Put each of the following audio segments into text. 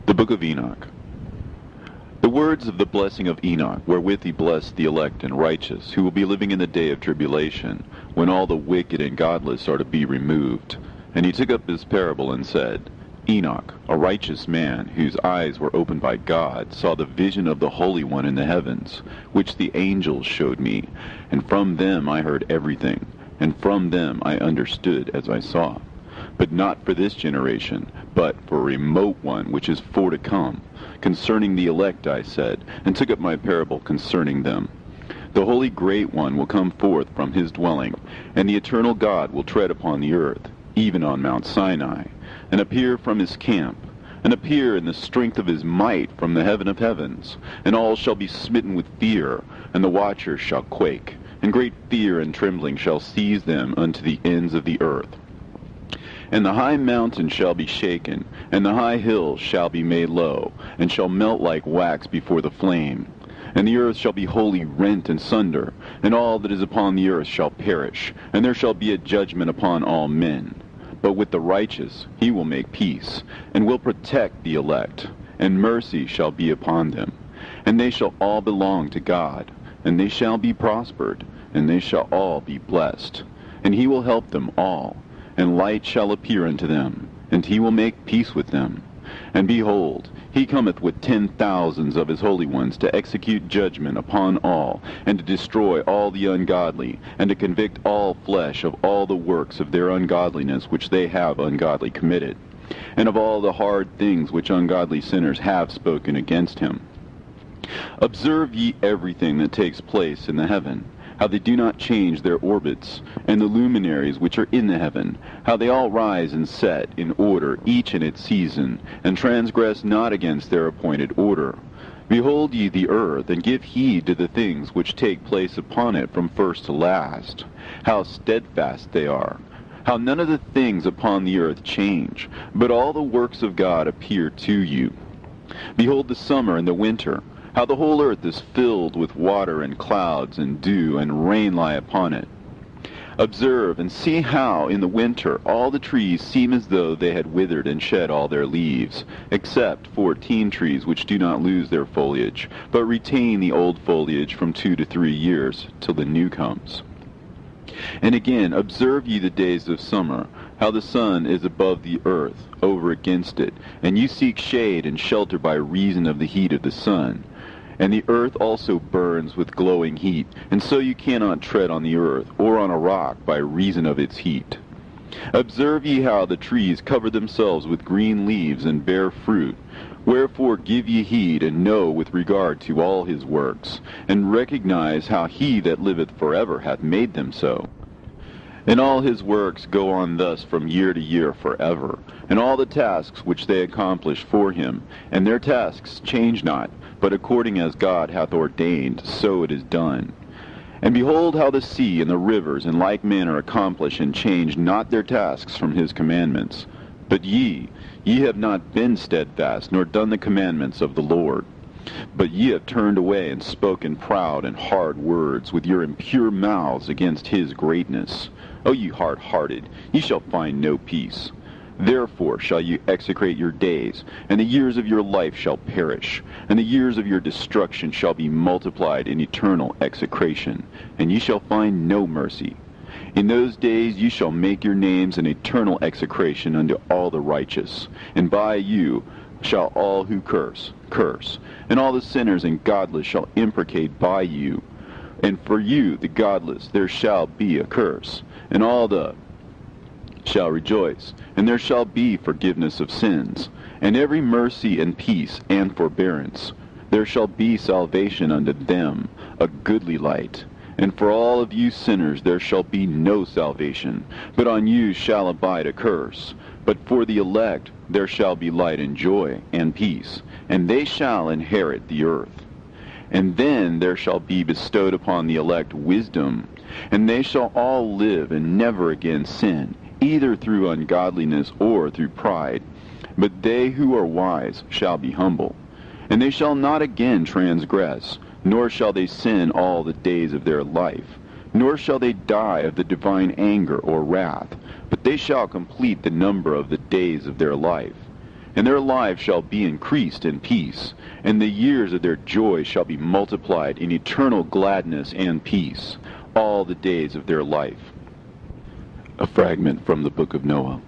The Book of Enoch. The words of the blessing of Enoch, wherewith he blessed the elect and righteous, who will be living in the day of tribulation, when all the wicked and godless are to be removed. And he took up his parable and said, Enoch, a righteous man, whose eyes were opened by God, saw the vision of the Holy One in the heavens, which the angels showed me, and from them I heard everything, and from them I understood as I saw. But not for this generation, but for a remote one which is for to come. Concerning the elect I said, and took up my parable concerning them. The Holy Great One will come forth from his dwelling, and the eternal God will tread upon the earth, even on Mount Sinai, and appear from his camp, and appear in the strength of his might from the heaven of heavens. And all shall be smitten with fear, and the watchers shall quake, and great fear and trembling shall seize them unto the ends of the earth. And the high mountain shall be shaken, and the high hills shall be made low, and shall melt like wax before the flame. And the earth shall be wholly rent and sunder, and all that is upon the earth shall perish, and there shall be a judgment upon all men. But with the righteous he will make peace, and will protect the elect, and mercy shall be upon them. And they shall all belong to God, and they shall be prospered, and they shall all be blessed. And he will help them all. And light shall appear unto them, and he will make peace with them. And behold, he cometh with 10,000s of his holy ones to execute judgment upon all, and to destroy all the ungodly, and to convict all flesh of all the works of their ungodliness which they have ungodly committed, and of all the hard things which ungodly sinners have spoken against him. Observe ye everything that takes place in the heaven, how they do not change their orbits, and the luminaries which are in the heaven, how they all rise and set in order, each in its season, and transgress not against their appointed order. Behold ye the earth, and give heed to the things which take place upon it from first to last, how steadfast they are, how none of the things upon the earth change, but all the works of God appear to you. Behold the summer and the winter, how the whole earth is filled with water and clouds and dew, and rain lie upon it. Observe and see how in the winter all the trees seem as though they had withered and shed all their leaves, except 14 trees which do not lose their foliage, but retain the old foliage from 2 to 3 years, till the new comes. And again, observe ye the days of summer, how the sun is above the earth, over against it, and you seek shade and shelter by reason of the heat of the sun. And the earth also burns with glowing heat, and so you cannot tread on the earth, or on a rock, by reason of its heat. Observe ye how the trees cover themselves with green leaves and bear fruit. Wherefore give ye heed, and know with regard to all his works, and recognize how he that liveth forever hath made them so. And all his works go on thus from year to year forever, and all the tasks which they accomplish for him, and their tasks change not, but according as God hath ordained, so it is done. And behold how the sea and the rivers in like manner accomplish and change not their tasks from his commandments. But ye have not been steadfast, nor done the commandments of the Lord. But ye have turned away and spoken proud and hard words with your impure mouths against his greatness. O ye hard-hearted, ye shall find no peace. Therefore shall you execrate your days, and the years of your life shall perish, and the years of your destruction shall be multiplied in eternal execration, and ye shall find no mercy. In those days ye shall make your names an eternal execration unto all the righteous, and by you shall all who curse, and all the sinners and godless shall imprecate by you. And for you, the godless, there shall be a curse, and all the shall rejoice, and there shall be forgiveness of sins, and every mercy and peace and forbearance. There shall be salvation unto them, a goodly light. And for all of you sinners there shall be no salvation, but on you shall abide a curse. But for the elect there shall be light and joy and peace, and they shall inherit the earth. And then there shall be bestowed upon the elect wisdom, and they shall all live and never again sin, either through ungodliness or through pride. But they who are wise shall be humble, and they shall not again transgress, nor shall they sin all the days of their life, nor shall they die of the divine anger or wrath, but they shall complete the number of the days of their life. and their lives shall be increased in peace, and the years of their joy shall be multiplied in eternal gladness and peace, all the days of their life. A fragment from the book of Noah.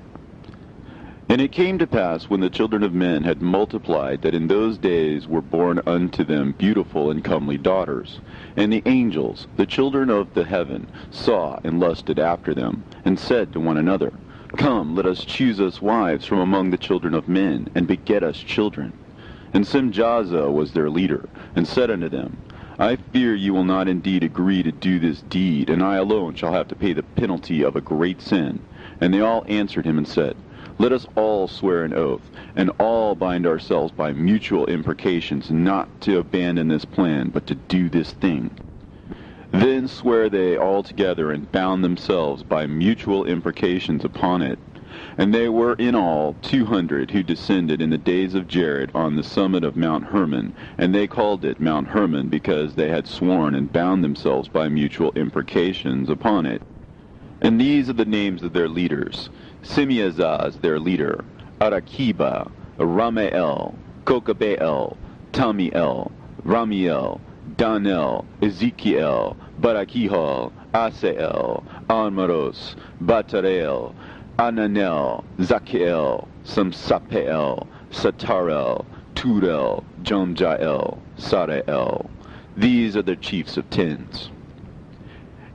And it came to pass, when the children of men had multiplied, that in those days were born unto them beautiful and comely daughters. And the angels, the children of the heaven, saw and lusted after them, and said to one another, Come, let us choose us wives from among the children of men, and beget us children. And Simjaza was their leader, and said unto them, I fear you will not indeed agree to do this deed, and I alone shall have to pay the penalty of a great sin. And they all answered him and said, Let us all swear an oath, and all bind ourselves by mutual imprecations, not to abandon this plan, but to do this thing. Then sware they all together, and bound themselves by mutual imprecations upon it. And they were in all 200 who descended in the days of Jared on the summit of Mount Hermon, and they called it Mount Hermon because they had sworn and bound themselves by mutual imprecations upon it. And these are the names of their leaders: Simeazaz their leader, Arakiba, Ramael, Kokabeel, Tamiel, Ramiel, Danel, Ezekiel, Barakihal, Asael, Almaros, Batarel, Ananel, Zakiel, Samsapeel, Satarel, Turel, Jomjael, Sarael. These are the chiefs of tens.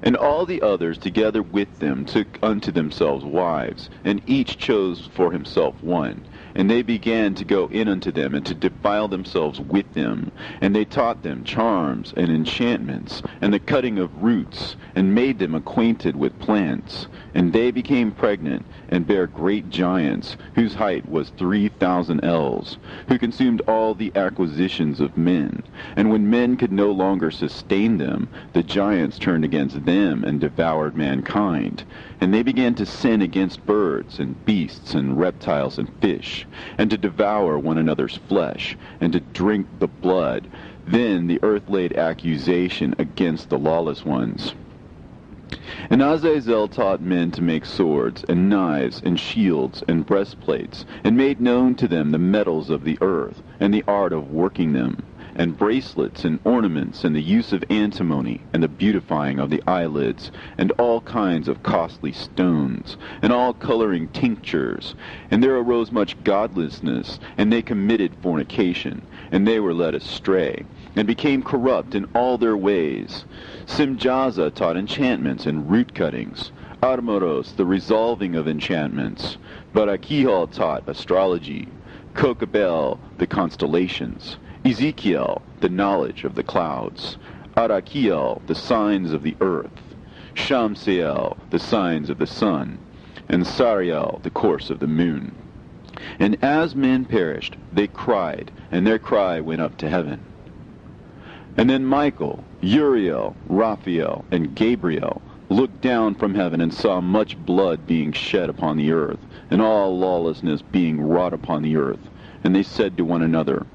And all the others together with them took unto themselves wives, and each chose for himself one. And they began to go in unto them, and to defile themselves with them. And they taught them charms and enchantments, and the cutting of roots, and made them acquainted with plants. And they became pregnant, and bare great giants, whose height was 3,000 ells, who consumed all the acquisitions of men. And when men could no longer sustain them, the giants turned against them, and devoured mankind. And they began to sin against birds, and beasts, and reptiles, and fish, and to devour one another's flesh, and to drink the blood. Then the earth laid accusation against the lawless ones. And Azazel taught men to make swords, and knives, and shields, and breastplates, and made known to them the metals of the earth, and the art of working them, and bracelets, and ornaments, and the use of antimony, and the beautifying of the eyelids, and all kinds of costly stones, and all coloring tinctures. And there arose much godlessness, and they committed fornication, and they were led astray, and became corrupt in all their ways. Simjaza taught enchantments and root cuttings, Armoros the resolving of enchantments, Barakihal taught astrology, Kokabel the constellations, Ezekiel the knowledge of the clouds, Arakiel the signs of the earth, Shamseel the signs of the sun, and Sariel the course of the moon. And as men perished, they cried, and their cry went up to heaven. And then Michael, Uriel, Raphael, and Gabriel looked down from heaven and saw much blood being shed upon the earth, and all lawlessness being wrought upon the earth. And they said to one another,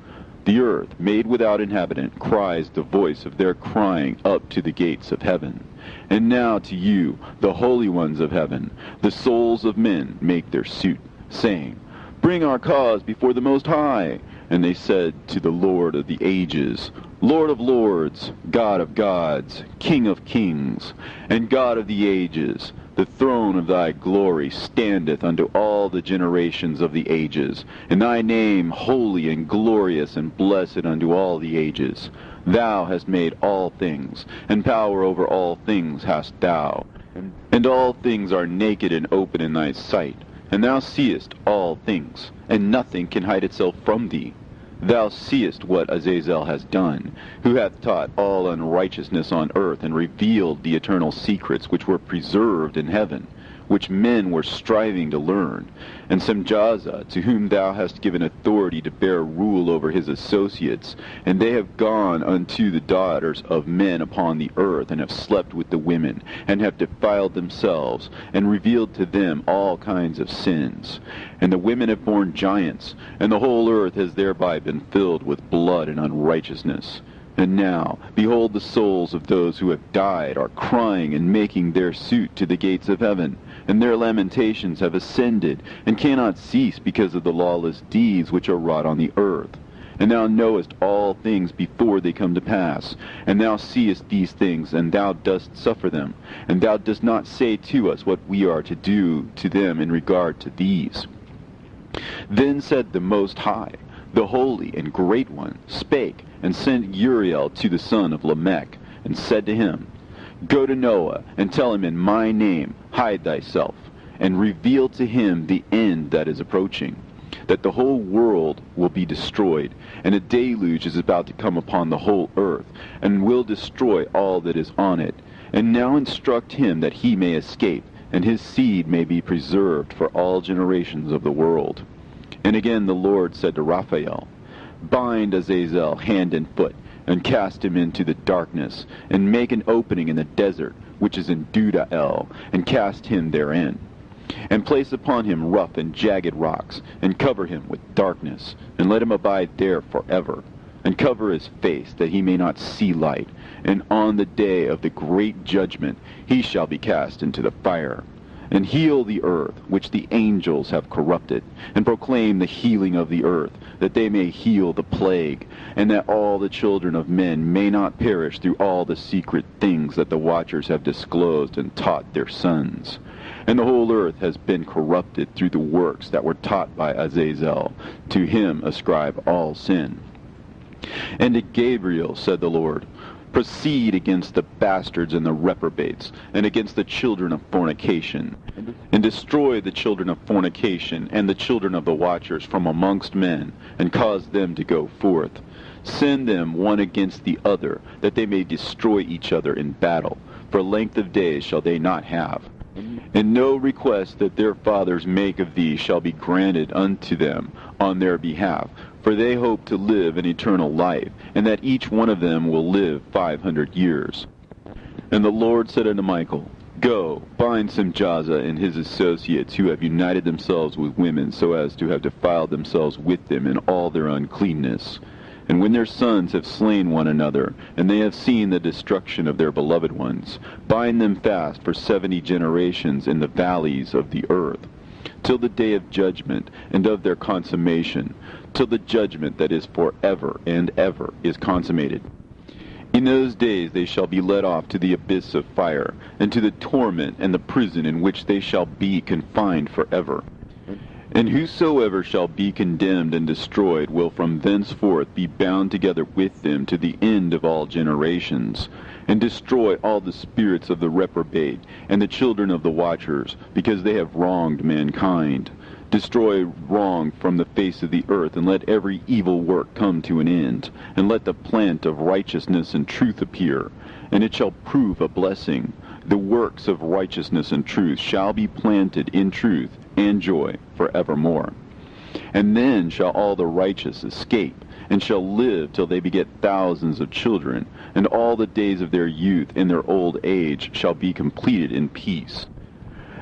The earth, made without inhabitant, cries the voice of their crying up to the gates of heaven. And now to you, the holy ones of heaven, the souls of men make their suit, saying, Bring our cause before the Most High. And they said to the Lord of the ages, Lord of lords, God of gods, King of kings, and God of the ages, the throne of thy glory standeth unto all the generations of the ages, and thy name holy and glorious and blessed unto all the ages. Thou hast made all things, and power over all things hast thou, and all things are naked and open in thy sight, and thou seest all things, and nothing can hide itself from thee. Thou seest what Azazel has done, who hath taught all unrighteousness on earth, and revealed the eternal secrets which were preserved in heaven, which men were striving to learn. And Simjaza, to whom thou hast given authority to bear rule over his associates, and they have gone unto the daughters of men upon the earth, and have slept with the women, and have defiled themselves, and revealed to them all kinds of sins. And the women have borne giants, and the whole earth has thereby been filled with blood and unrighteousness. And now, behold, the souls of those who have died are crying and making their suit to the gates of heaven. and their lamentations have ascended, and cannot cease because of the lawless deeds which are wrought on the earth. And thou knowest all things before they come to pass, and thou seest these things, and thou dost suffer them, and thou dost not say to us what we are to do to them in regard to these. Then said the Most High, the Holy and Great One, spake, and sent Uriel to the son of Lamech, and said to him, Go to Noah, and tell him in my name, hide thyself, and reveal to him the end that is approaching, that the whole world will be destroyed, and a deluge is about to come upon the whole earth, and will destroy all that is on it. And now instruct him that he may escape, and his seed may be preserved for all generations of the world. And again the Lord said to Raphael, Bind Azazel hand and foot, and cast him into the darkness, and make an opening in the desert, which is in Dudael, and cast him therein. And place upon him rough and jagged rocks, and cover him with darkness, and let him abide there forever. And cover his face, that he may not see light. And on the day of the great judgment he shall be cast into the fire. And heal the earth, which the angels have corrupted, and proclaim the healing of the earth, that they may heal the plague, and that all the children of men may not perish through all the secret things that the watchers have disclosed and taught their sons. And the whole earth has been corrupted through the works that were taught by Azazel. To him ascribe all sin. And to Gabriel said the Lord, Proceed against the bastards and the reprobates, and against the children of fornication, and destroy the children of fornication and the children of the watchers from amongst men, and cause them to go forth. Send them one against the other, that they may destroy each other in battle. For length of days shall they not have. And no request that their fathers make of thee shall be granted unto them on their behalf, for they hope to live an eternal life, and that each one of them will live 500 years. And the Lord said unto Michael, Go, bind Simjaza and his associates, who have united themselves with women, so as to have defiled themselves with them in all their uncleanness. And when their sons have slain one another, and they have seen the destruction of their beloved ones, bind them fast for 70 generations in the valleys of the earth, till the day of judgment and of their consummation, till the judgment that is for ever and ever is consummated. In those days they shall be led off to the abyss of fire, and to the torment and the prison in which they shall be confined forever. And whosoever shall be condemned and destroyed will from thenceforth be bound together with them to the end of all generations, and destroy all the spirits of the reprobate and the children of the watchers, because they have wronged mankind. Destroy wrong from the face of the earth, and let every evil work come to an end, and let the plant of righteousness and truth appear, and it shall prove a blessing. The works of righteousness and truth shall be planted in truth and joy forevermore. And then shall all the righteous escape, and shall live till they beget thousands of children, and all the days of their youth and their old age shall be completed in peace.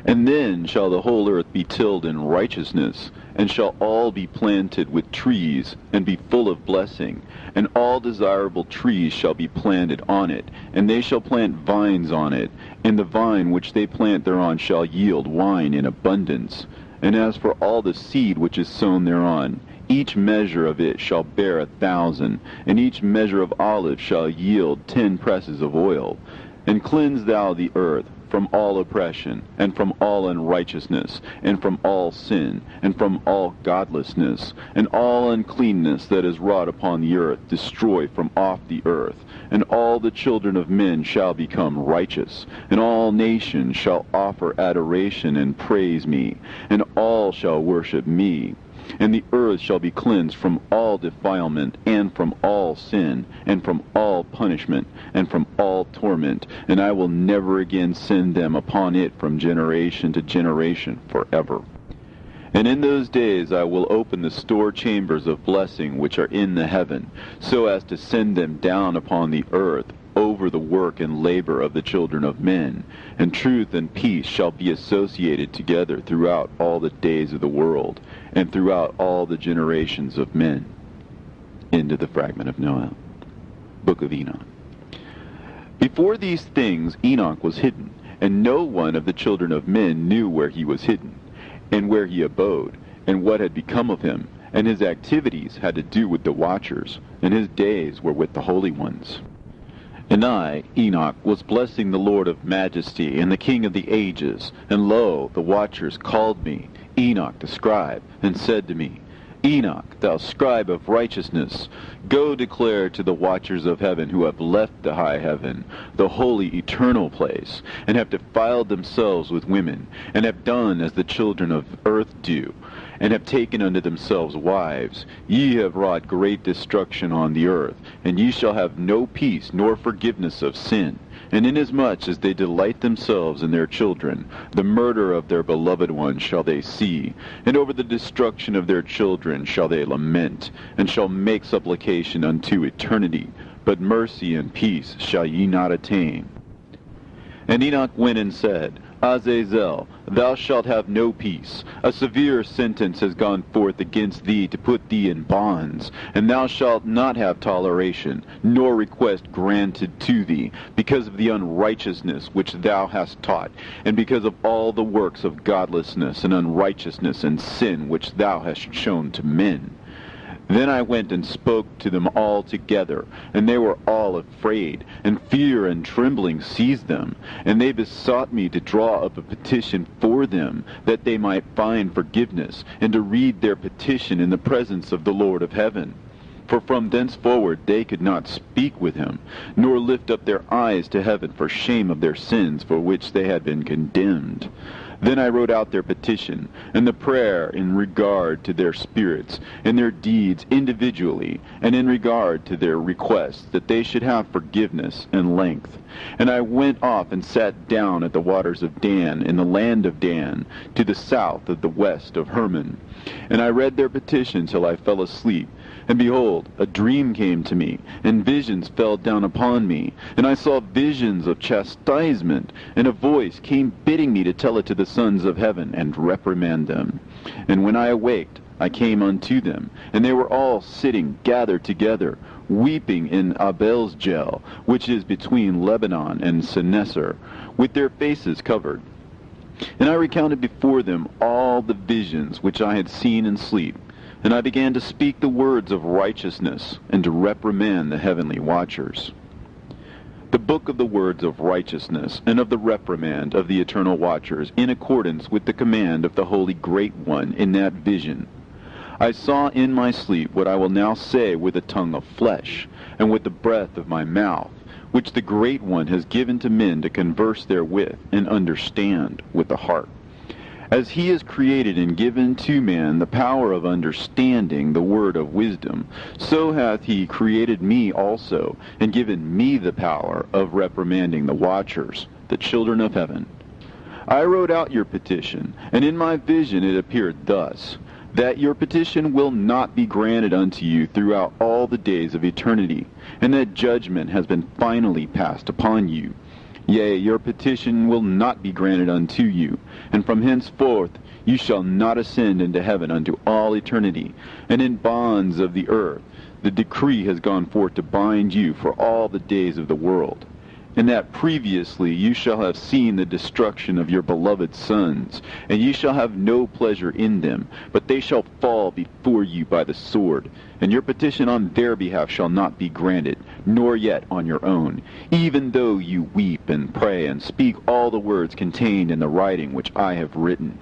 And then shall the whole earth be tilled in righteousness, and shall all be planted with trees, and be full of blessing, and all desirable trees shall be planted on it, and they shall plant vines on it, and the vine which they plant thereon shall yield wine in abundance. And as for all the seed which is sown thereon, each measure of it shall bear 1,000, and each measure of olive shall yield 10 presses of oil. And cleanse thou the earth from all oppression, and from all unrighteousness, and from all sin, and from all godlessness, and all uncleanness that is wrought upon the earth destroy from off the earth. And all the children of men shall become righteous, and all nations shall offer adoration and praise me, and all shall worship me. And the earth shall be cleansed from all defilement, and from all sin, and from all punishment, and from all torment, and I will never again send them upon it from generation to generation forever. And in those days I will open the store chambers of blessing which are in the heaven, so as to send them down upon the earth over the work and labor of the children of men, and truth and peace shall be associated together throughout all the days of the world, and throughout all the generations of men. End of the fragment of Noah. Book of Enoch. Before these things Enoch was hidden, and no one of the children of men knew where he was hidden, and where he abode, and what had become of him, and his activities had to do with the watchers, and his days were with the holy ones. And I, Enoch, was blessing the Lord of majesty and the King of the ages, and lo, the watchers called me, Enoch the scribe, and said to me, Enoch, thou scribe of righteousness, go declare to the watchers of heaven who have left the high heaven, the holy eternal place, and have defiled themselves with women, and have done as the children of earth do, and have taken unto themselves wives. Ye have wrought great destruction on the earth, and ye shall have no peace nor forgiveness of sin. And inasmuch as they delight themselves in their children, the murder of their beloved ones shall they see, and over the destruction of their children shall they lament, and shall make supplication unto eternity. But mercy and peace shall ye not attain. And Enoch went and said, Azazel, thou shalt have no peace. A severe sentence has gone forth against thee to put thee in bonds, and thou shalt not have toleration, nor request granted to thee, because of the unrighteousness which thou hast taught, and because of all the works of godlessness and unrighteousness and sin which thou hast shown to men. Then I went and spoke to them all together, and they were all afraid, and fear and trembling seized them. And they besought me to draw up a petition for them, that they might find forgiveness, and to read their petition in the presence of the Lord of heaven. For from thenceforward they could not speak with him, nor lift up their eyes to heaven for shame of their sins for which they had been condemned. Then I wrote out their petition, and the prayer in regard to their spirits, and their deeds individually, and in regard to their requests, that they should have forgiveness and length. And I went off and sat down at the waters of Dan, in the land of Dan, to the south of the west of Hermon. And I read their petition till I fell asleep. And behold, a dream came to me, and visions fell down upon me. And I saw visions of chastisement, and a voice came bidding me to tell it to the sons of heaven, and reprimand them. And when I awaked, I came unto them, and they were all sitting gathered together, weeping in Abel's-Gel, which is between Lebanon and Seneser, with their faces covered. And I recounted before them all the visions which I had seen in sleep. And I began to speak the words of righteousness, and to reprimand the heavenly watchers. The book of the words of righteousness, and of the reprimand of the eternal watchers, in accordance with the command of the Holy Great One in that vision. I saw in my sleep what I will now say with the tongue of flesh, and with the breath of my mouth, which the Great One has given to men to converse therewith, and understand with the heart. As he has created and given to man the power of understanding the word of wisdom, so hath he created me also, and given me the power of reprimanding the watchers, the children of heaven. I wrote out your petition, and in my vision it appeared thus, that your petition will not be granted unto you throughout all the days of eternity, and that judgment has been finally passed upon you. Yea, your petition will not be granted unto you, and from henceforth you shall not ascend into heaven unto all eternity. And in bonds of the earth the decree has gone forth to bind you for all the days of the world. And that previously you shall have seen the destruction of your beloved sons, and ye shall have no pleasure in them, but they shall fall before you by the sword. And your petition on their behalf shall not be granted, nor yet on your own, even though you weep and pray and speak all the words contained in the writing which I have written.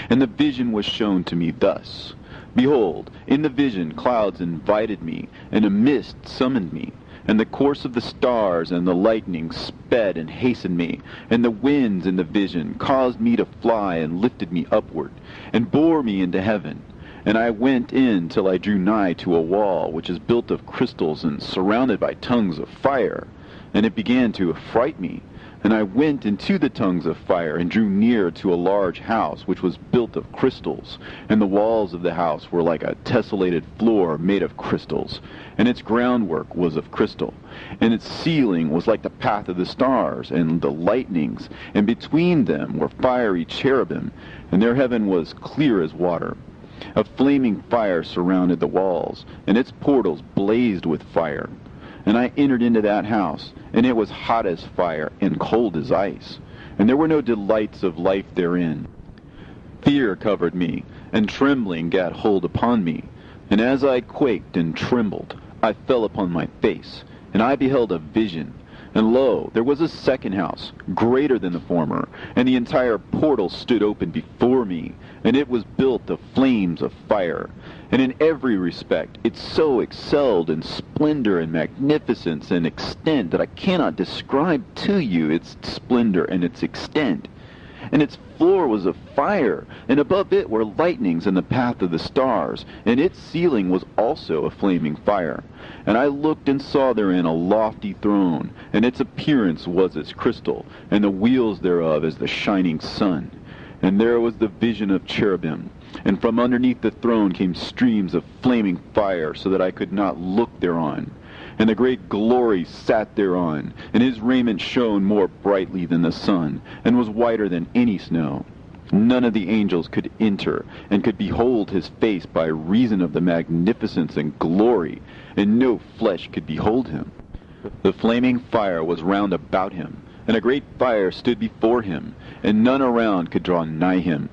And the vision was shown to me thus. Behold, in the vision clouds invited me, and a mist summoned me. And the course of the stars and the lightning sped and hastened me, and the winds in the vision caused me to fly and lifted me upward, and bore me into heaven. And I went in till I drew nigh to a wall which is built of crystals and surrounded by tongues of fire. And it began to affright me. And I went into the tongues of fire, and drew near to a large house which was built of crystals. And the walls of the house were like a tessellated floor made of crystals, and its groundwork was of crystal. And its ceiling was like the path of the stars and the lightnings, and between them were fiery cherubim, and their heaven was clear as water. A flaming fire surrounded the walls, and its portals blazed with fire. And I entered into that house, and it was hot as fire and cold as ice. and there were no delights of life therein. Fear covered me, and trembling gat hold upon me. And as I quaked and trembled, I fell upon my face, and I beheld a vision. And lo, there was a second house, greater than the former, and the entire portal stood open before me, and it was built of flames of fire. And in every respect it so excelled in splendor and magnificence and extent that I cannot describe to you its splendor and its extent. And its floor was of fire, and above it were lightnings in the path of the stars, and its ceiling was also a flaming fire. And I looked and saw therein a lofty throne, and its appearance was as crystal, and the wheels thereof as the shining sun. And there was the vision of cherubim, and from underneath the throne came streams of flaming fire, so that I could not look thereon. And the great glory sat thereon, and his raiment shone more brightly than the sun, and was whiter than any snow. None of the angels could enter, and could behold his face by reason of the magnificence and glory, and no flesh could behold him. The flaming fire was round about him, and a great fire stood before him, and none around could draw nigh him.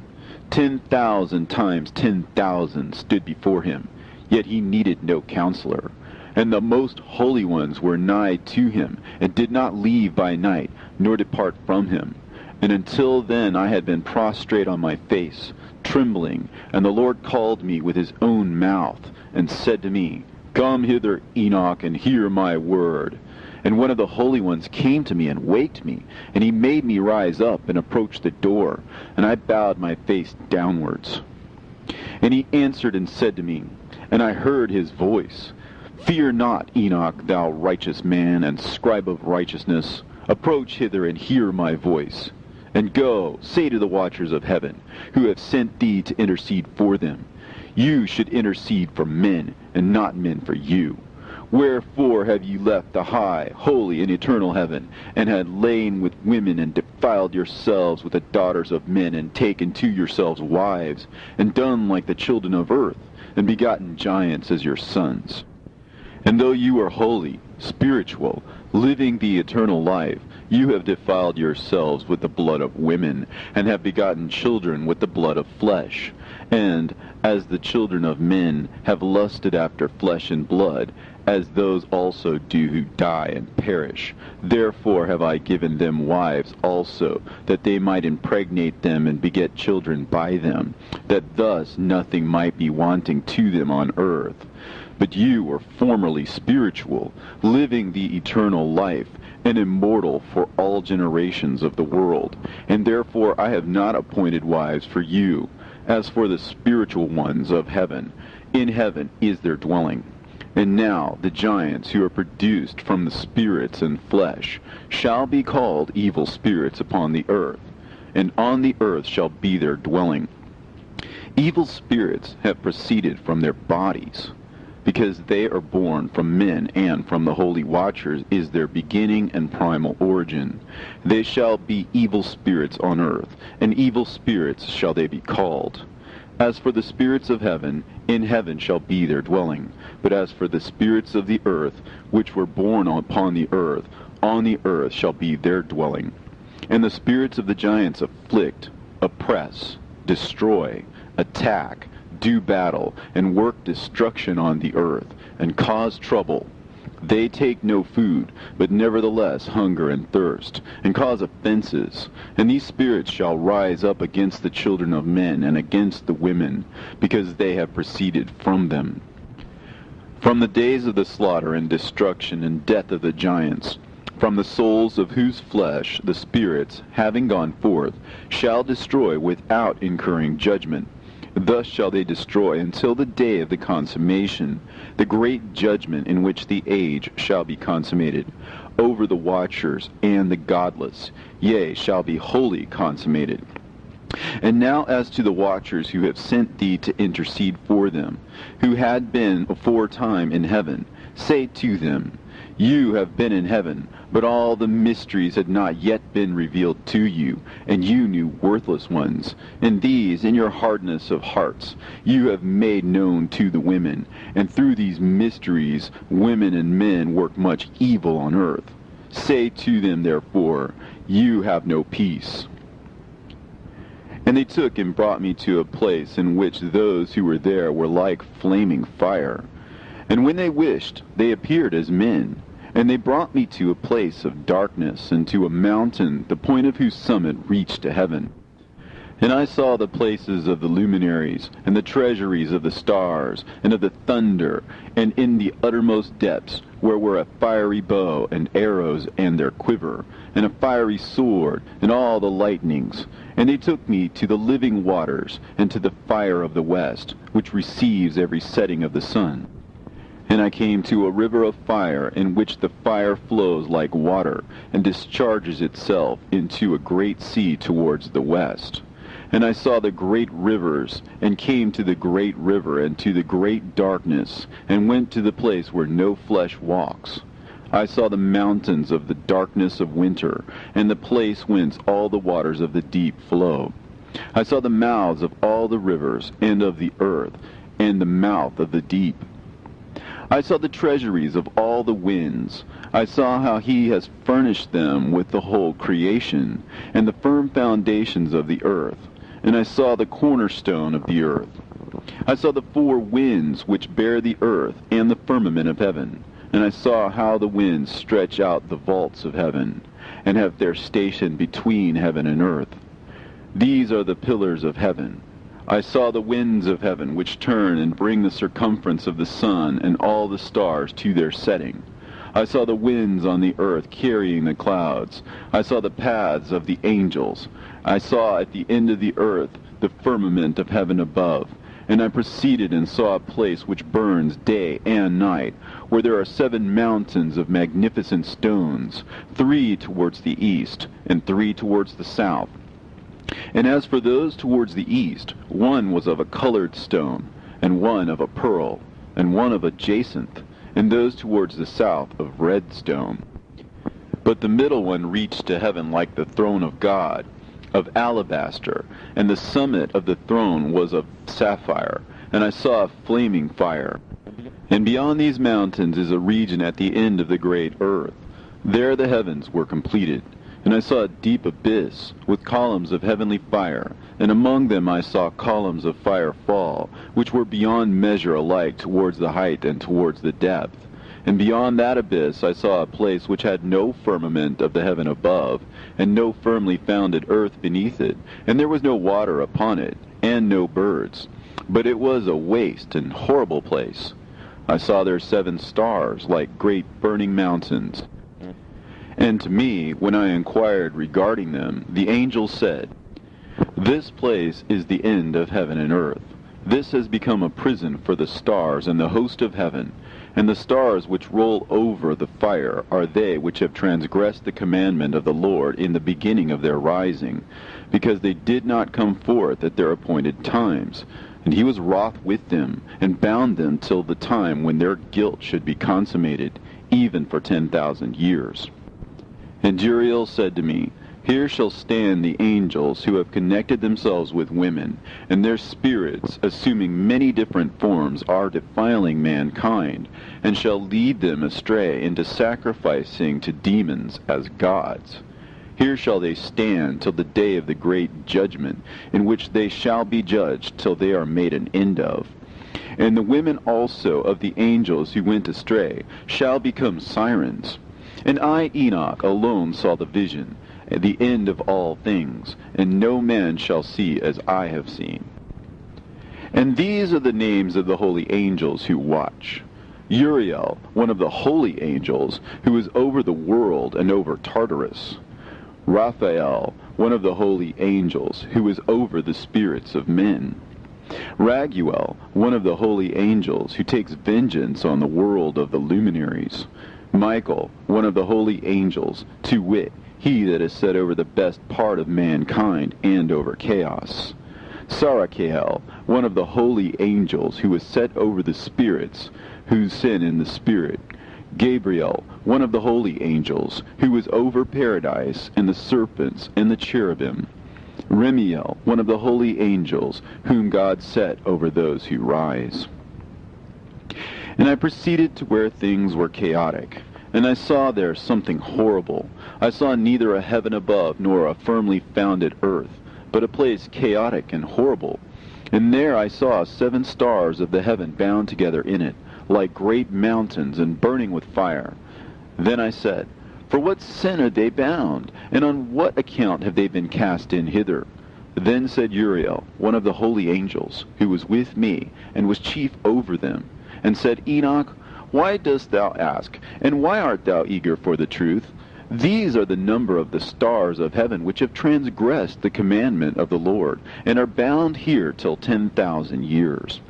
10,000 times 10,000 stood before him, yet he needed no counselor. And the most holy ones were nigh to him, and did not leave by night, nor depart from him. And until then I had been prostrate on my face, trembling, and the Lord called me with his own mouth, and said to me, Come hither, Enoch, and hear my word. And one of the holy ones came to me and waked me, and he made me rise up and approach the door, and I bowed my face downwards. And he answered and said to me, and I heard his voice, Fear not, Enoch, thou righteous man, and scribe of righteousness. Approach hither and hear my voice. And go, say to the watchers of heaven, who have sent thee to intercede for them, You should intercede for men, and not men for you. Wherefore have ye left the high, holy, and eternal heaven, and had lain with women, and defiled yourselves with the daughters of men, and taken to yourselves wives, and done like the children of earth, and begotten giants as your sons? And though you are holy, spiritual, living the eternal life, you have defiled yourselves with the blood of women, and have begotten children with the blood of flesh. And, as the children of men have lusted after flesh and blood, as those also do who die and perish, therefore have I given them wives also, that they might impregnate them and beget children by them, that thus nothing might be wanting to them on earth. But you were formerly spiritual, living the eternal life, and immortal for all generations of the world. And therefore I have not appointed wives for you. As for the spiritual ones of heaven, in heaven is their dwelling. And now the giants who are produced from the spirits and flesh shall be called evil spirits upon the earth, and on the earth shall be their dwelling. Evil spirits have proceeded from their bodies, because they are born from men, and from the holy watchers is their beginning and primal origin. They shall be evil spirits on earth, and evil spirits shall they be called. As for the spirits of heaven, in heaven shall be their dwelling. But as for the spirits of the earth, which were born upon the earth, on the earth shall be their dwelling. And the spirits of the giants afflict, oppress, destroy, attack, do battle, and work destruction on the earth, and cause trouble. They take no food, but nevertheless hunger and thirst, and cause offenses. And these spirits shall rise up against the children of men, and against the women, because they have proceeded from them. From the days of the slaughter and destruction and death of the giants, from the souls of whose flesh the spirits, having gone forth, shall destroy without incurring judgment. Thus shall they destroy until the day of the consummation, the great judgment in which the age shall be consummated, over the watchers and the godless, yea, shall be wholly consummated. And now as to the watchers who have sent thee to intercede for them, who had been aforetime in heaven, say to them, You have been in heaven, but all the mysteries had not yet been revealed to you, and you knew worthless ones. And these, in your hardness of hearts, you have made known to the women. And through these mysteries, women and men work much evil on earth. Say to them, therefore, you have no peace. And they took and brought me to a place in which those who were there were like flaming fire. And when they wished, they appeared as men. And they brought me to a place of darkness, and to a mountain, the point of whose summit reached to heaven. And I saw the places of the luminaries, and the treasuries of the stars, and of the thunder, and in the uttermost depths, where were a fiery bow, and arrows, and their quiver, and a fiery sword, and all the lightnings. And they took me to the living waters, and to the fire of the west, which receives every setting of the sun. And I came to a river of fire, in which the fire flows like water, and discharges itself into a great sea towards the west. And I saw the great rivers, and came to the great river, and to the great darkness, and went to the place where no flesh walks. I saw the mountains of the darkness of winter, and the place whence all the waters of the deep flow. I saw the mouths of all the rivers, and of the earth, and the mouth of the deep. I saw the treasuries of all the winds. I saw how he has furnished them with the whole creation, and the firm foundations of the earth. And I saw the cornerstone of the earth. I saw the four winds which bear the earth, and the firmament of heaven. And I saw how the winds stretch out the vaults of heaven, and have their station between heaven and earth. These are the pillars of heaven. I saw the winds of heaven, which turn and bring the circumference of the sun and all the stars to their setting. I saw the winds on the earth carrying the clouds. I saw the paths of the angels. I saw at the end of the earth the firmament of heaven above. And I proceeded and saw a place which burns day and night, where there are 7 mountains of magnificent stones, 3 towards the east, and 3 towards the south. And as for those towards the east, one was of a colored stone, and one of a pearl, and one of a jacinth, and those towards the south of red stone. But the middle one reached to heaven like the throne of God, of alabaster, and the summit of the throne was of sapphire, and I saw a flaming fire. And beyond these mountains is a region at the end of the great earth. There the heavens were completed. And I saw a deep abyss, with columns of heavenly fire, and among them I saw columns of fire fall, which were beyond measure alike towards the height and towards the depth. And beyond that abyss I saw a place which had no firmament of the heaven above, and no firmly founded earth beneath it, and there was no water upon it, and no birds. But it was a waste and horrible place. I saw there 7 stars, like great burning mountains. And to me, when I inquired regarding them, the angel said, "This place is the end of heaven and earth. This has become a prison for the stars and the host of heaven, and the stars which roll over the fire are they which have transgressed the commandment of the Lord in the beginning of their rising, because they did not come forth at their appointed times. And he was wroth with them, and bound them till the time when their guilt should be consummated, even for 10,000 years. And Uriel said to me, Here shall stand the angels who have connected themselves with women, and their spirits, assuming many different forms, are defiling mankind, and shall lead them astray into sacrificing to demons as gods. Here shall they stand till the day of the great judgment, in which they shall be judged till they are made an end of. And the women also of the angels who went astray shall become sirens. And I, Enoch, alone saw the vision, at the end of all things, and no man shall see as I have seen. And these are the names of the holy angels who watch. Uriel, one of the holy angels, who is over the world and over Tartarus. Raphael, one of the holy angels, who is over the spirits of men. Raguel, one of the holy angels, who takes vengeance on the world of the luminaries. Michael, one of the holy angels, to wit, he that is set over the best part of mankind and over chaos. Sarachael, one of the holy angels, who is set over the spirits, who sin in the spirit. Gabriel, one of the holy angels, who is over paradise and the serpents and the cherubim. Remiel, one of the holy angels, whom God set over those who rise. And I proceeded to where things were chaotic, and I saw there something horrible. I saw neither a heaven above nor a firmly founded earth, but a place chaotic and horrible. And there I saw 7 stars of the heaven bound together in it, like great mountains and burning with fire. Then I said, For what sin are they bound, and on what account have they been cast in hither? Then said Uriel, one of the holy angels, who was with me, and was chief over them, and said, Enoch, why dost thou ask, and why art thou eager for the truth? These are the number of the stars of heaven, which have transgressed the commandment of the Lord, and are bound here till 10,000 years.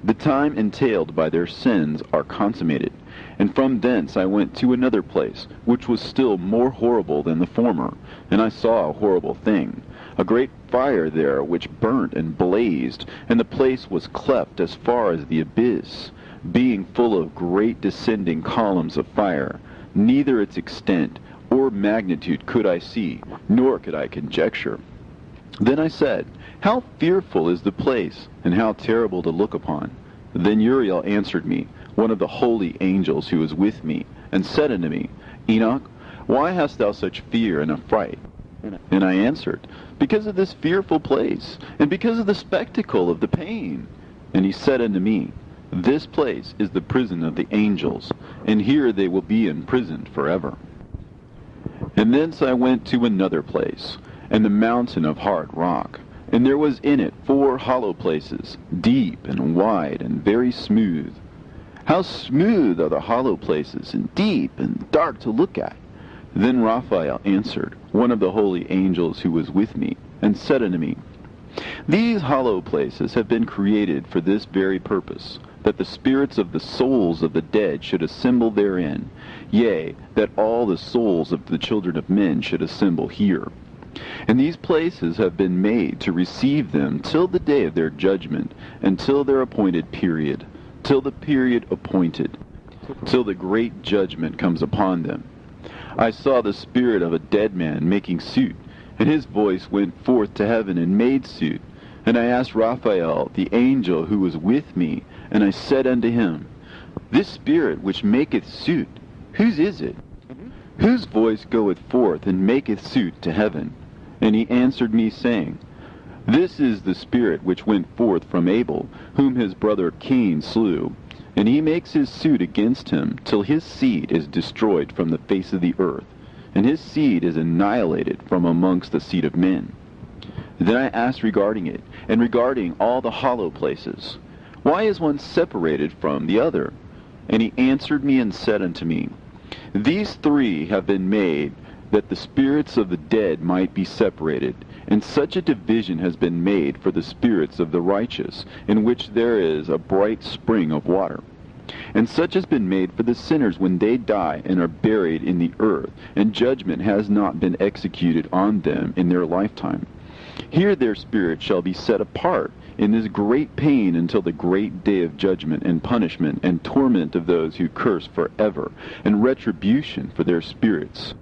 The time entailed by their sins are consummated. And from thence I went to another place, which was still more horrible than the former, and I saw a horrible thing, a great fire there which burnt and blazed, and the place was cleft as far as the abyss, being full of great descending columns of fire. Neither its extent or magnitude could I see, nor could I conjecture. Then I said, How fearful is the place, and how terrible to look upon! Then Uriel answered me, one of the holy angels who was with me, and said unto me, Enoch, why hast thou such fear and affright? And I answered, Because of this fearful place, and because of the spectacle of the pain. And he said unto me, This place is the prison of the angels, and here they will be imprisoned forever. And thence I went to another place, and the mountain of hard rock, and there was in it 4 hollow places, deep and wide and very smooth. How smooth are the hollow places, and deep and dark to look at! Then Raphael answered, one of the holy angels who was with me, and said unto me, These hollow places have been created for this very purpose, that the spirits of the souls of the dead should assemble therein, yea, that all the souls of the children of men should assemble here. And these places have been made to receive them till the day of their judgment, and till their appointed period, till the period appointed, till the great judgment comes upon them. I saw the spirit of a dead man making suit, and his voice went forth to heaven and made suit. And I asked Raphael, the angel who was with me, and I said unto him, This spirit which maketh suit, whose is it? Whose voice goeth forth and maketh suit to heaven? And he answered me, saying, This is the spirit which went forth from Abel, whom his brother Cain slew. And he makes his suit against him, till his seed is destroyed from the face of the earth, and his seed is annihilated from amongst the seed of men. Then I asked regarding it, and regarding all the hollow places, Why is one separated from the other? And he answered me and said unto me, These 3 have been made, that the spirits of the dead might be separated, and such a division has been made for the spirits of the righteous, in which there is a bright spring of water. And such has been made for the sinners when they die and are buried in the earth, and judgment has not been executed on them in their lifetime. Here their spirit shall be set apart in this great pain until the great day of judgment and punishment and torment of those who curse forever, and retribution for their spirits.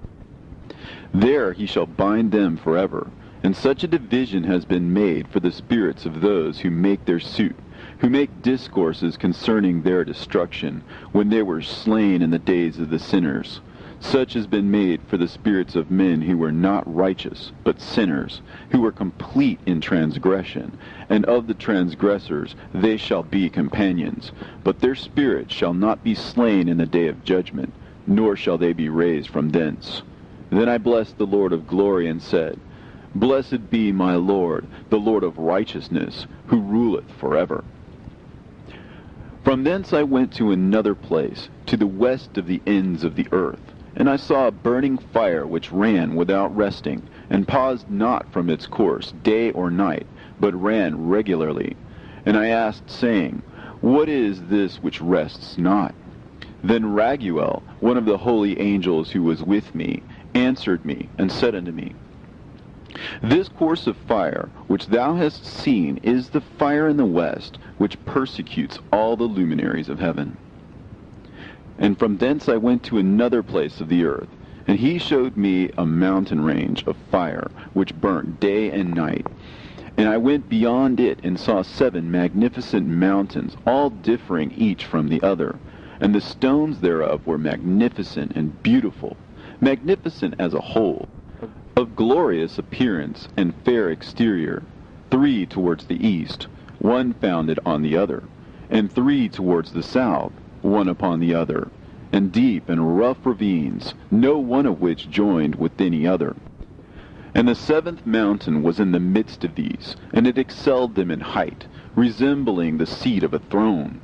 There he shall bind them forever. And such a division has been made for the spirits of those who make their suit, who make discourses concerning their destruction, when they were slain in the days of the sinners. Such has been made for the spirits of men who were not righteous, but sinners, who were complete in transgression. And of the transgressors they shall be companions, but their spirits shall not be slain in the day of judgment, nor shall they be raised from thence. Then I blessed the Lord of glory, and said, Blessed be my Lord, the Lord of righteousness, who ruleth forever. From thence I went to another place, to the west of the ends of the earth, and I saw a burning fire which ran without resting, and paused not from its course day or night, but ran regularly. And I asked, saying, What is this which rests not? Then Raguel, one of the holy angels who was with me, answered me, and said unto me, This course of fire which thou hast seen is the fire in the west, which persecutes all the luminaries of heaven. And from thence I went to another place of the earth, and he showed me a mountain range of fire, which burnt day and night. And I went beyond it, and saw 7 magnificent mountains, all differing each from the other. and the stones thereof were magnificent and beautiful, magnificent as a whole, of glorious appearance and fair exterior, 3 towards the east, one founded on the other, and 3 towards the south, one upon the other, and deep and rough ravines, no one of which joined with any other. And the 7th mountain was in the midst of these, and it excelled them in height, resembling the seat of a throne.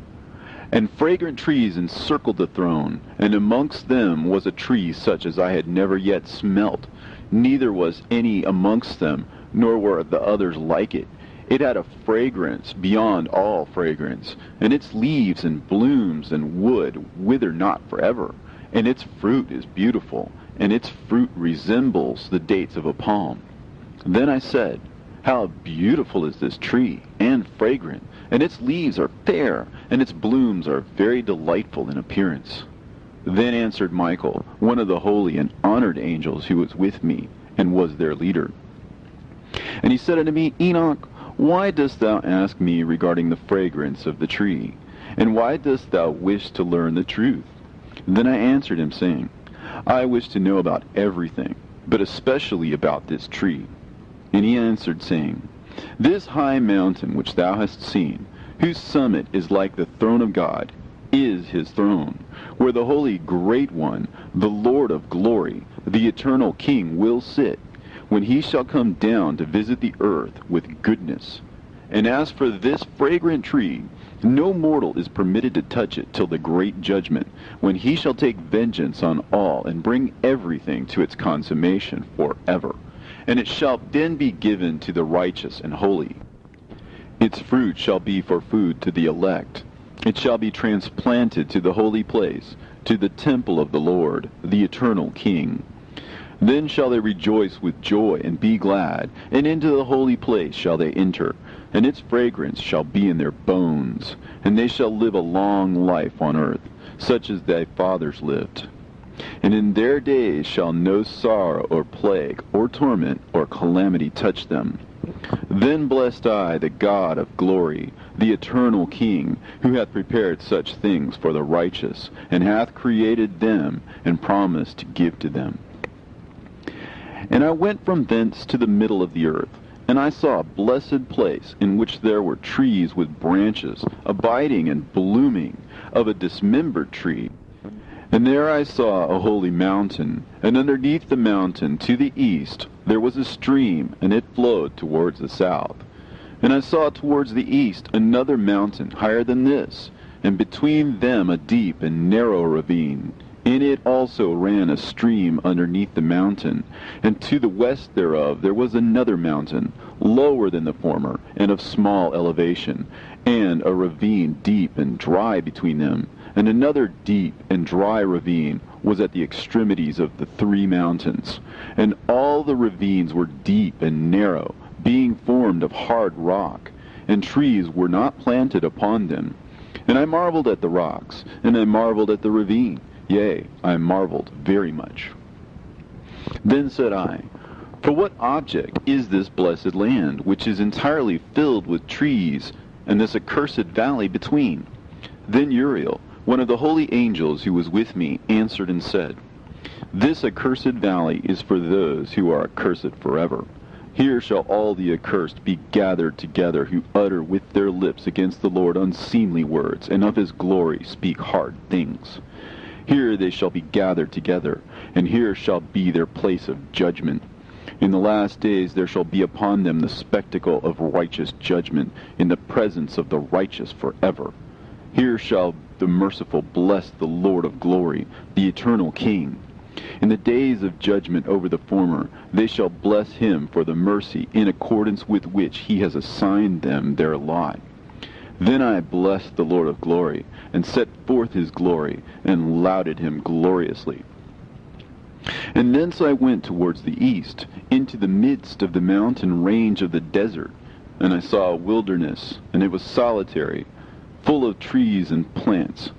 And fragrant trees encircled the throne, and amongst them was a tree such as I had never yet smelt, neither was any amongst them, nor were the others like it. It had a fragrance beyond all fragrance, and its leaves and blooms and wood wither not forever, and its fruit is beautiful, and its fruit resembles the dates of a palm. Then I said, How beautiful is this tree, and fragrant, and its leaves are fair, and its blooms are very delightful in appearance. Then answered Michael, one of the holy and honored angels who was with me, and was their leader. And he said unto me, Enoch, why dost thou ask me regarding the fragrance of the tree? And why dost thou wish to learn the truth? Then I answered him, saying, I wish to know about everything, but especially about this tree. And he answered, saying, This high mountain which thou hast seen, whose summit is like the throne of God, is his throne, where the holy great one, the Lord of glory, the eternal King, will sit, when he shall come down to visit the earth with goodness. And as for this fragrant tree, no mortal is permitted to touch it till the great judgment, when he shall take vengeance on all, and bring everything to its consummation forever. And it shall then be given to the righteous and holy. Its fruit shall be for food to the elect. It shall be transplanted to the holy place, to the temple of the Lord, the eternal King. Then shall they rejoice with joy and be glad, and into the holy place shall they enter, and its fragrance shall be in their bones, and they shall live a long life on earth, such as thy fathers lived. And in their days shall no sorrow or plague or torment or calamity touch them. Then blessed I the God of glory, the eternal King, who hath prepared such things for the righteous, and hath created them, and promised to give to them. And I went from thence to the middle of the earth, and I saw a blessed place, in which there were trees with branches, abiding and blooming, of a dismembered tree. And there I saw a holy mountain, and underneath the mountain to the east there was a stream, and it flowed towards the south. And I saw towards the east another mountain higher than this, and between them a deep and narrow ravine. In it also ran a stream underneath the mountain, and to the west thereof there was another mountain, lower than the former, and of small elevation, and a ravine deep and dry between them. And another deep and dry ravine was at the extremities of the 3 mountains. And all the ravines were deep and narrow, being formed of hard rock, and trees were not planted upon them. And I marveled at the rocks, and I marveled at the ravine. Yea, I marveled very much. Then said I, For what object is this blessed land, which is entirely filled with trees, and this accursed valley between? Then Uriel, one of the holy angels who was with me, answered and said, This accursed valley is for those who are accursed forever. Here shall all the accursed be gathered together, who utter with their lips against the Lord unseemly words, and of his glory speak hard things. Here they shall be gathered together, and here shall be their place of judgment. In the last days there shall be upon them the spectacle of righteous judgment, in the presence of the righteous forever. Here shall the merciful bless the Lord of glory, the eternal King. In the days of judgment over the former, they shall bless him for the mercy in accordance with which he has assigned them their lot. Then I blessed the Lord of glory, and set forth his glory, and lauded him gloriously. And thence I went towards the east, into the midst of the mountain range of the desert, and I saw a wilderness, and it was solitary, full of trees and plants,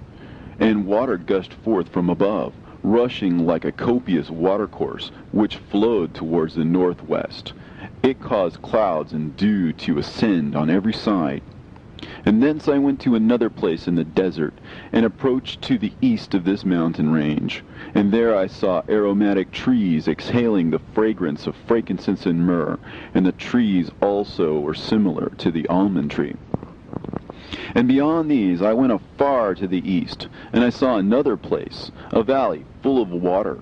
and water gushed forth from above, rushing like a copious watercourse, which flowed towards the northwest. It caused clouds and dew to ascend on every side. And thence I went to another place in the desert, and approached to the east of this mountain range. And there I saw aromatic trees exhaling the fragrance of frankincense and myrrh, and the trees also were similar to the almond tree. And beyond these I went afar to the east, and I saw another place, a valley full of water.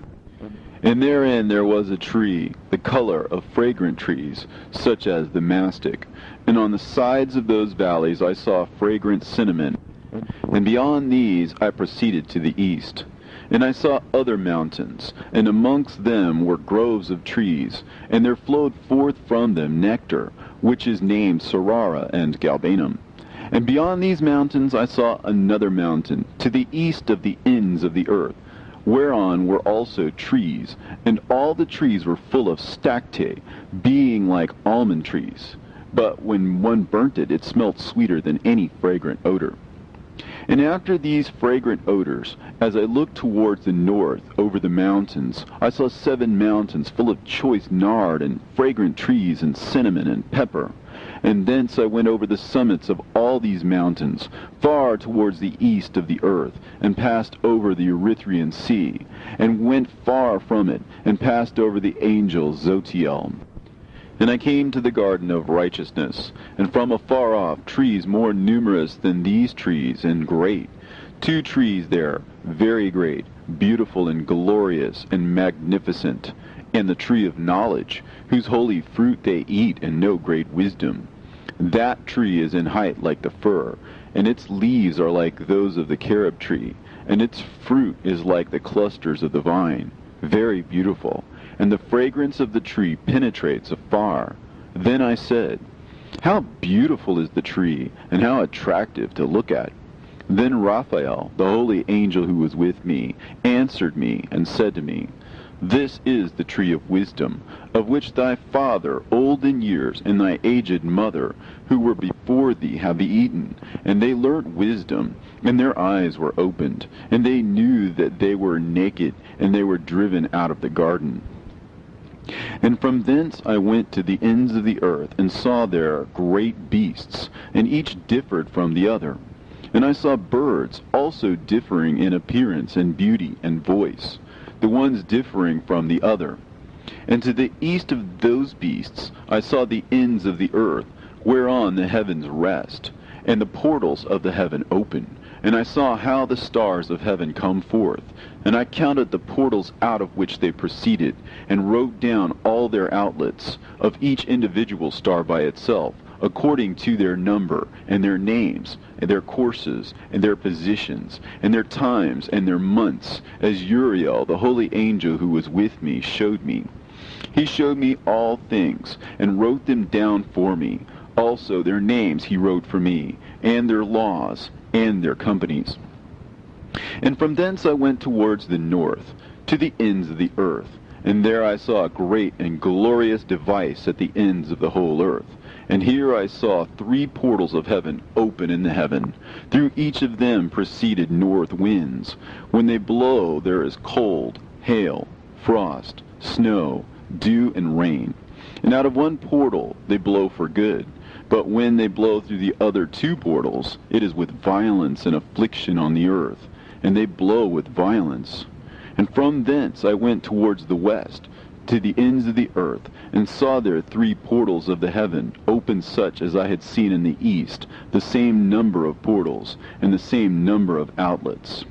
And therein there was a tree, the color of fragrant trees, such as the mastic. And on the sides of those valleys I saw fragrant cinnamon. And beyond these I proceeded to the east. And I saw other mountains, and amongst them were groves of trees, and there flowed forth from them nectar, which is named Sorara and Galbanum. And beyond these mountains I saw another mountain, to the east of the ends of the earth, whereon were also trees, and all the trees were full of stacte, being like almond trees. But when one burnt it, it smelt sweeter than any fragrant odor. And after these fragrant odors, as I looked towards the north over the mountains, I saw 7 mountains full of choice nard and fragrant trees and cinnamon and pepper. And thence I went over the summits of all these mountains, far towards the east of the earth, and passed over the Erythraean Sea, and went far from it, and passed over the angel Zotiel. And I came to the garden of righteousness, and from afar off trees more numerous than these trees, and great. 2 trees there, very great, beautiful and glorious and magnificent, and the tree of knowledge, whose holy fruit they eat and know great wisdom. That tree is in height like the fir, and its leaves are like those of the carob tree, and its fruit is like the clusters of the vine, very beautiful, and the fragrance of the tree penetrates afar. Then I said, how beautiful is the tree, and how attractive to look at. Then Raphael, the holy angel who was with me, answered me and said to me, this is the tree of wisdom, of which thy father, old in years, and thy aged mother, who were before thee, have eaten. And they learnt wisdom, and their eyes were opened, and they knew that they were naked, and they were driven out of the garden. And from thence I went to the ends of the earth, and saw there great beasts, and each differed from the other. And I saw birds, also differing in appearance and beauty and voice, the ones differing from the other. And to the east of those beasts I saw the ends of the earth, whereon the heavens rest, and the portals of the heaven open. And I saw how the stars of heaven come forth, and I counted the portals out of which they proceeded, and wrote down all their outlets, of each individual star by itself, according to their number, and their names, and their courses, and their positions, and their times, and their months, as Uriel, the holy angel who was with me, showed me. He showed me all things, and wrote them down for me. Also their names he wrote for me, and their laws, and their companies. And from thence I went towards the north, to the ends of the earth, and there I saw a great and glorious device at the ends of the whole earth. And here I saw 3 portals of heaven open in the heaven. Through each of them proceeded north winds. When they blow, there is cold, hail, frost, snow, dew, and rain. And out of one portal they blow for good. But when they blow through the other 2 portals, it is with violence and affliction on the earth, and they blow with violence. And from thence I went towards the west, to the ends of the earth, and saw there 3 portals of the heaven, open such as I had seen in the east, the same number of portals, and the same number of outlets.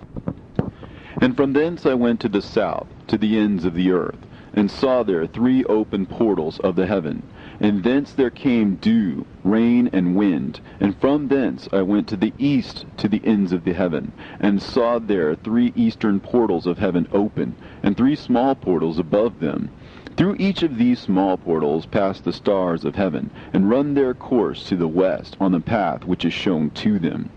And from thence I went to the south, to the ends of the earth, and saw there 3 open portals of the heaven, and thence there came dew, rain, and wind. And from thence I went to the east, to the ends of the heaven, and saw there 3 eastern portals of heaven open, and 3 small portals above them. Through each of these small portals pass the stars of heaven, and run their course to the west on the path which is shown to them.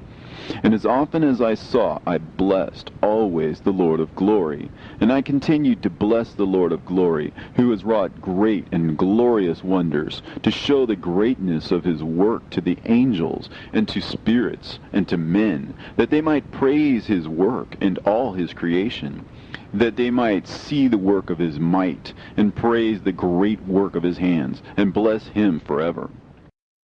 And as often as I saw, I blessed always the Lord of glory. And I continued to bless the Lord of glory, who has wrought great and glorious wonders, to show the greatness of his work to the angels, and to spirits, and to men, that they might praise his work and all his creation, that they might see the work of his might, and praise the great work of his hands, and bless him forever.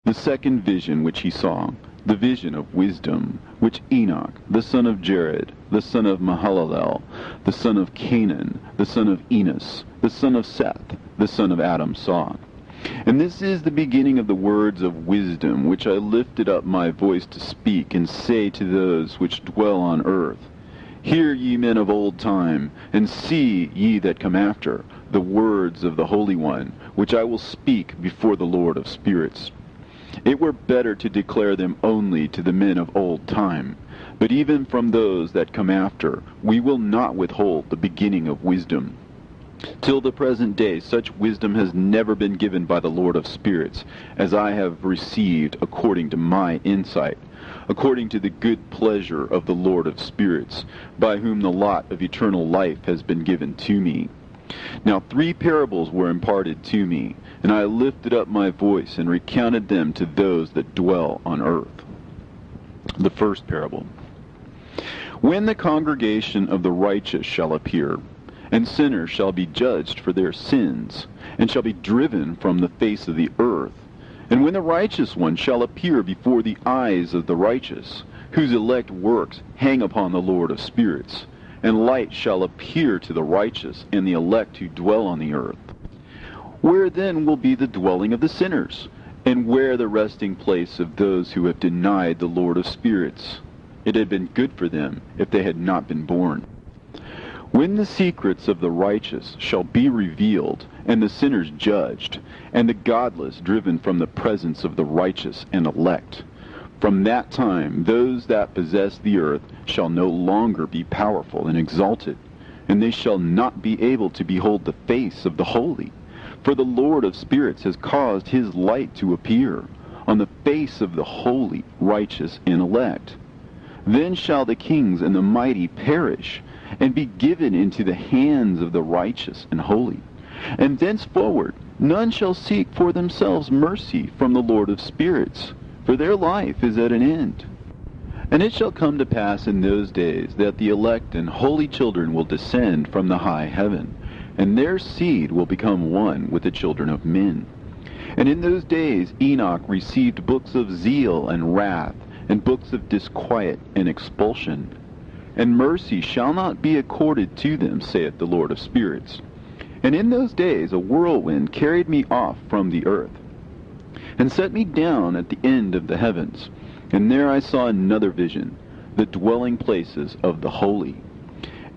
The second vision which he saw, the vision of wisdom, which Enoch, the son of Jared, the son of Mahalalel, the son of Canaan, the son of Enos, the son of Seth, the son of Adam saw. And this is the beginning of the words of wisdom, which I lifted up my voice to speak, and say to those which dwell on earth, Hear ye men of old time, and see ye that come after, the words of the Holy One, which I will speak before the Lord of spirits. It were better to declare them only to the men of old time, but even from those that come after we will not withhold the beginning of wisdom. Till the present day such wisdom has never been given by the Lord of spirits, as I have received according to my insight, according to the good pleasure of the Lord of spirits, by whom the lot of eternal life has been given to me. Now 3 parables were imparted to me, and I lifted up my voice and recounted them to those that dwell on earth. The first parable. When the congregation of the righteous shall appear, and sinners shall be judged for their sins, and shall be driven from the face of the earth, and when the righteous one shall appear before the eyes of the righteous, whose elect works hang upon the Lord of spirits, and light shall appear to the righteous and the elect who dwell on the earth. Where then will be the dwelling of the sinners, and where the resting place of those who have denied the Lord of spirits? It had been good for them if they had not been born. When the secrets of the righteous shall be revealed, and the sinners judged, and the godless driven from the presence of the righteous and elect, from that time those that possess the earth shall no longer be powerful and exalted, and they shall not be able to behold the face of the holy. For the Lord of spirits has caused his light to appear on the face of the holy, righteous, and elect. Then shall the kings and the mighty perish, and be given into the hands of the righteous and holy. And thenceforward none shall seek for themselves mercy from the Lord of spirits, for their life is at an end. And it shall come to pass in those days that the elect and holy children will descend from the high heaven, and their seed will become one with the children of men. And in those days Enoch received books of zeal and wrath, and books of disquiet and expulsion. And mercy shall not be accorded to them, saith the Lord of spirits. And in those days a whirlwind carried me off from the earth, and set me down at the end of the heavens. And there I saw another vision, the dwelling places of the holy,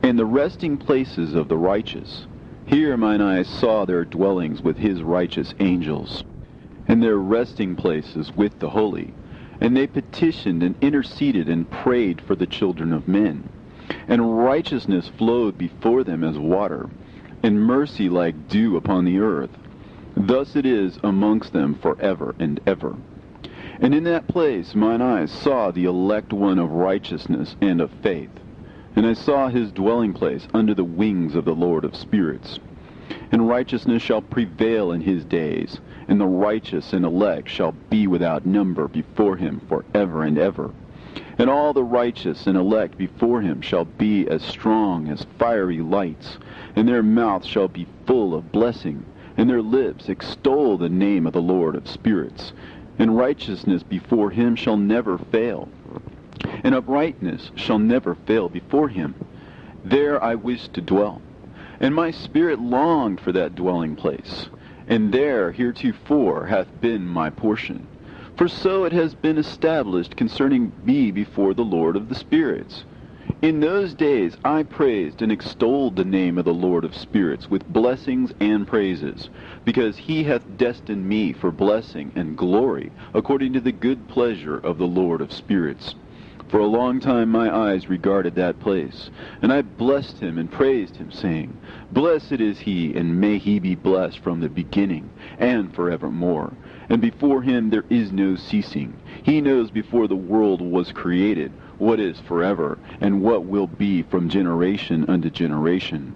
and the resting places of the righteous. Here mine eyes saw their dwellings with his righteous angels, and their resting places with the holy. And they petitioned and interceded and prayed for the children of men. And righteousness flowed before them as water, and mercy like dew upon the earth. Thus it is amongst them forever and ever. And in that place mine eyes saw the elect one of righteousness and of faith. And I saw his dwelling place under the wings of the Lord of spirits. And righteousness shall prevail in his days, and the righteous and elect shall be without number before him forever and ever. And all the righteous and elect before him shall be as strong as fiery lights, and their mouth shall be full of blessing, and their lips extol the name of the Lord of spirits. And righteousness before him shall never fail, and uprightness shall never fail before him. There I wished to dwell, and my spirit longed for that dwelling place, and there heretofore hath been my portion. For so it has been established concerning me before the Lord of the spirits. In those days I praised and extolled the name of the Lord of spirits with blessings and praises, because he hath destined me for blessing and glory, according to the good pleasure of the Lord of spirits. For a long time my eyes regarded that place, and I blessed him and praised him, saying, Blessed is he, and may he be blessed from the beginning, and forevermore. And before him there is no ceasing. He knows before the world was created what is forever, and what will be from generation unto generation.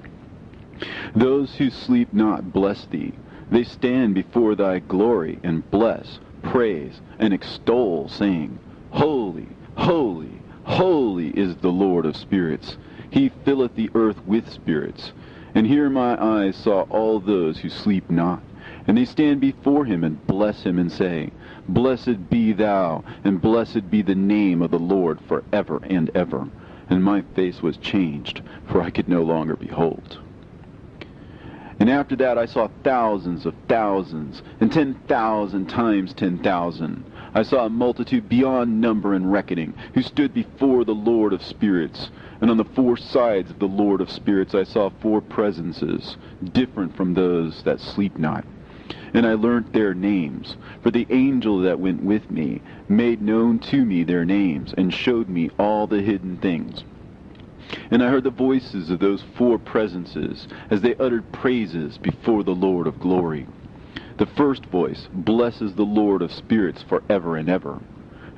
Those who sleep not bless thee. They stand before thy glory, and bless, praise, and extol, saying, Holy, holy, holy is the Lord of spirits. He filleth the earth with spirits. And here my eyes saw all those who sleep not. And they stand before him and bless him and say, Blessed be thou, and blessed be the name of the Lord forever and ever. And my face was changed, for I could no longer behold. And after that I saw thousands of thousands, and 10,000 times 10,000. I saw a multitude beyond number and reckoning, who stood before the Lord of spirits. And on the four sides of the Lord of spirits I saw four presences, different from those that sleep not. And I learnt their names, for the angel that went with me made known to me their names, and showed me all the hidden things. And I heard the voices of those four presences, as they uttered praises before the Lord of glory. The first voice blesses the Lord of spirits forever and ever.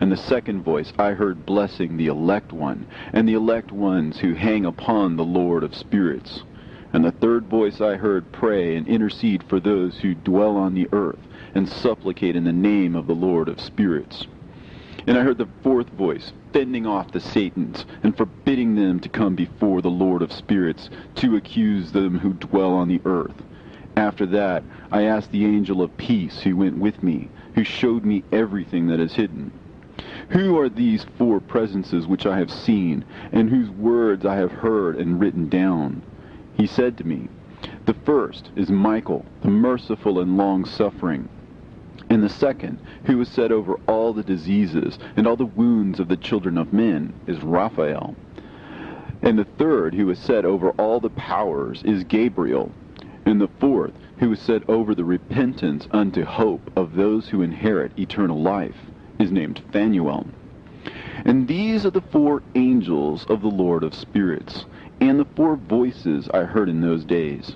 And the second voice I heard blessing the elect one, and the elect ones who hang upon the Lord of spirits. And the third voice I heard pray and intercede for those who dwell on the earth, and supplicate in the name of the Lord of spirits. And I heard the fourth voice fending off the Satans, and forbidding them to come before the Lord of spirits, to accuse them who dwell on the earth. After that I asked the angel of peace who went with me, who showed me everything that is hidden. Who are these four presences which I have seen, and whose words I have heard and written down? He said to me, the first is Michael, the merciful and long-suffering. And the second, who was set over all the diseases and all the wounds of the children of men, is Raphael. And the third, who was set over all the powers, is Gabriel. And the fourth, who was set over the repentance unto hope of those who inherit eternal life, is named Phanuel. And these are the four angels of the Lord of spirits, and the four voices I heard in those days.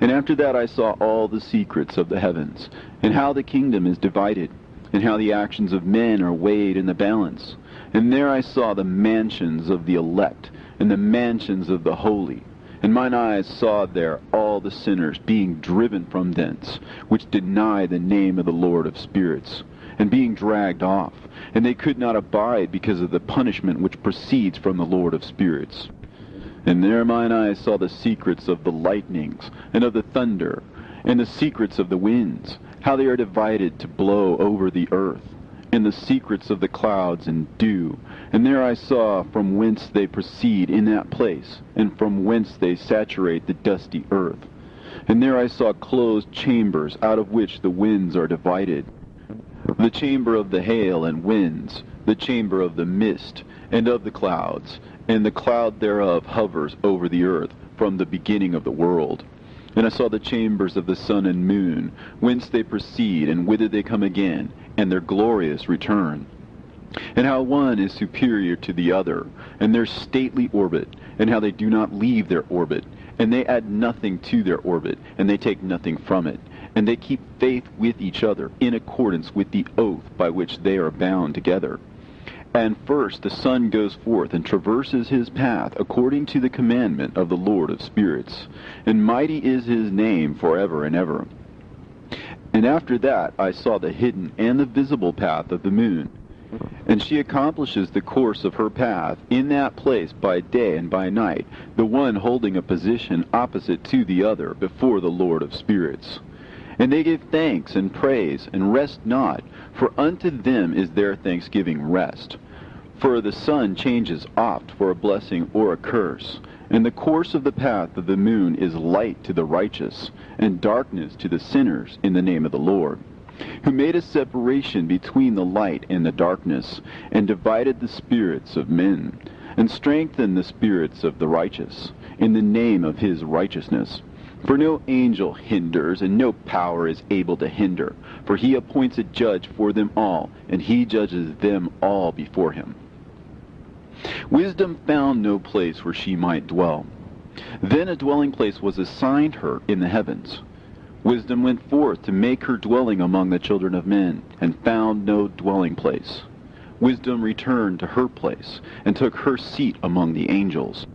And after that I saw all the secrets of the heavens, and how the kingdom is divided, and how the actions of men are weighed in the balance. And there I saw the mansions of the elect, and the mansions of the holy. And mine eyes saw there all the sinners being driven from thence, which deny the name of the Lord of spirits, and being dragged off. And they could not abide because of the punishment which proceeds from the Lord of spirits. And there mine eyes saw the secrets of the lightnings, and of the thunder, and the secrets of the winds, how they are divided to blow over the earth, and the secrets of the clouds and dew. And there I saw from whence they proceed in that place, and from whence they saturate the dusty earth. And there I saw closed chambers, out of which the winds are divided. The chamber of the hail and winds, the chamber of the mist, and of the clouds, and the cloud thereof hovers over the earth from the beginning of the world. And I saw the chambers of the sun and moon, whence they proceed, and whither they come again, and their glorious return. And how one is superior to the other, and their stately orbit, and how they do not leave their orbit, and they add nothing to their orbit, and they take nothing from it. And they keep faith with each other in accordance with the oath by which they are bound together. And first the sun goes forth and traverses his path according to the commandment of the Lord of spirits. And mighty is his name forever and ever. And after that I saw the hidden and the visible path of the moon. And she accomplishes the course of her path in that place by day and by night, the one holding a position opposite to the other before the Lord of spirits. And they give thanks and praise, and rest not, for unto them is their thanksgiving rest. For the sun changes oft for a blessing or a curse, and the course of the path of the moon is light to the righteous, and darkness to the sinners in the name of the Lord, who made a separation between the light and the darkness, and divided the spirits of men, and strengthened the spirits of the righteous, in the name of his righteousness. For no angel hinders, and no power is able to hinder. For he appoints a judge for them all, and he judges them all before him. Wisdom found no place where she might dwell. Then a dwelling place was assigned her in the heavens. Wisdom went forth to make her dwelling among the children of men, and found no dwelling place. Wisdom returned to her place, and took her seat among the angels.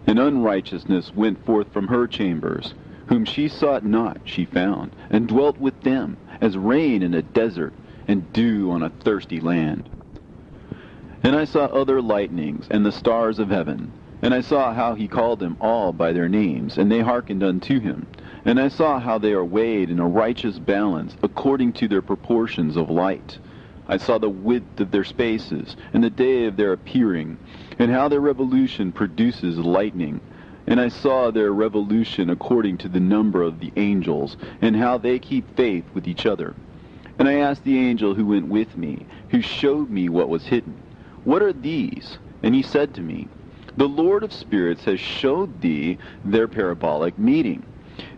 And unrighteousness went forth from her chambers. Whom she sought not she found, and dwelt with them, as rain in a desert, and dew on a thirsty land. And I saw other lightnings, and the stars of heaven, And I saw how he called them all by their names, and they hearkened unto him. And I saw how they are weighed in a righteous balance, according to their proportions of light. I saw the width of their spaces, and the day of their appearing, and how their revolution produces lightning. And I saw their revolution according to the number of the angels, and how they keep faith with each other. And I asked the angel who went with me, who showed me what was hidden, What are these? And he said to me, The Lord of spirits has showed thee their parabolic meeting.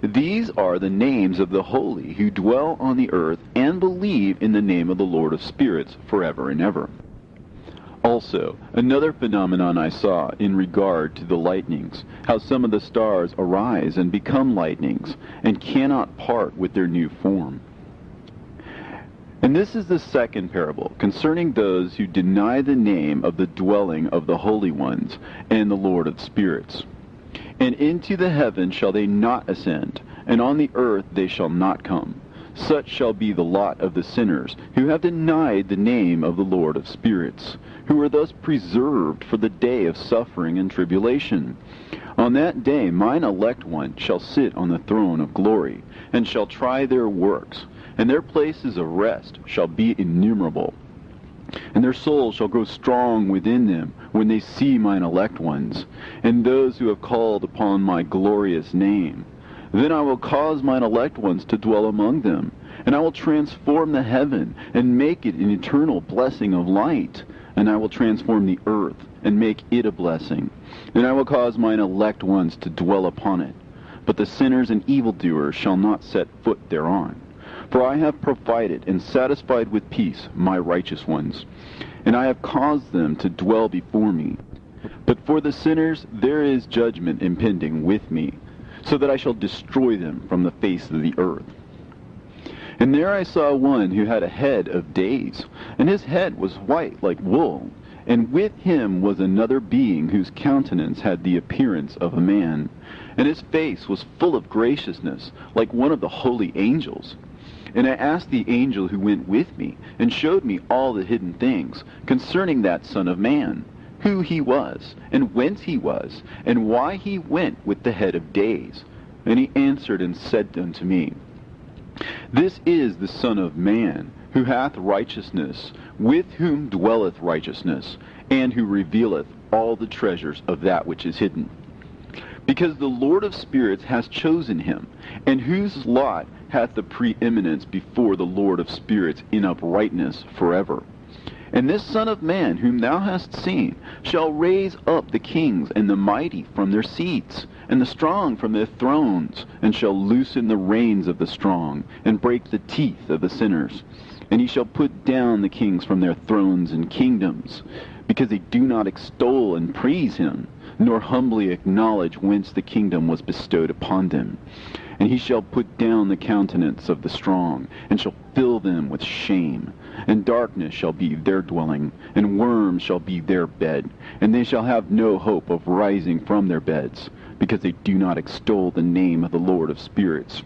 These are the names of the holy who dwell on the earth and believe in the name of the Lord of spirits forever and ever. Also, another phenomenon I saw in regard to the lightnings, how some of the stars arise and become lightnings, and cannot part with their new form. And this is the second parable, concerning those who deny the name of the dwelling of the holy ones and the Lord of spirits. And into the heaven shall they not ascend, and on the earth they shall not come. Such shall be the lot of the sinners, who have denied the name of the Lord of spirits, who are thus preserved for the day of suffering and tribulation. On that day mine elect one shall sit on the throne of glory, and shall try their works, and their places of rest shall be innumerable. And their souls shall grow strong within them when they see mine elect ones, and those who have called upon my glorious name. Then I will cause mine elect ones to dwell among them, and I will transform the heaven, and make it an eternal blessing of light. And I will transform the earth, and make it a blessing. And I will cause mine elect ones to dwell upon it. But the sinners and evildoers shall not set foot thereon. For I have provided and satisfied with peace my righteous ones, and I have caused them to dwell before me. But for the sinners there is judgment impending with me, so that I shall destroy them from the face of the earth. And there I saw one who had a head of days, and his head was white like wool, and with him was another being whose countenance had the appearance of a man, and his face was full of graciousness, like one of the holy angels. And I asked the angel who went with me, and showed me all the hidden things concerning that Son of Man, who he was, and whence he was, and why he went with the head of days. And he answered and said unto me, This is the Son of Man, who hath righteousness, with whom dwelleth righteousness, and who revealeth all the treasures of that which is hidden. Because the Lord of spirits hath chosen him, and whose lot hath the preeminence before the Lord of spirits in uprightness forever. And this Son of Man, whom thou hast seen, shall raise up the kings and the mighty from their seats, and the strong from their thrones, and shall loosen the reins of the strong, and break the teeth of the sinners. And he shall put down the kings from their thrones and kingdoms, because they do not extol and praise him, nor humbly acknowledge whence the kingdom was bestowed upon them. And he shall put down the countenance of the strong, and shall fill them with shame. And darkness shall be their dwelling, and worms shall be their bed. And they shall have no hope of rising from their beds, because they do not extol the name of the Lord of spirits.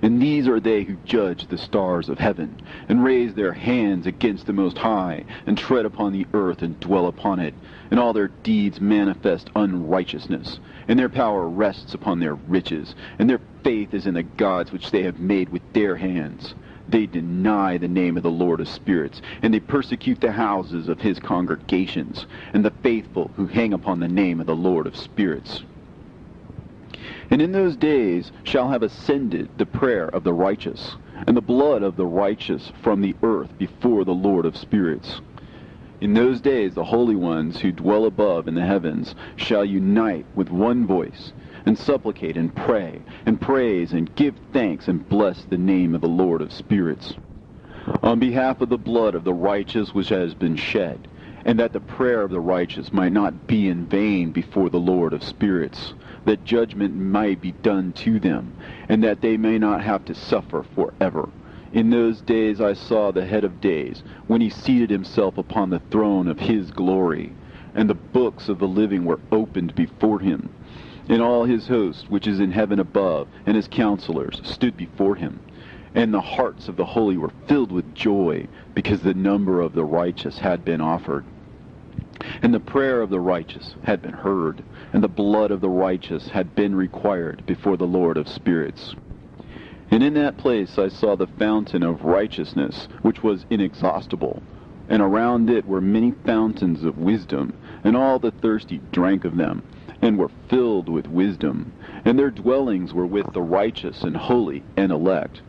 And these are they who judge the stars of heaven, and raise their hands against the Most High, and tread upon the earth and dwell upon it. And all their deeds manifest unrighteousness, and their power rests upon their riches, and their faith is in the gods which they have made with their hands. They deny the name of the Lord of spirits, and they persecute the houses of his congregations, and the faithful who hang upon the name of the Lord of spirits. And in those days shall have ascended the prayer of the righteous, and the blood of the righteous from the earth before the Lord of spirits. In those days the holy ones who dwell above in the heavens shall unite with one voice, and supplicate and pray, and praise and give thanks and bless the name of the Lord of spirits, on behalf of the blood of the righteous which has been shed, and that the prayer of the righteous might not be in vain before the Lord of spirits, that judgment might be done to them, and that they may not have to suffer forever. In those days I saw the head of days, when he seated himself upon the throne of his glory, and the books of the living were opened before him. And all his host, which is in heaven above, and his counselors, stood before him. And the hearts of the holy were filled with joy, because the number of the righteous had been offered. And the prayer of the righteous had been heard, and the blood of the righteous had been required before the Lord of spirits. And in that place I saw the fountain of righteousness, which was inexhaustible, and around it were many fountains of wisdom, and all the thirsty drank of them, and were filled with wisdom, and their dwellings were with the righteous and holy and elect.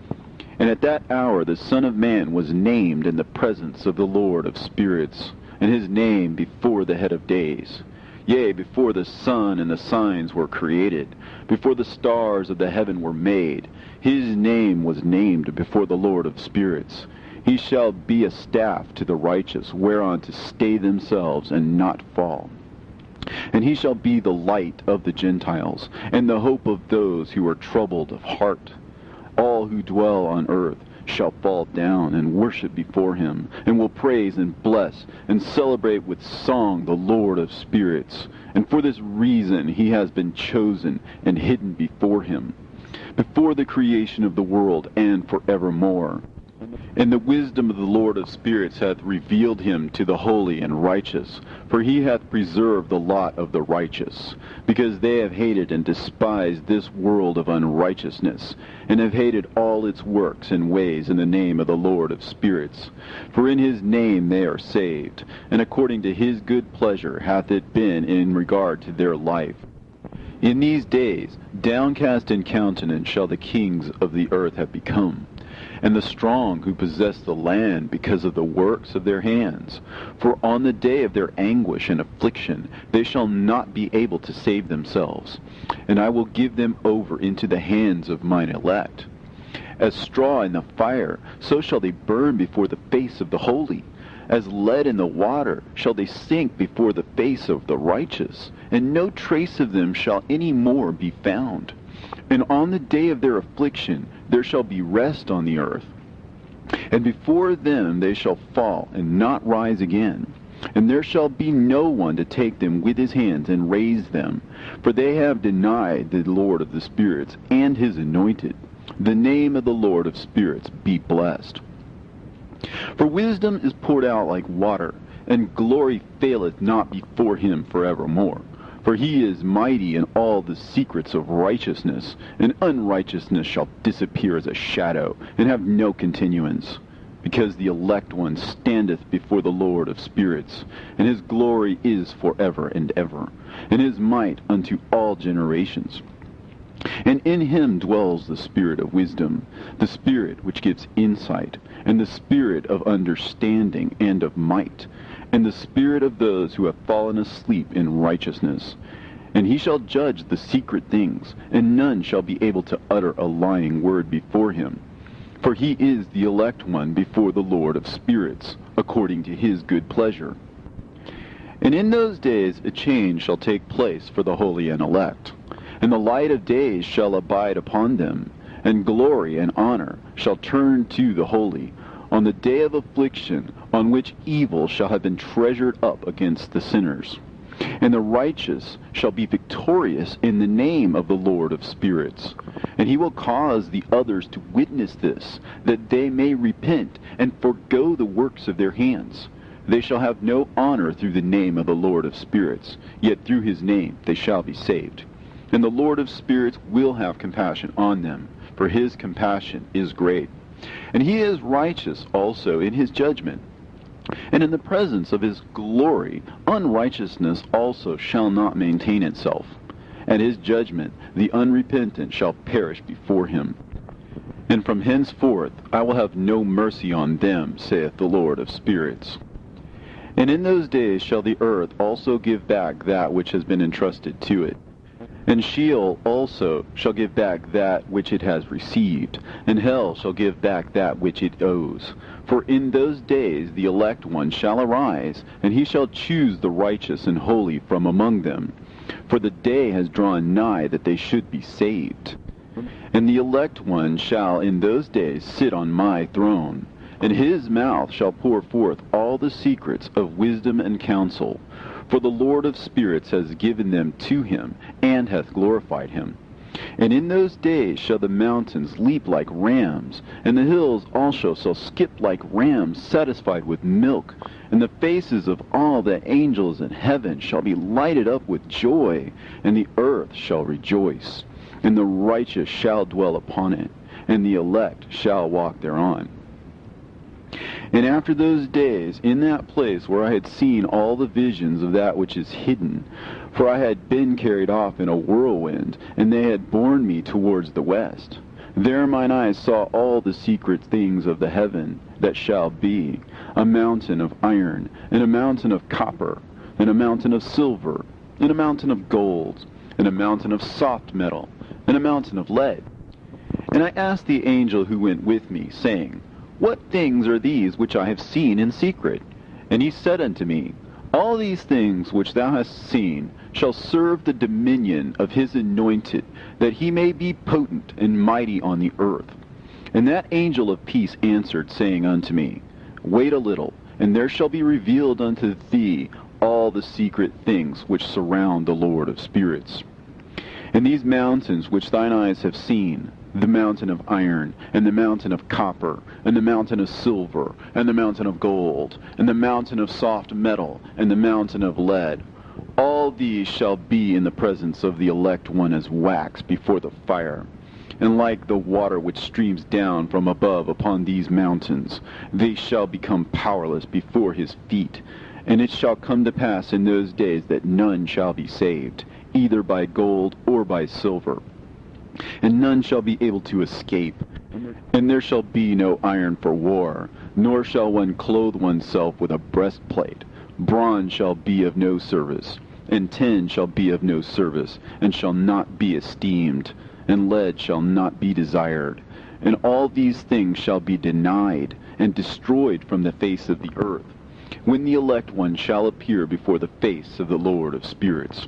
And at that hour the Son of Man was named in the presence of the Lord of spirits, and his name before the head of days. Yea, before the sun and the signs were created, before the stars of the heaven were made, his name was named before the Lord of spirits. He shall be a staff to the righteous, whereon to stay themselves and not fall. And he shall be the light of the Gentiles, and the hope of those who are troubled of heart. All who dwell on earth shall fall down and worship before him, and will praise and bless and celebrate with song the Lord of spirits. And for this reason he has been chosen and hidden before him, before the creation of the world and forevermore. And the wisdom of the Lord of spirits hath revealed him to the holy and righteous, for he hath preserved the lot of the righteous, because they have hated and despised this world of unrighteousness, and have hated all its works and ways in the name of the Lord of spirits. For in his name they are saved, and according to his good pleasure hath it been in regard to their life. In these days, downcast in countenance shall the kings of the earth have become, and the strong who possess the land because of the works of their hands. For on the day of their anguish and affliction they shall not be able to save themselves. And I will give them over into the hands of mine elect. As straw in the fire, so shall they burn before the face of the holy. As lead in the water shall they sink before the face of the righteous, and no trace of them shall any more be found. And on the day of their affliction there shall be rest on the earth. And before them they shall fall, and not rise again. And there shall be no one to take them with his hands and raise them. For they have denied the Lord of the spirits, and his anointed. The name of the Lord of spirits be blessed. For wisdom is poured out like water, and glory faileth not before him forevermore. For he is mighty in all the secrets of righteousness, and unrighteousness shall disappear as a shadow, and have no continuance. Because the elect one standeth before the Lord of spirits, and his glory is forever and ever, and his might unto all generations. And in him dwells the spirit of wisdom, the spirit which gives insight, and the spirit of understanding and of might, and the spirit of those who have fallen asleep in righteousness. And he shall judge the secret things, and none shall be able to utter a lying word before him. For he is the elect one before the Lord of spirits, according to his good pleasure. And in those days a change shall take place for the holy and elect, and the light of days shall abide upon them, and glory and honor shall turn to the holy, on the day of affliction, on which evil shall have been treasured up against the sinners. And the righteous shall be victorious in the name of the Lord of spirits. And he will cause the others to witness this, that they may repent and forego the works of their hands. They shall have no honor through the name of the Lord of spirits, yet through his name they shall be saved. And the Lord of spirits will have compassion on them, for his compassion is great. And he is righteous also in his judgment. And in the presence of his glory, unrighteousness also shall not maintain itself. At his judgment, the unrepentant shall perish before him. And from henceforth I will have no mercy on them, saith the Lord of spirits. And in those days shall the earth also give back that which has been entrusted to it. And Sheol also shall give back that which it has received, and hell shall give back that which it owes. For in those days the elect one shall arise, and he shall choose the righteous and holy from among them. For the day has drawn nigh that they should be saved. And the elect one shall in those days sit on my throne, and his mouth shall pour forth all the secrets of wisdom and counsel. For the Lord of spirits has given them to him, and hath glorified him. And in those days shall the mountains leap like rams, and the hills also shall skip like rams satisfied with milk, and the faces of all the angels in heaven shall be lighted up with joy, and the earth shall rejoice, and the righteous shall dwell upon it, and the elect shall walk thereon. And after those days, in that place where I had seen all the visions of that which is hidden, for I had been carried off in a whirlwind, and they had borne me towards the west, there mine eyes saw all the secret things of the heaven that shall be, a mountain of iron, and a mountain of copper, and a mountain of silver, and a mountain of gold, and a mountain of soft metal, and a mountain of lead. And I asked the angel who went with me, saying, What things are these which I have seen in secret? And he said unto me, All these things which thou hast seen shall serve the dominion of his anointed, that he may be potent and mighty on the earth. And that angel of peace answered, saying unto me, Wait a little, and there shall be revealed unto thee all the secret things which surround the Lord of spirits. And these mountains which thine eyes have seen, the mountain of iron, and the mountain of copper, and the mountain of silver, and the mountain of gold, and the mountain of soft metal, and the mountain of lead, all these shall be in the presence of the elect one as wax before the fire. And like the water which streams down from above upon these mountains, they shall become powerless before his feet. And it shall come to pass in those days that none shall be saved, either by gold or by silver. And none shall be able to escape. And there shall be no iron for war, nor shall one clothe oneself with a breastplate. Bronze shall be of no service, and tin shall be of no service, and shall not be esteemed, and lead shall not be desired. And all these things shall be denied, and destroyed from the face of the earth, when the elect one shall appear before the face of the Lord of spirits.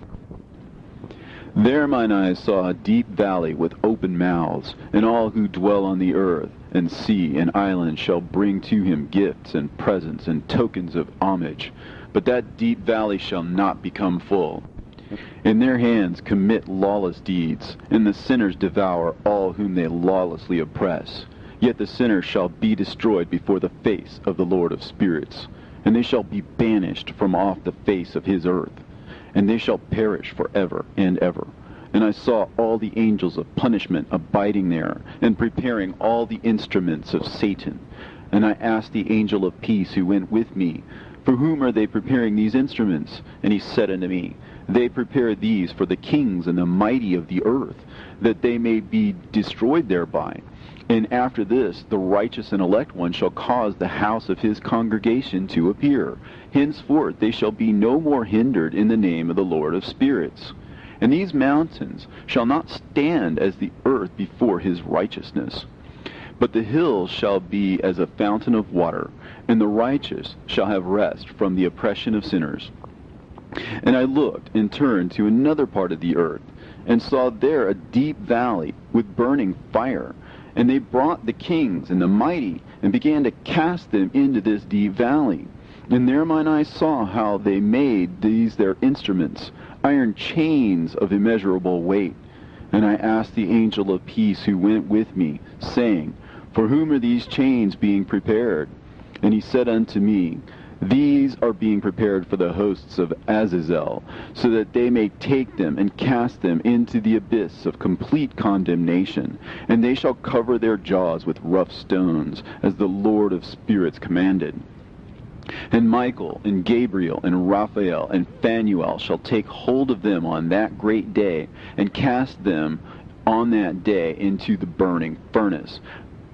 There mine eyes saw a deep valley with open mouths, and all who dwell on the earth, and sea, and islands shall bring to him gifts, and presents, and tokens of homage. But that deep valley shall not become full. In their hands commit lawless deeds, and the sinners devour all whom they lawlessly oppress. Yet the sinners shall be destroyed before the face of the Lord of spirits, and they shall be banished from off the face of his earth, and they shall perish forever and ever. And I saw all the angels of punishment abiding there, and preparing all the instruments of Satan. And I asked the angel of peace who went with me, For whom are they preparing these instruments? And he said unto me, They prepare these for the kings and the mighty of the earth, that they may be destroyed thereby. And after this, the righteous and elect one shall cause the house of his congregation to appear. Henceforth they shall be no more hindered in the name of the Lord of spirits. And these mountains shall not stand as the earth before his righteousness. But the hills shall be as a fountain of water, and the righteous shall have rest from the oppression of sinners. And I looked and turned to another part of the earth, and saw there a deep valley with burning fire. And they brought the kings and the mighty, and began to cast them into this deep valley. And there mine eyes saw how they made these their instruments, iron chains of immeasurable weight. And I asked the angel of peace who went with me, saying, For whom are these chains being prepared? And he said unto me, These are being prepared for the hosts of Azazel, so that they may take them and cast them into the abyss of complete condemnation. And they shall cover their jaws with rough stones, as the Lord of spirits commanded. And Michael, and Gabriel, and Raphael, and Phanuel shall take hold of them on that great day, and cast them on that day into the burning furnace,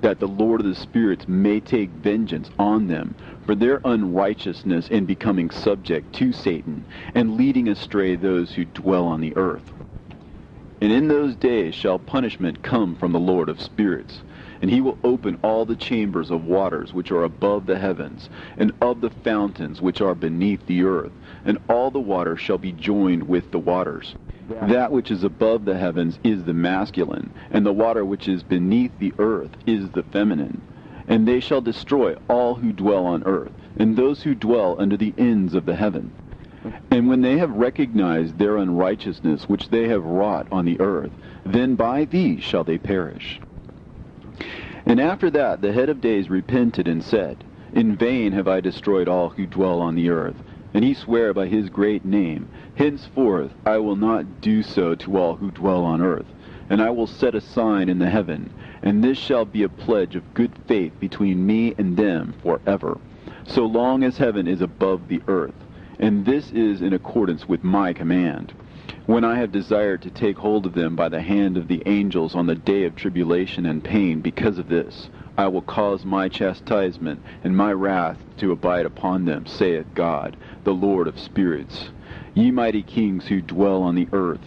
that the Lord of the spirits may take vengeance on them for their unrighteousness in becoming subject to Satan, and leading astray those who dwell on the earth. And in those days shall punishment come from the Lord of spirits, and he will open all the chambers of waters which are above the heavens, and of the fountains which are beneath the earth, and all the waters shall be joined with the waters. That which is above the heavens is the masculine, and the water which is beneath the earth is the feminine. And they shall destroy all who dwell on earth, and those who dwell under the ends of the heaven. And when they have recognized their unrighteousness which they have wrought on the earth, then by these shall they perish. And after that the head of days repented and said, In vain have I destroyed all who dwell on the earth. And he sware by his great name, Henceforth I will not do so to all who dwell on earth. And I will set a sign in the heaven, and this shall be a pledge of good faith between me and them forever, so long as heaven is above the earth. And this is in accordance with my command. When I have desired to take hold of them by the hand of the angels on the day of tribulation and pain because of this, I will cause my chastisement and my wrath to abide upon them, saith God, the Lord of spirits. Ye mighty kings who dwell on the earth,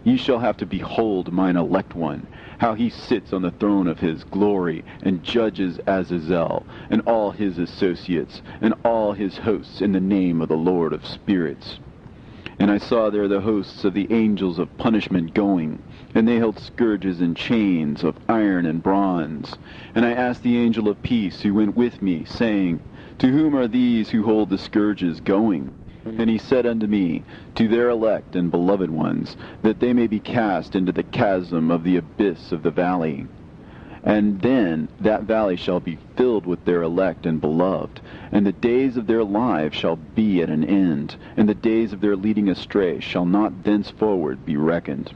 ye shall have to behold mine elect one, how he sits on the throne of his glory, and judges Azazel, and all his associates, and all his hosts in the name of the Lord of spirits. And I saw there the hosts of the angels of punishment going, and they held scourges and chains of iron and bronze. And I asked the angel of peace who went with me, saying, To whom are these who hold the scourges going? And he said unto me, To their elect and beloved ones, that they may be cast into the chasm of the abyss of the valley. And then that valley shall be filled with their elect and beloved, and the days of their lives shall be at an end, and the days of their leading astray shall not thenceforward be reckoned.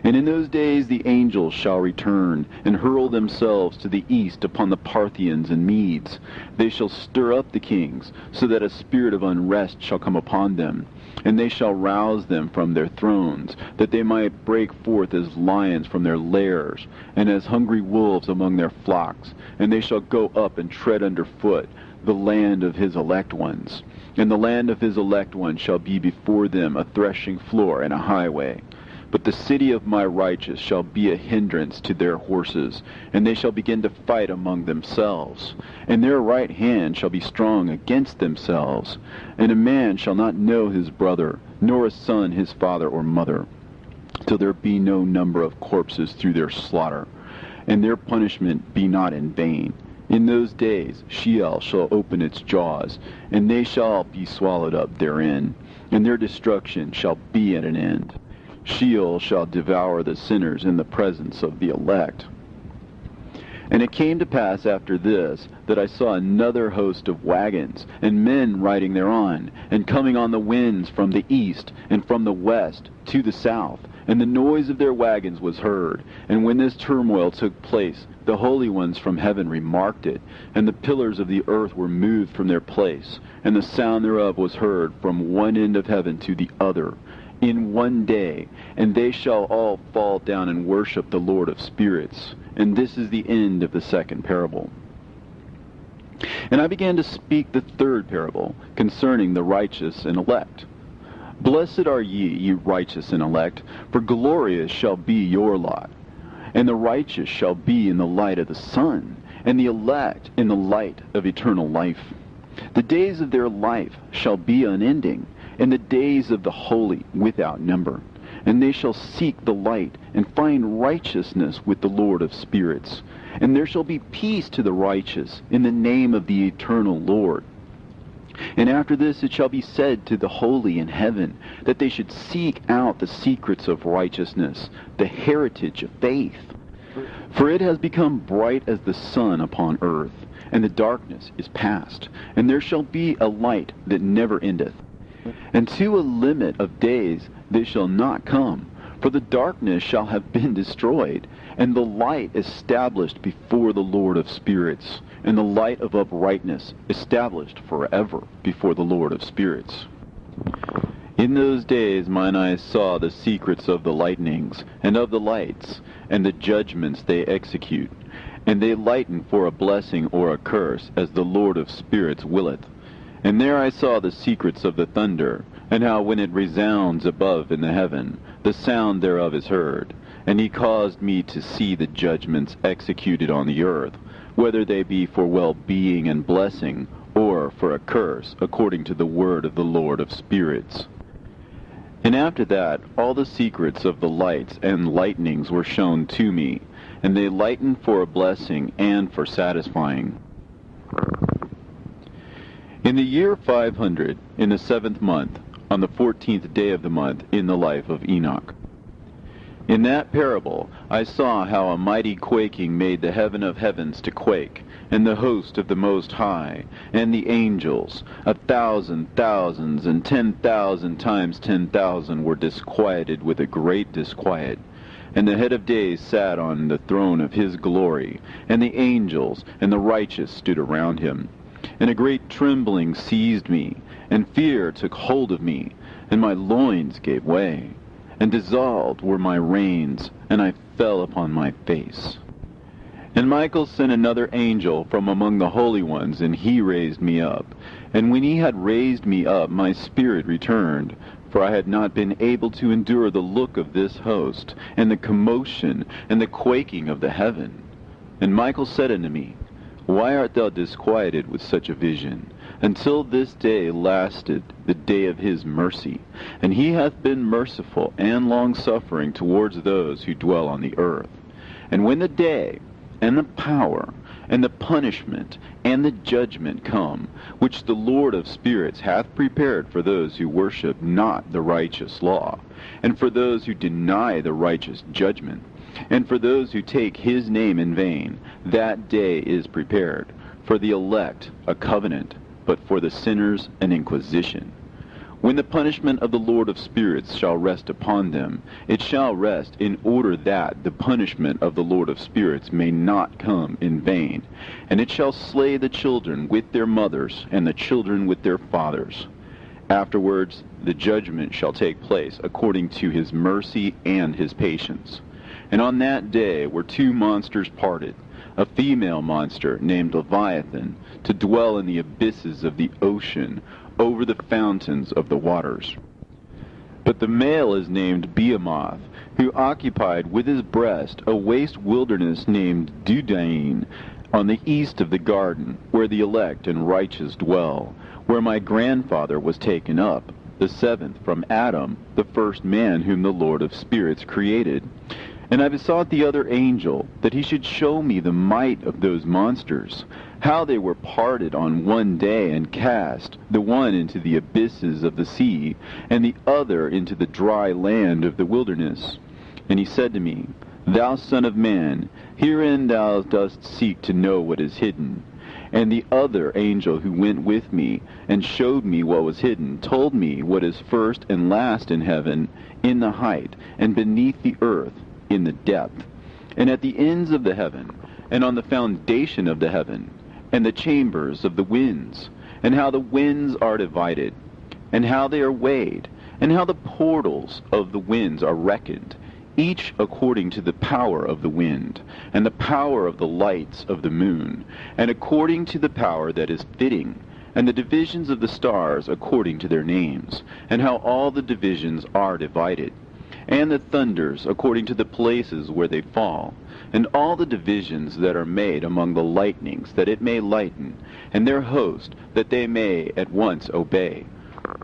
And in those days the angels shall return, and hurl themselves to the east upon the Parthians and Medes. They shall stir up the kings, so that a spirit of unrest shall come upon them. And they shall rouse them from their thrones, that they might break forth as lions from their lairs, and as hungry wolves among their flocks. And they shall go up and tread under foot the land of his elect ones. And the land of his elect ones shall be before them a threshing floor and a highway. But the city of my righteous shall be a hindrance to their horses, and they shall begin to fight among themselves. And their right hand shall be strong against themselves. And a man shall not know his brother, nor a son his father or mother, till there be no number of corpses through their slaughter, and their punishment be not in vain. In those days Sheol shall open its jaws, and they shall be swallowed up therein, and their destruction shall be at an end. Sheol shall devour the sinners in the presence of the elect. And it came to pass after this, that I saw another host of wagons, and men riding thereon, and coming on the winds from the east, and from the west to the south. And the noise of their wagons was heard. And when this turmoil took place, the holy ones from heaven remarked it, and the pillars of the earth were moved from their place, and the sound thereof was heard from one end of heaven to the other, in one day, and they shall all fall down and worship the Lord of spirits. And this is the end of the second parable. And I began to speak the third parable, concerning the righteous and elect. Blessed are ye righteous and elect, for glorious shall be your lot. And the righteous shall be in the light of the sun, and the elect in the light of eternal life. The days of their life shall be unending, and the days of the holy without number. And they shall seek the light, and find righteousness with the Lord of spirits. And there shall be peace to the righteous, in the name of the eternal Lord. And after this it shall be said to the holy in heaven, that they should seek out the secrets of righteousness, the heritage of faith. For it has become bright as the sun upon earth, and the darkness is past, and there shall be a light that never endeth. And to a limit of days they shall not come, for the darkness shall have been destroyed, and the light established before the Lord of spirits, and the light of uprightness established forever before the Lord of spirits. In those days mine eyes saw the secrets of the lightnings, and of the lights, and the judgments they execute. And they lighten for a blessing or a curse, as the Lord of spirits willeth. And there I saw the secrets of the thunder, and how when it resounds above in the heaven, the sound thereof is heard. And he caused me to see the judgments executed on the earth, whether they be for well-being and blessing, or for a curse, according to the word of the Lord of spirits. And after that, all the secrets of the lights and lightnings were shown to me, and they lighten for a blessing and for satisfying. In In the year 500, in the 7th month, on the 14th day of the month, in the life of Enoch. In that parable I saw how a mighty quaking made the heaven of heavens to quake, and the host of the Most High, and the angels, 1,000 thousands, and 10,000 times 10,000 were disquieted with a great disquiet. And the head of days sat on the throne of his glory, and the angels and the righteous stood around him. And a great trembling seized me, and fear took hold of me, and my loins gave way, and dissolved were my reins, and I fell upon my face. And Michael sent another angel from among the holy ones, and he raised me up. And when he had raised me up, my spirit returned, for I had not been able to endure the look of this host, and the commotion, and the quaking of the heaven. And Michael said unto me, Why art thou disquieted with such a vision? Until this day lasted the day of his mercy, and he hath been merciful and long-suffering towards those who dwell on the earth. And when the day, and the power, and the punishment, and the judgment come, which the Lord of spirits hath prepared for those who worship not the righteous law, and for those who deny the righteous judgment, and for those who take his name in vain, that day is prepared, for the elect a covenant, but for the sinners an inquisition. When the punishment of the Lord of spirits shall rest upon them, it shall rest in order that the punishment of the Lord of spirits may not come in vain. And it shall slay the children with their mothers, and the children with their fathers. Afterwards the judgment shall take place according to his mercy and his patience. And on that day were two monsters parted, a female monster named Leviathan, to dwell in the abysses of the ocean, over the fountains of the waters. But the male is named Behemoth, who occupied with his breast a waste wilderness named Dudain, on the east of the garden, where the elect and righteous dwell, where my grandfather was taken up, the seventh from Adam, the first man whom the Lord of spirits created. And I besought the other angel that he should show me the might of those monsters, how they were parted on one day and cast, the one into the abysses of the sea, and the other into the dry land of the wilderness. And he said to me, Thou son of man, herein thou dost seek to know what is hidden. And the other angel who went with me, and showed me what was hidden, told me what is first and last in heaven, in the height, and beneath the earth, in the depth, and at the ends of the heaven, and on the foundation of the heaven, and the chambers of the winds, and how the winds are divided, and how they are weighed, and how the portals of the winds are reckoned, each according to the power of the wind, and the power of the lights of the moon, and according to the power that is fitting, and the divisions of the stars according to their names, and how all the divisions are divided, and the thunders according to the places where they fall, and all the divisions that are made among the lightnings, that it may lighten, and their host, that they may at once obey.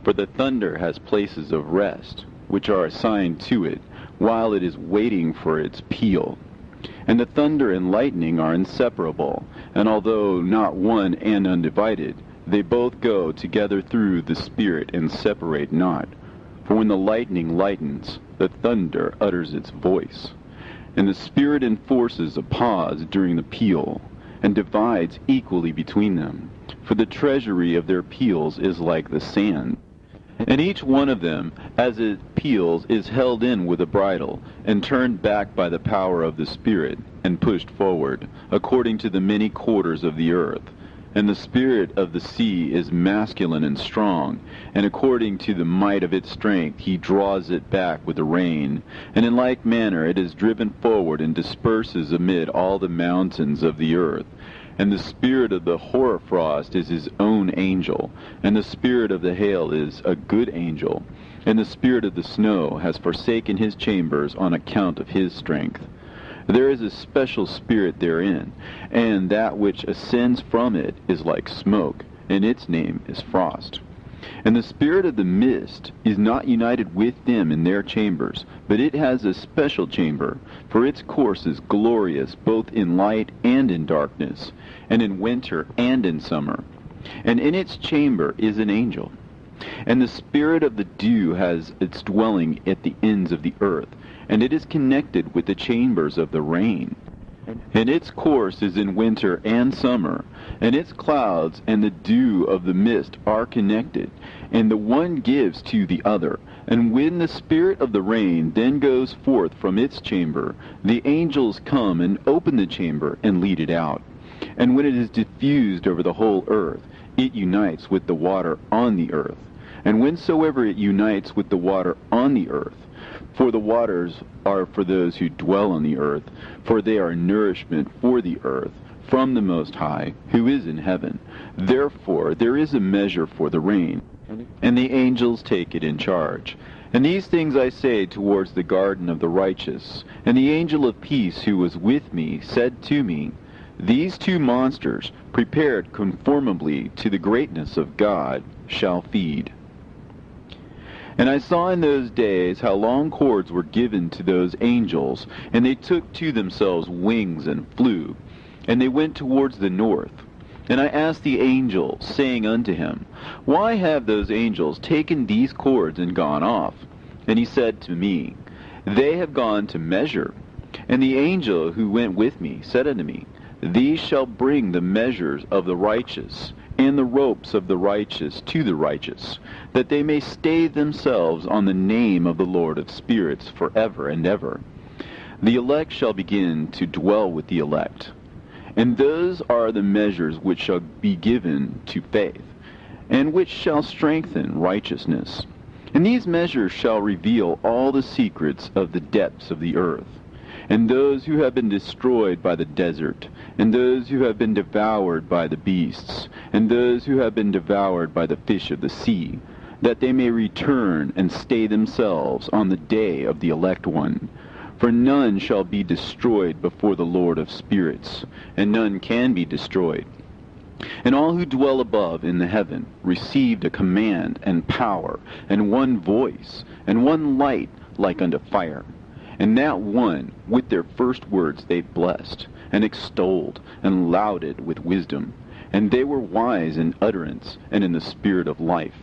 For the thunder has places of rest, which are assigned to it, while it is waiting for its peal. And the thunder and lightning are inseparable, and although not one and undivided, they both go together through the Spirit and separate not. For when the lightning lightens, the thunder utters its voice, and the Spirit enforces a pause during the peal, and divides equally between them. For the treasury of their peals is like the sand. And each one of them, as it peals, is held in with a bridle, and turned back by the power of the Spirit, and pushed forward, according to the many quarters of the earth. And the spirit of the sea is masculine and strong, and according to the might of its strength he draws it back with the rain. And in like manner it is driven forward and disperses amid all the mountains of the earth. And the spirit of the hoarfrost is his own angel, and the spirit of the hail is a good angel, and the spirit of the snow has forsaken his chambers on account of his strength. There is a special spirit therein, and that which ascends from it is like smoke, and its name is frost. And the spirit of the mist is not united with them in their chambers, but it has a special chamber, for its course is glorious both in light and in darkness, and in winter and in summer. and in its chamber is an angel. And the spirit of the dew has its dwelling at the ends of the earth, and it is connected with the chambers of the rain. And its course is in winter and summer, and its clouds and the dew of the mist are connected, and the one gives to the other. And when the spirit of the rain then goes forth from its chamber, the angels come and open the chamber and lead it out. And when it is diffused over the whole earth, it unites with the water on the earth. And whensoever it unites with the water on the earth, for the waters are for those who dwell on the earth, for they are nourishment for the earth, from the Most High, who is in heaven. Therefore there is a measure for the rain, and the angels take it in charge. And these things I say towards the garden of the righteous. And the angel of peace who was with me said to me, These two monsters, prepared conformably to the greatness of God, shall feed. And I saw in those days how long cords were given to those angels, and they took to themselves wings and flew, and they went towards the north. And I asked the angel, saying unto him, Why have those angels taken these cords and gone off? And he said to me, They have gone to measure. And the angel who went with me said unto me, These shall bring the measures of the righteous, and the ropes of the righteous to the righteous, that they may stay themselves on the name of the Lord of spirits forever and ever. The elect shall begin to dwell with the elect. And those are the measures which shall be given to faith, and which shall strengthen righteousness. And these measures shall reveal all the secrets of the depths of the earth, and those who have been destroyed by the desert, and those who have been devoured by the beasts, and those who have been devoured by the fish of the sea, that they may return and stay themselves on the day of the elect one. For none shall be destroyed before the Lord of spirits, and none can be destroyed. And all who dwell above in the heaven received a command and power, and one voice, and one light like unto fire. And that one, with their first words they blessed, and extolled, and lauded with wisdom. And they were wise in utterance, and in the spirit of life.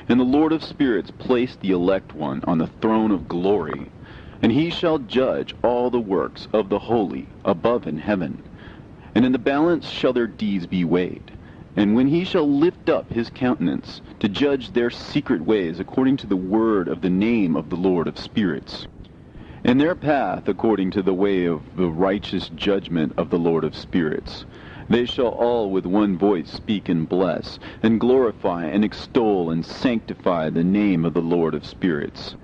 And the Lord of spirits placed the elect one on the throne of glory, and he shall judge all the works of the holy above in heaven. And in the balance shall their deeds be weighed. And when he shall lift up his countenance, to judge their secret ways according to the word of the name of the Lord of spirits, and their path according to the way of the righteous judgment of the Lord of spirits, they shall all with one voice speak and bless, and glorify and extol and sanctify the name of the Lord of spirits.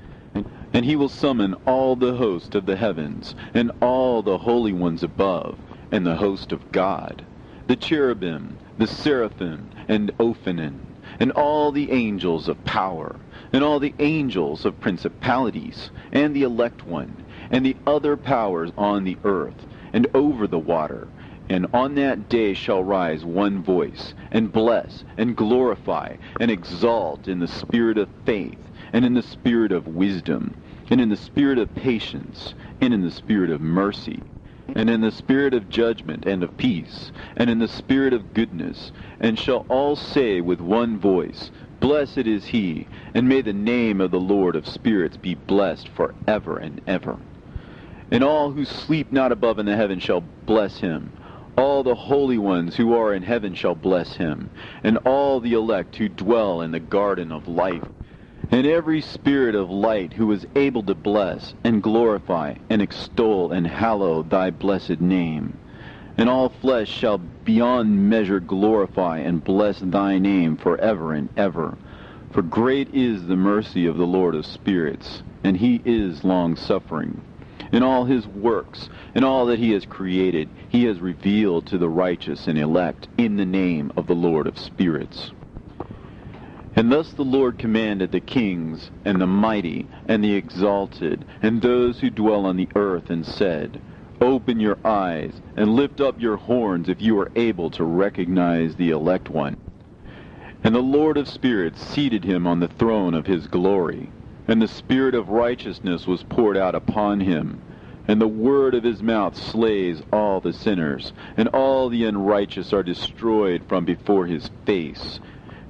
And he will summon all the host of the heavens, and all the holy ones above, and the host of God, the cherubim, the seraphim, and Ophanim, and all the angels of power, and all the angels of principalities, and the elect one, and the other powers on the earth, and over the water. And on that day shall rise one voice, and bless, and glorify, and exalt in the spirit of faith, and in the spirit of wisdom, and in the spirit of patience, and in the spirit of mercy, and in the spirit of judgment and of peace, and in the spirit of goodness, and shall all say with one voice, Blessed is he, and may the name of the Lord of spirits be blessed forever and ever. And all who sleep not above in the heaven shall bless him. All the holy ones who are in heaven shall bless him, and all the elect who dwell in the garden of life, and every spirit of light who is able to bless and glorify and extol and hallow thy blessed name. And all flesh shall beyond measure glorify and bless thy name forever and ever. For great is the mercy of the Lord of spirits, and he is long-suffering. In all his works, and all that he has created, he has revealed to the righteous and elect in the name of the Lord of spirits. And thus the Lord commanded the kings, and the mighty, and the exalted, and those who dwell on the earth, and said, Open your eyes, and lift up your horns if you are able to recognize the elect one. And the Lord of spirits seated him on the throne of his glory, and the spirit of righteousness was poured out upon him. and the word of his mouth slays all the sinners, and all the unrighteous are destroyed from before his face.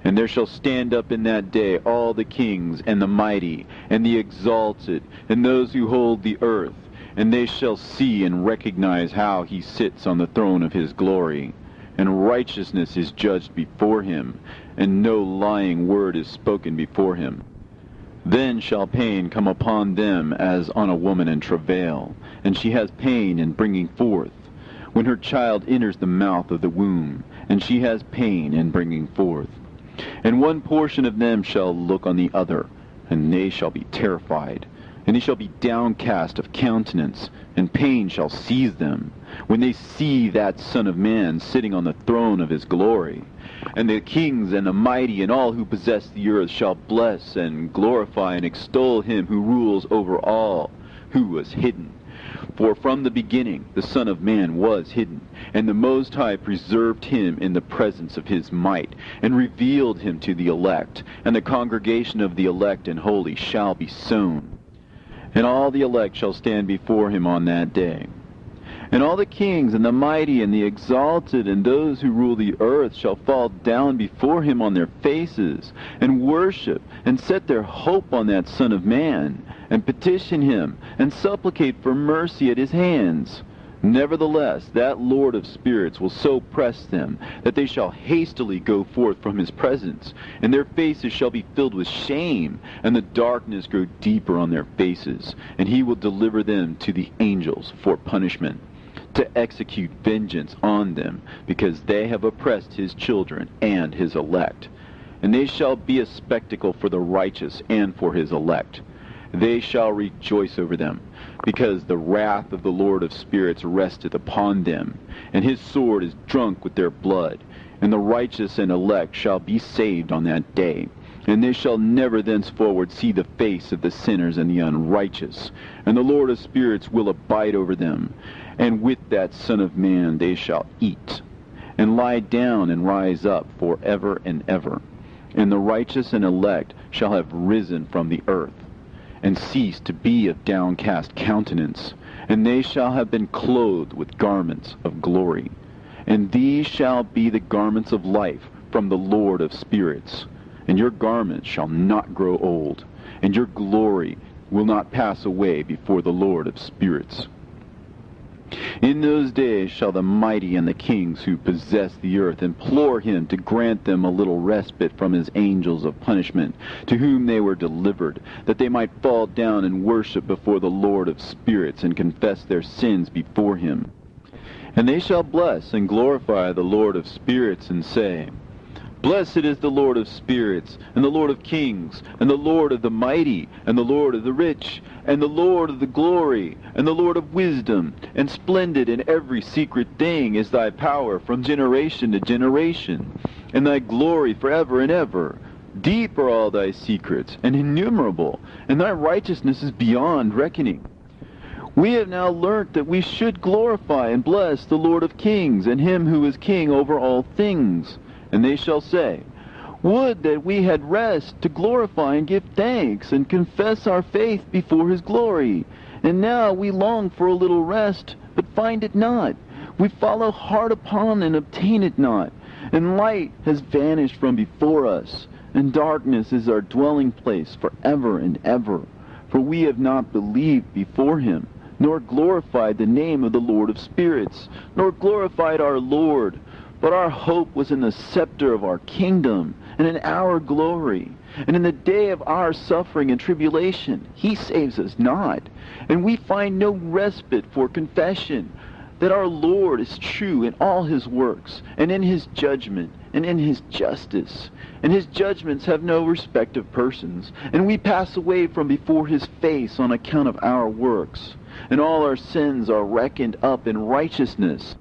And there shall stand up in that day all the kings, and the mighty, and the exalted, and those who hold the earth, and they shall see and recognize how he sits on the throne of his glory. And righteousness is judged before him, and no lying word is spoken before him. Then shall pain come upon them as on a woman in travail, and she has pain in bringing forth, when her child enters the mouth of the womb, and she has pain in bringing forth. And one portion of them shall look on the other, and they shall be terrified, and they shall be downcast of countenance, and pain shall seize them, when they see that Son of Man sitting on the throne of his glory. And the kings and the mighty and all who possess the earth shall bless and glorify and extol him who rules over all, who was hidden. For from the beginning the Son of Man was hidden, and the Most High preserved him in the presence of his might, and revealed him to the elect, and the congregation of the elect and holy shall be sown. And all the elect shall stand before him on that day. And all the kings and the mighty and the exalted and those who rule the earth shall fall down before him on their faces, and worship, and set their hope on that Son of Man, and petition him, and supplicate for mercy at his hands. Nevertheless, that Lord of spirits will so press them, that they shall hastily go forth from his presence, and their faces shall be filled with shame, and the darkness grow deeper on their faces, and he will deliver them to the angels for punishment, to execute vengeance on them, because they have oppressed his children and his elect. And they shall be a spectacle for the righteous and for his elect. They shall rejoice over them, because the wrath of the Lord of spirits resteth upon them, and his sword is drunk with their blood. And the righteous and elect shall be saved on that day. And they shall never thenceforward see the face of the sinners and the unrighteous. And the Lord of spirits will abide over them. And with that Son of Man they shall eat, and lie down and rise up for ever and ever. And the righteous and elect shall have risen from the earth, and ceased to be of downcast countenance. And they shall have been clothed with garments of glory. And these shall be the garments of life from the Lord of spirits. And your garments shall not grow old, and your glory will not pass away before the Lord of spirits. In those days shall the mighty and the kings who possess the earth implore him to grant them a little respite from his angels of punishment, to whom they were delivered, that they might fall down and worship before the Lord of spirits, and confess their sins before him. And they shall bless and glorify the Lord of spirits, and say, Blessed is the Lord of spirits, and the Lord of kings, and the Lord of the mighty, and the Lord of the rich, and the Lord of the glory, and the Lord of wisdom. And splendid in every secret thing is thy power from generation to generation, and thy glory forever and ever. Deep are all thy secrets, and innumerable, and thy righteousness is beyond reckoning. We have now learnt that we should glorify and bless the Lord of kings, and him who is king over all things. And they shall say, Would that we had rest to glorify and give thanks, and confess our faith before his glory. And now we long for a little rest, but find it not. We follow hard upon and obtain it not. And light has vanished from before us, and darkness is our dwelling place forever and ever. For we have not believed before him, nor glorified the name of the Lord of spirits, nor glorified our Lord. But our hope was in the scepter of our kingdom, and in our glory. And in the day of our suffering and tribulation, he saves us not. And we find no respite for confession, that our Lord is true in all his works, and in his judgment, and in his justice. And his judgments have no respect of persons. And we pass away from before his face on account of our works. And all our sins are reckoned up in righteousness.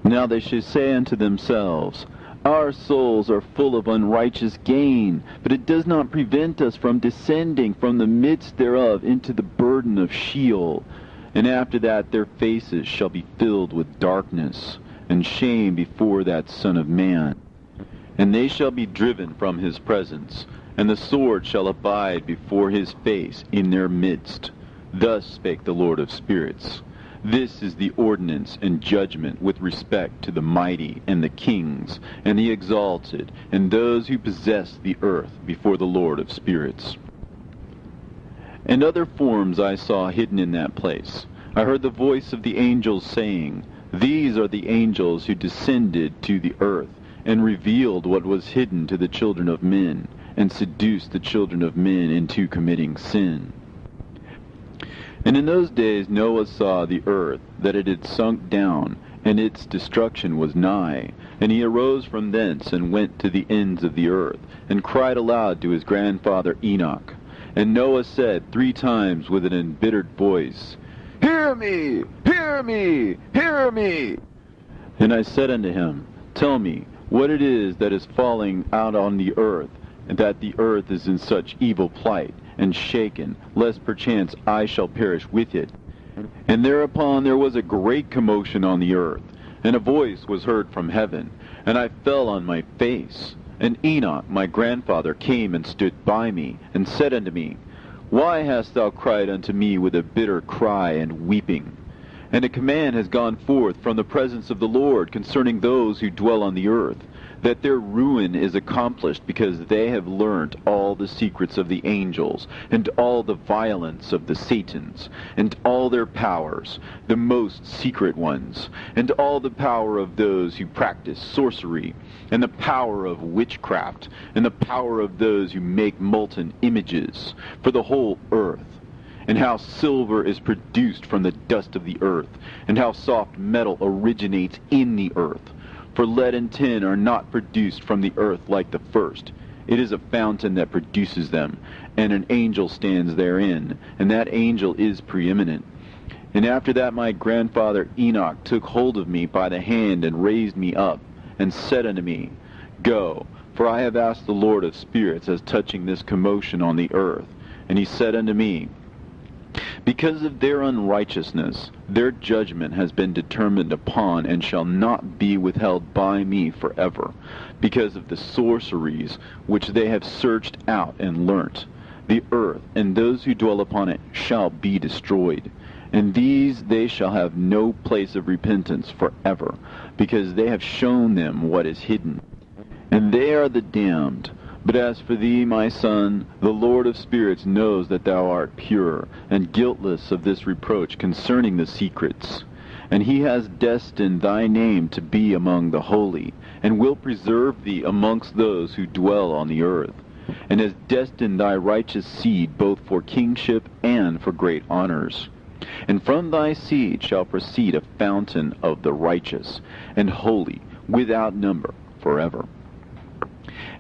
Now they should say unto themselves, Our souls are full of unrighteous gain, but it does not prevent us from descending from the midst thereof into the burden of Sheol. And after that their faces shall be filled with darkness, and shame before that Son of Man. And they shall be driven from his presence, and the sword shall abide before his face in their midst. Thus spake the Lord of spirits. This is the ordinance and judgment with respect to the mighty and the kings and the exalted and those who possess the earth before the Lord of spirits. And other forms I saw hidden in that place. I heard the voice of the angels saying, These are the angels who descended to the earth and revealed what was hidden to the children of men, and seduced the children of men into committing sin. And in those days Noah saw the earth, that it had sunk down, and its destruction was nigh. And he arose from thence, and went to the ends of the earth, and cried aloud to his grandfather Enoch. And Noah said 3 times with an embittered voice, Hear me! Hear me! Hear me! And I said unto him, Tell me what it is that is falling out on the earth, and that the earth is in such evil plight, and shaken, lest perchance I shall perish with it. And thereupon there was a great commotion on the earth, and a voice was heard from heaven, and I fell on my face. And Enoch my grandfather came and stood by me, and said unto me, Why hast thou cried unto me with a bitter cry and weeping? And a command has gone forth from the presence of the Lord concerning those who dwell on the earth, that their ruin is accomplished, because they have learnt all the secrets of the angels, and all the violence of the Satans, and all their powers, the most secret ones, and all the power of those who practice sorcery, and the power of witchcraft, and the power of those who make molten images, for the whole earth. And how silver is produced from the dust of the earth, and how soft metal originates in the earth. For lead and tin are not produced from the earth like the first. It is a fountain that produces them, and an angel stands therein, and that angel is preeminent. And after that my grandfather Enoch took hold of me by the hand, and raised me up, and said unto me, Go, for I have asked the Lord of spirits as touching this commotion on the earth. And he said unto me, Because of their unrighteousness, their judgment has been determined upon, and shall not be withheld by me forever, because of the sorceries which they have searched out and learnt. The earth and those who dwell upon it shall be destroyed, and these they shall have no place of repentance forever, because they have shown them what is hidden. And they are the damned. But as for thee, my son, the Lord of spirits knows that thou art pure, and guiltless of this reproach concerning the secrets. And he has destined thy name to be among the holy, and will preserve thee amongst those who dwell on the earth, and has destined thy righteous seed both for kingship and for great honors. And from thy seed shall proceed a fountain of the righteous, and holy, without number, forever.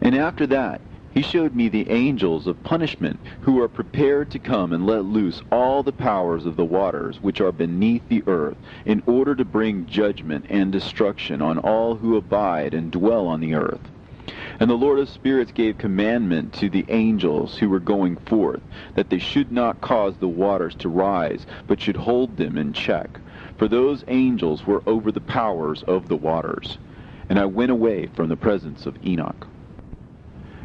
And after that he showed me the angels of punishment, who are prepared to come and let loose all the powers of the waters which are beneath the earth, in order to bring judgment and destruction on all who abide and dwell on the earth. And the Lord of spirits gave commandment to the angels who were going forth, that they should not cause the waters to rise, but should hold them in check. For those angels were over the powers of the waters. And I went away from the presence of Enoch.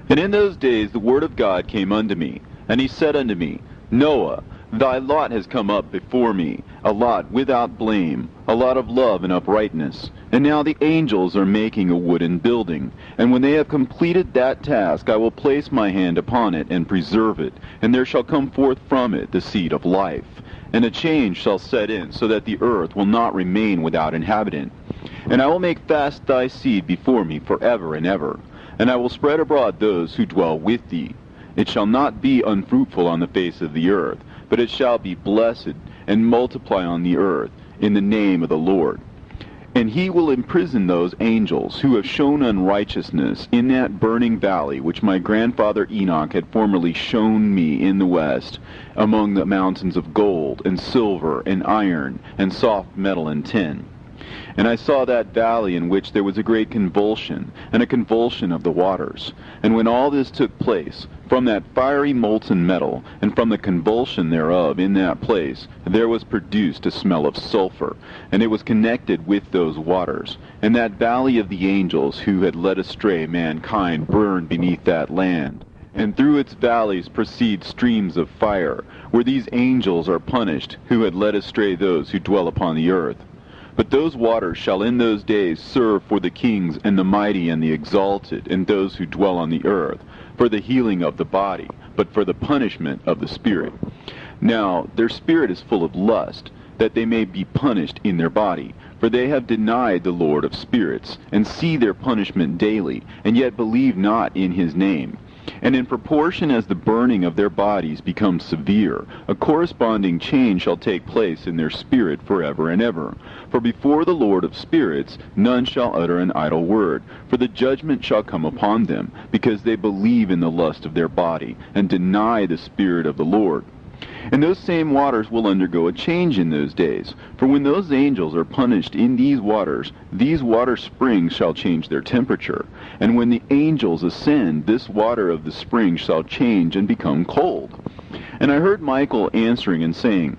And in those days the word of God came unto me, and he said unto me, Noah, thy lot has come up before me, a lot without blame, a lot of love and uprightness. And now the angels are making a wooden building, and when they have completed that task, I will place my hand upon it and preserve it, and there shall come forth from it the seed of life. And a change shall set in, so that the earth will not remain without inhabitant. And I will make fast thy seed before me forever and ever. And I will spread abroad those who dwell with thee. It shall not be unfruitful on the face of the earth, but it shall be blessed, and multiply on the earth, in the name of the Lord. And he will imprison those angels who have shown unrighteousness in that burning valley which my grandfather Enoch had formerly shown me in the west, among the mountains of gold, and silver, and iron, and soft metal and tin. And I saw that valley in which there was a great convulsion, and a convulsion of the waters. And when all this took place, from that fiery molten metal, and from the convulsion thereof in that place, there was produced a smell of sulfur, and it was connected with those waters. And that valley of the angels who had led astray mankind burned beneath that land. and through its valleys proceed streams of fire, where these angels are punished, who had led astray those who dwell upon the earth. But those waters shall in those days serve for the kings and the mighty and the exalted, and those who dwell on the earth, for the healing of the body, but for the punishment of the spirit. Now their spirit is full of lust, that they may be punished in their body. For they have denied the Lord of spirits, and see their punishment daily, and yet believe not in his name. And in proportion as the burning of their bodies becomes severe, a corresponding change shall take place in their spirit forever and ever. For before the Lord of spirits none shall utter an idle word, for the judgment shall come upon them, because they believe in the lust of their body, and deny the Spirit of the Lord. And those same waters will undergo a change in those days. For when those angels are punished in these water springs shall change their temperature. And when the angels ascend, this water of the spring shall change and become cold. And I heard Michael answering and saying,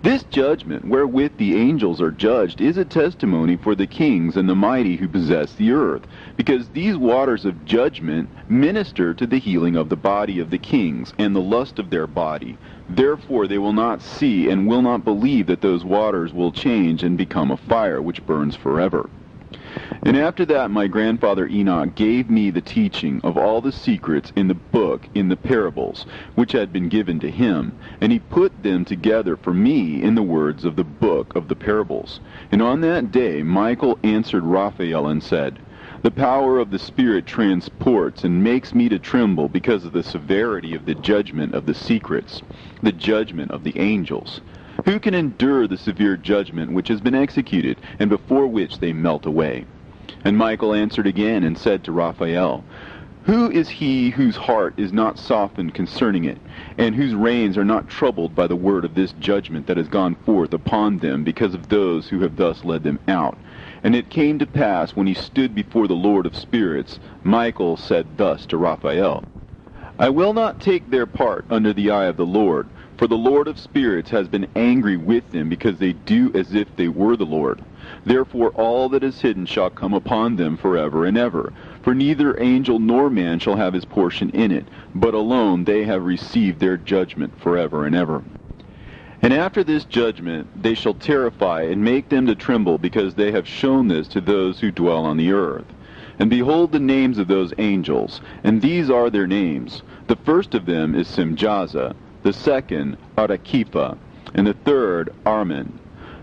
This judgment wherewith the angels are judged is a testimony for the kings and the mighty who possess the earth, because these waters of judgment minister to the healing of the body of the kings and the lust of their body. Therefore they will not see and will not believe that those waters will change and become a fire which burns forever. And after that my grandfather Enoch gave me the teaching of all the secrets in the book in the parables, which had been given to him, and he put them together for me in the words of the book of the parables. And on that day Michael answered Raphael and said, The power of the Spirit transports and makes me to tremble because of the severity of the judgment of the secrets, the judgment of the angels. Who can endure the severe judgment which has been executed, and before which they melt away? And Michael answered again and said to Raphael, Who is he whose heart is not softened concerning it, and whose reins are not troubled by the word of this judgment that has gone forth upon them because of those who have thus led them out? And it came to pass, when he stood before the Lord of spirits, Michael said thus to Raphael, I will not take their part under the eye of the Lord, for the Lord of spirits has been angry with them, because they do as if they were the Lord. Therefore all that is hidden shall come upon them forever and ever. For neither angel nor man shall have his portion in it, but alone they have received their judgment forever and ever. And after this judgment they shall terrify and make them to tremble, because they have shown this to those who dwell on the earth. And behold the names of those angels, and these are their names. The first of them is Simjaza, the second Arakipha, and the third Armin,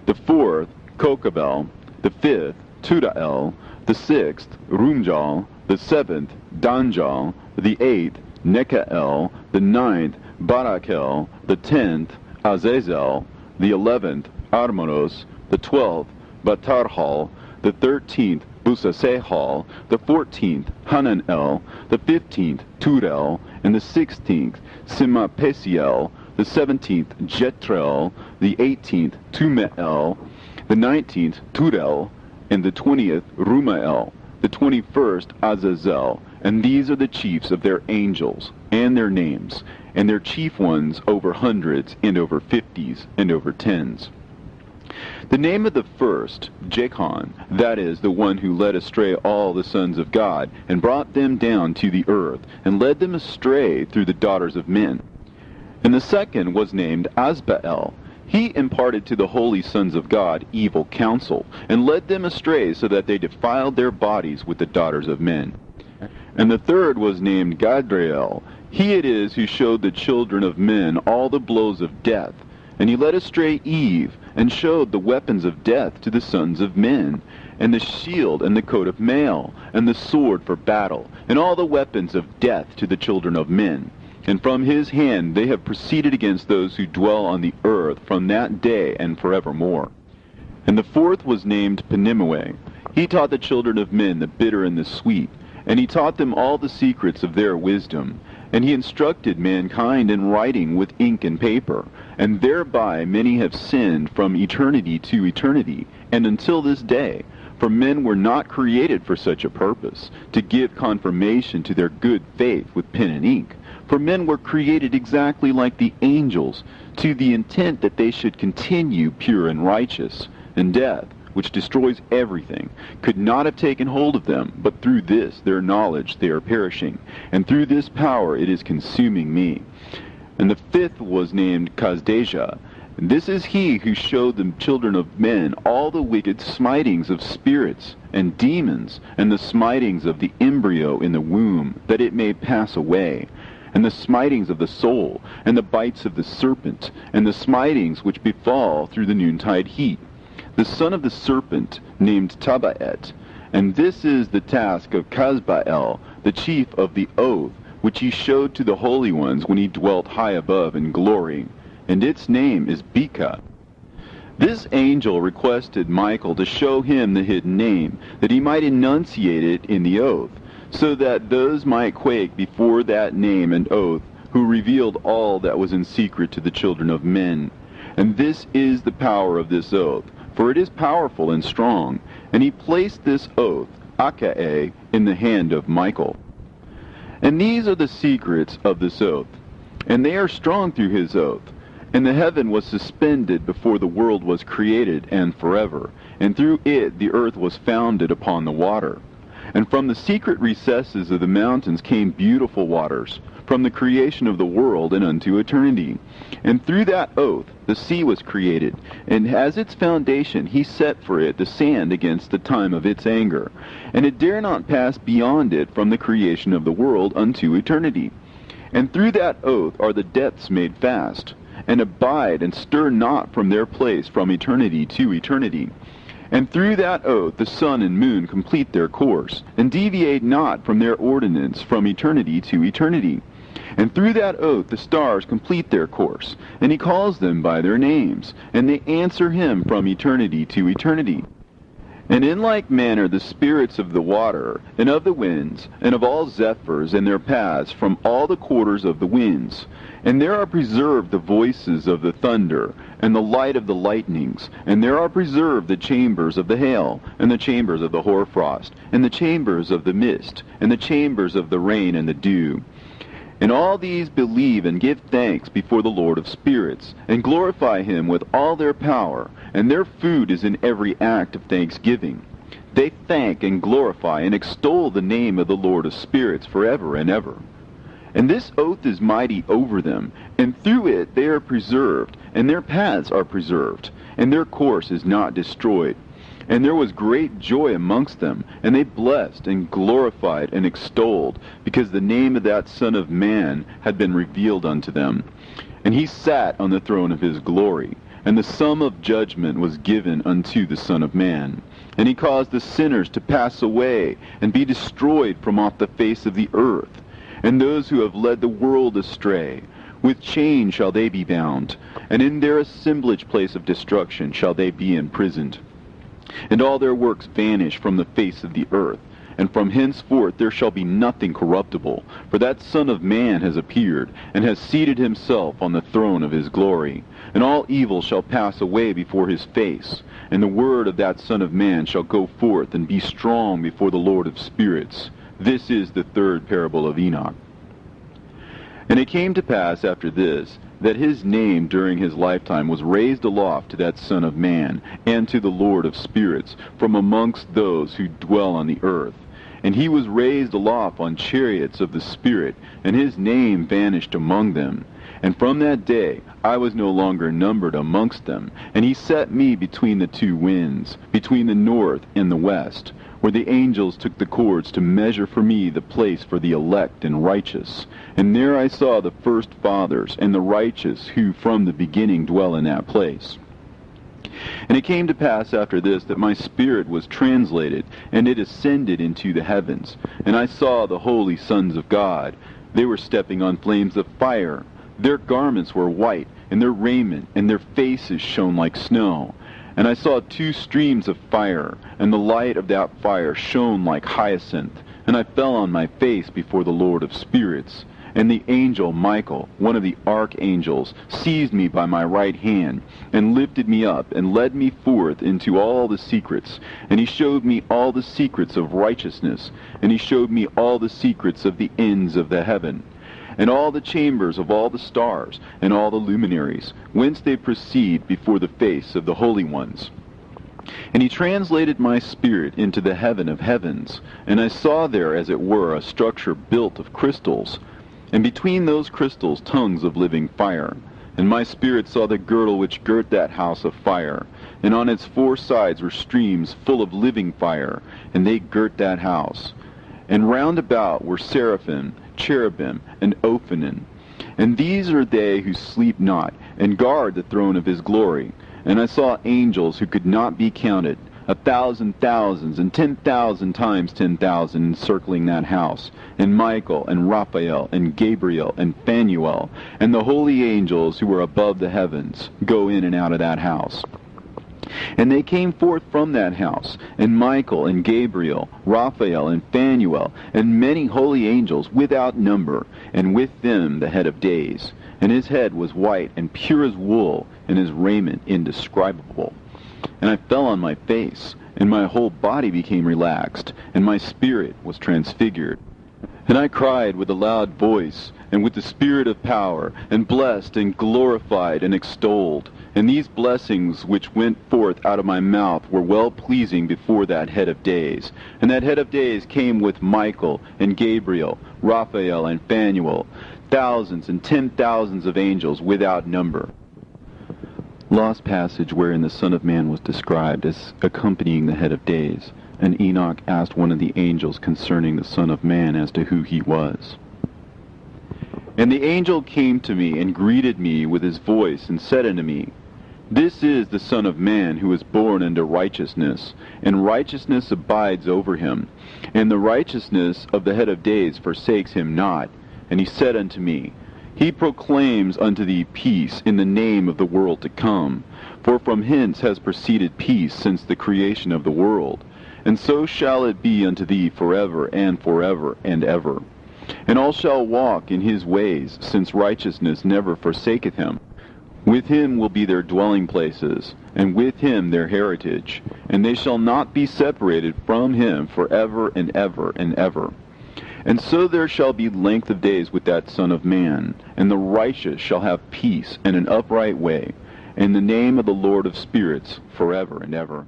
the fourth Kokabel, the fifth Tudael, the sixth Rumjal, the seventh Danjal, the eighth Nekael, the ninth Barakel, the 10th Azazel, the 11th Armonos, the 12th Batarhal, the 13th Busasehal, the 14th Hananel, the 15th Turel, and the 16th Simapesiel, the 17th Jetrel, the 18th Tumeel, the 19th Turel, and the 20th Rumael, the 21st Azazel. And these are the chiefs of their angels, and their names, and their chief ones over hundreds, and over 50s, and over 10s. The name of the first, Jechon, that is, the one who led astray all the sons of God, and brought them down to the earth, and led them astray through the daughters of men. And the second was named Asbael. He imparted to the holy sons of God evil counsel, and led them astray so that they defiled their bodies with the daughters of men. And the third was named Gadriel. He it is who showed the children of men all the blows of death. And he led astray Eve, and showed the weapons of death to the sons of men, and the shield and the coat of mail, and the sword for battle, and all the weapons of death to the children of men. And from his hand they have proceeded against those who dwell on the earth from that day and forevermore. And the fourth was named Penimue. He taught the children of men the bitter and the sweet, and he taught them all the secrets of their wisdom. And he instructed mankind in writing with ink and paper, and thereby many have sinned from eternity to eternity, and until this day. For men were not created for such a purpose, to give confirmation to their good faith with pen and ink. For men were created exactly like the angels, to the intent that they should continue pure and righteous, and death, which destroys everything, could not have taken hold of them, but through this, their knowledge, they are perishing, and through this power it is consuming me. And the fifth was named Kazdejah. And this is he who showed the children of men all the wicked smitings of spirits and demons, and the smitings of the embryo in the womb, that it may pass away, and the smitings of the soul, and the bites of the serpent, and the smitings which befall through the noontide heat. The son of the serpent, named Tabaet. And this is the task of Kazbael, the chief of the oath, which he showed to the holy ones when he dwelt high above in glory. And its name is Beka. This angel requested Michael to show him the hidden name, that he might enunciate it in the oath, so that those might quake before that name and oath, who revealed all that was in secret to the children of men. And this is the power of this oath, for it is powerful and strong. And he placed this oath, Akae, in the hand of Michael. And these are the secrets of this oath, and they are strong through his oath. And the heaven was suspended before the world was created, and forever. And through it the earth was founded upon the water. And from the secret recesses of the mountains came beautiful waters, from the creation of the world and unto eternity. And through that oath the sea was created, and as its foundation he set for it the sand against the time of its anger. And it dare not pass beyond it from the creation of the world unto eternity. And through that oath are the depths made fast, and abide and stir not from their place from eternity to eternity. And through that oath the sun and moon complete their course, and deviate not from their ordinance from eternity to eternity. And through that oath the stars complete their course, and he calls them by their names, and they answer him from eternity to eternity. And in like manner the spirits of the water, and of the winds, and of all zephyrs and their paths from all the quarters of the winds. And there are preserved the voices of the thunder, and the light of the lightnings, and there are preserved the chambers of the hail, and the chambers of the hoarfrost, and the chambers of the mist, and the chambers of the rain and the dew. And all these believe and give thanks before the Lord of spirits, and glorify him with all their power, and their food is in every act of thanksgiving. They thank and glorify and extol the name of the Lord of spirits forever and ever. And this oath is mighty over them, and through it they are preserved, and their paths are preserved, and their course is not destroyed. And there was great joy amongst them, and they blessed and glorified and extolled, because the name of that Son of Man had been revealed unto them. And he sat on the throne of his glory, and the sum of judgment was given unto the Son of Man. And he caused the sinners to pass away, and be destroyed from off the face of the earth. And those who have led the world astray, with chains shall they be bound, and in their assemblage place of destruction shall they be imprisoned. And all their works vanish from the face of the earth, and from henceforth there shall be nothing corruptible, for that Son of Man has appeared, and has seated himself on the throne of his glory. And all evil shall pass away before his face, and the word of that Son of Man shall go forth and be strong before the Lord of spirits. This is the third parable of Enoch. And it came to pass after this, that his name during his lifetime was raised aloft to that Son of Man, and to the Lord of spirits, from amongst those who dwell on the earth. And he was raised aloft on chariots of the Spirit, and his name vanished among them. And from that day I was no longer numbered amongst them, and he set me between the two winds, between the north and the west, where the angels took the cords to measure for me the place for the elect and righteous. And there I saw the first fathers and the righteous who from the beginning dwell in that place. And it came to pass after this that my spirit was translated, and it ascended into the heavens. And I saw the holy sons of God. They were stepping on flames of fire. Their garments were white, and their raiment and their faces shone like snow. And I saw two streams of fire, and the light of that fire shone like hyacinth. And I fell on my face before the Lord of spirits. And the angel Michael, one of the archangels, seized me by my right hand, and lifted me up, and led me forth into all the secrets. And he showed me all the secrets of righteousness, and he showed me all the secrets of the ends of the heaven, and all the chambers of all the stars, and all the luminaries, whence they proceed before the face of the holy ones. And he translated my spirit into the heaven of heavens, and I saw there, as it were, a structure built of crystals, and between those crystals tongues of living fire. And my spirit saw the girdle which girt that house of fire, and on its 4 sides were streams full of living fire, and they girt that house. And round about were seraphim, cherubim, and ophanim. And these are they who sleep not, and guard the throne of his glory. And I saw angels who could not be counted, 1,000 thousands, and 10,000 times 10,000 encircling that house, and Michael, and Raphael, and Gabriel, and Phanuel, and the holy angels who were above the heavens, go in and out of that house. And they came forth from that house, and Michael, and Gabriel, Raphael, and Phanuel, and many holy angels without number, and with them the head of days. And his head was white and pure as wool, and his raiment indescribable. And I fell on my face, and my whole body became relaxed, and my spirit was transfigured. And I cried with a loud voice, and with the spirit of power, and blessed, and glorified, and extolled. And these blessings which went forth out of my mouth were well-pleasing before that head of days. And that head of days came with Michael, and Gabriel, Raphael, and Phanuel, thousands and 10,000s of angels without number. Lost passage wherein the Son of Man was described as accompanying the head of days, and Enoch asked one of the angels concerning the Son of Man as to who he was. And the angel came to me and greeted me with his voice, and said unto me, This is the Son of Man, who is born unto righteousness, and righteousness abides over him, and the righteousness of the head of days forsakes him not. And he said unto me, He proclaims unto thee peace in the name of the world to come, for from hence has proceeded peace since the creation of the world, and so shall it be unto thee forever and ever. And all shall walk in his ways, since righteousness never forsaketh him. With him will be their dwelling places, and with him their heritage, and they shall not be separated from him forever and ever. And so there shall be length of days with that Son of Man, and the righteous shall have peace and an upright way, in the name of the Lord of spirits, forever and ever.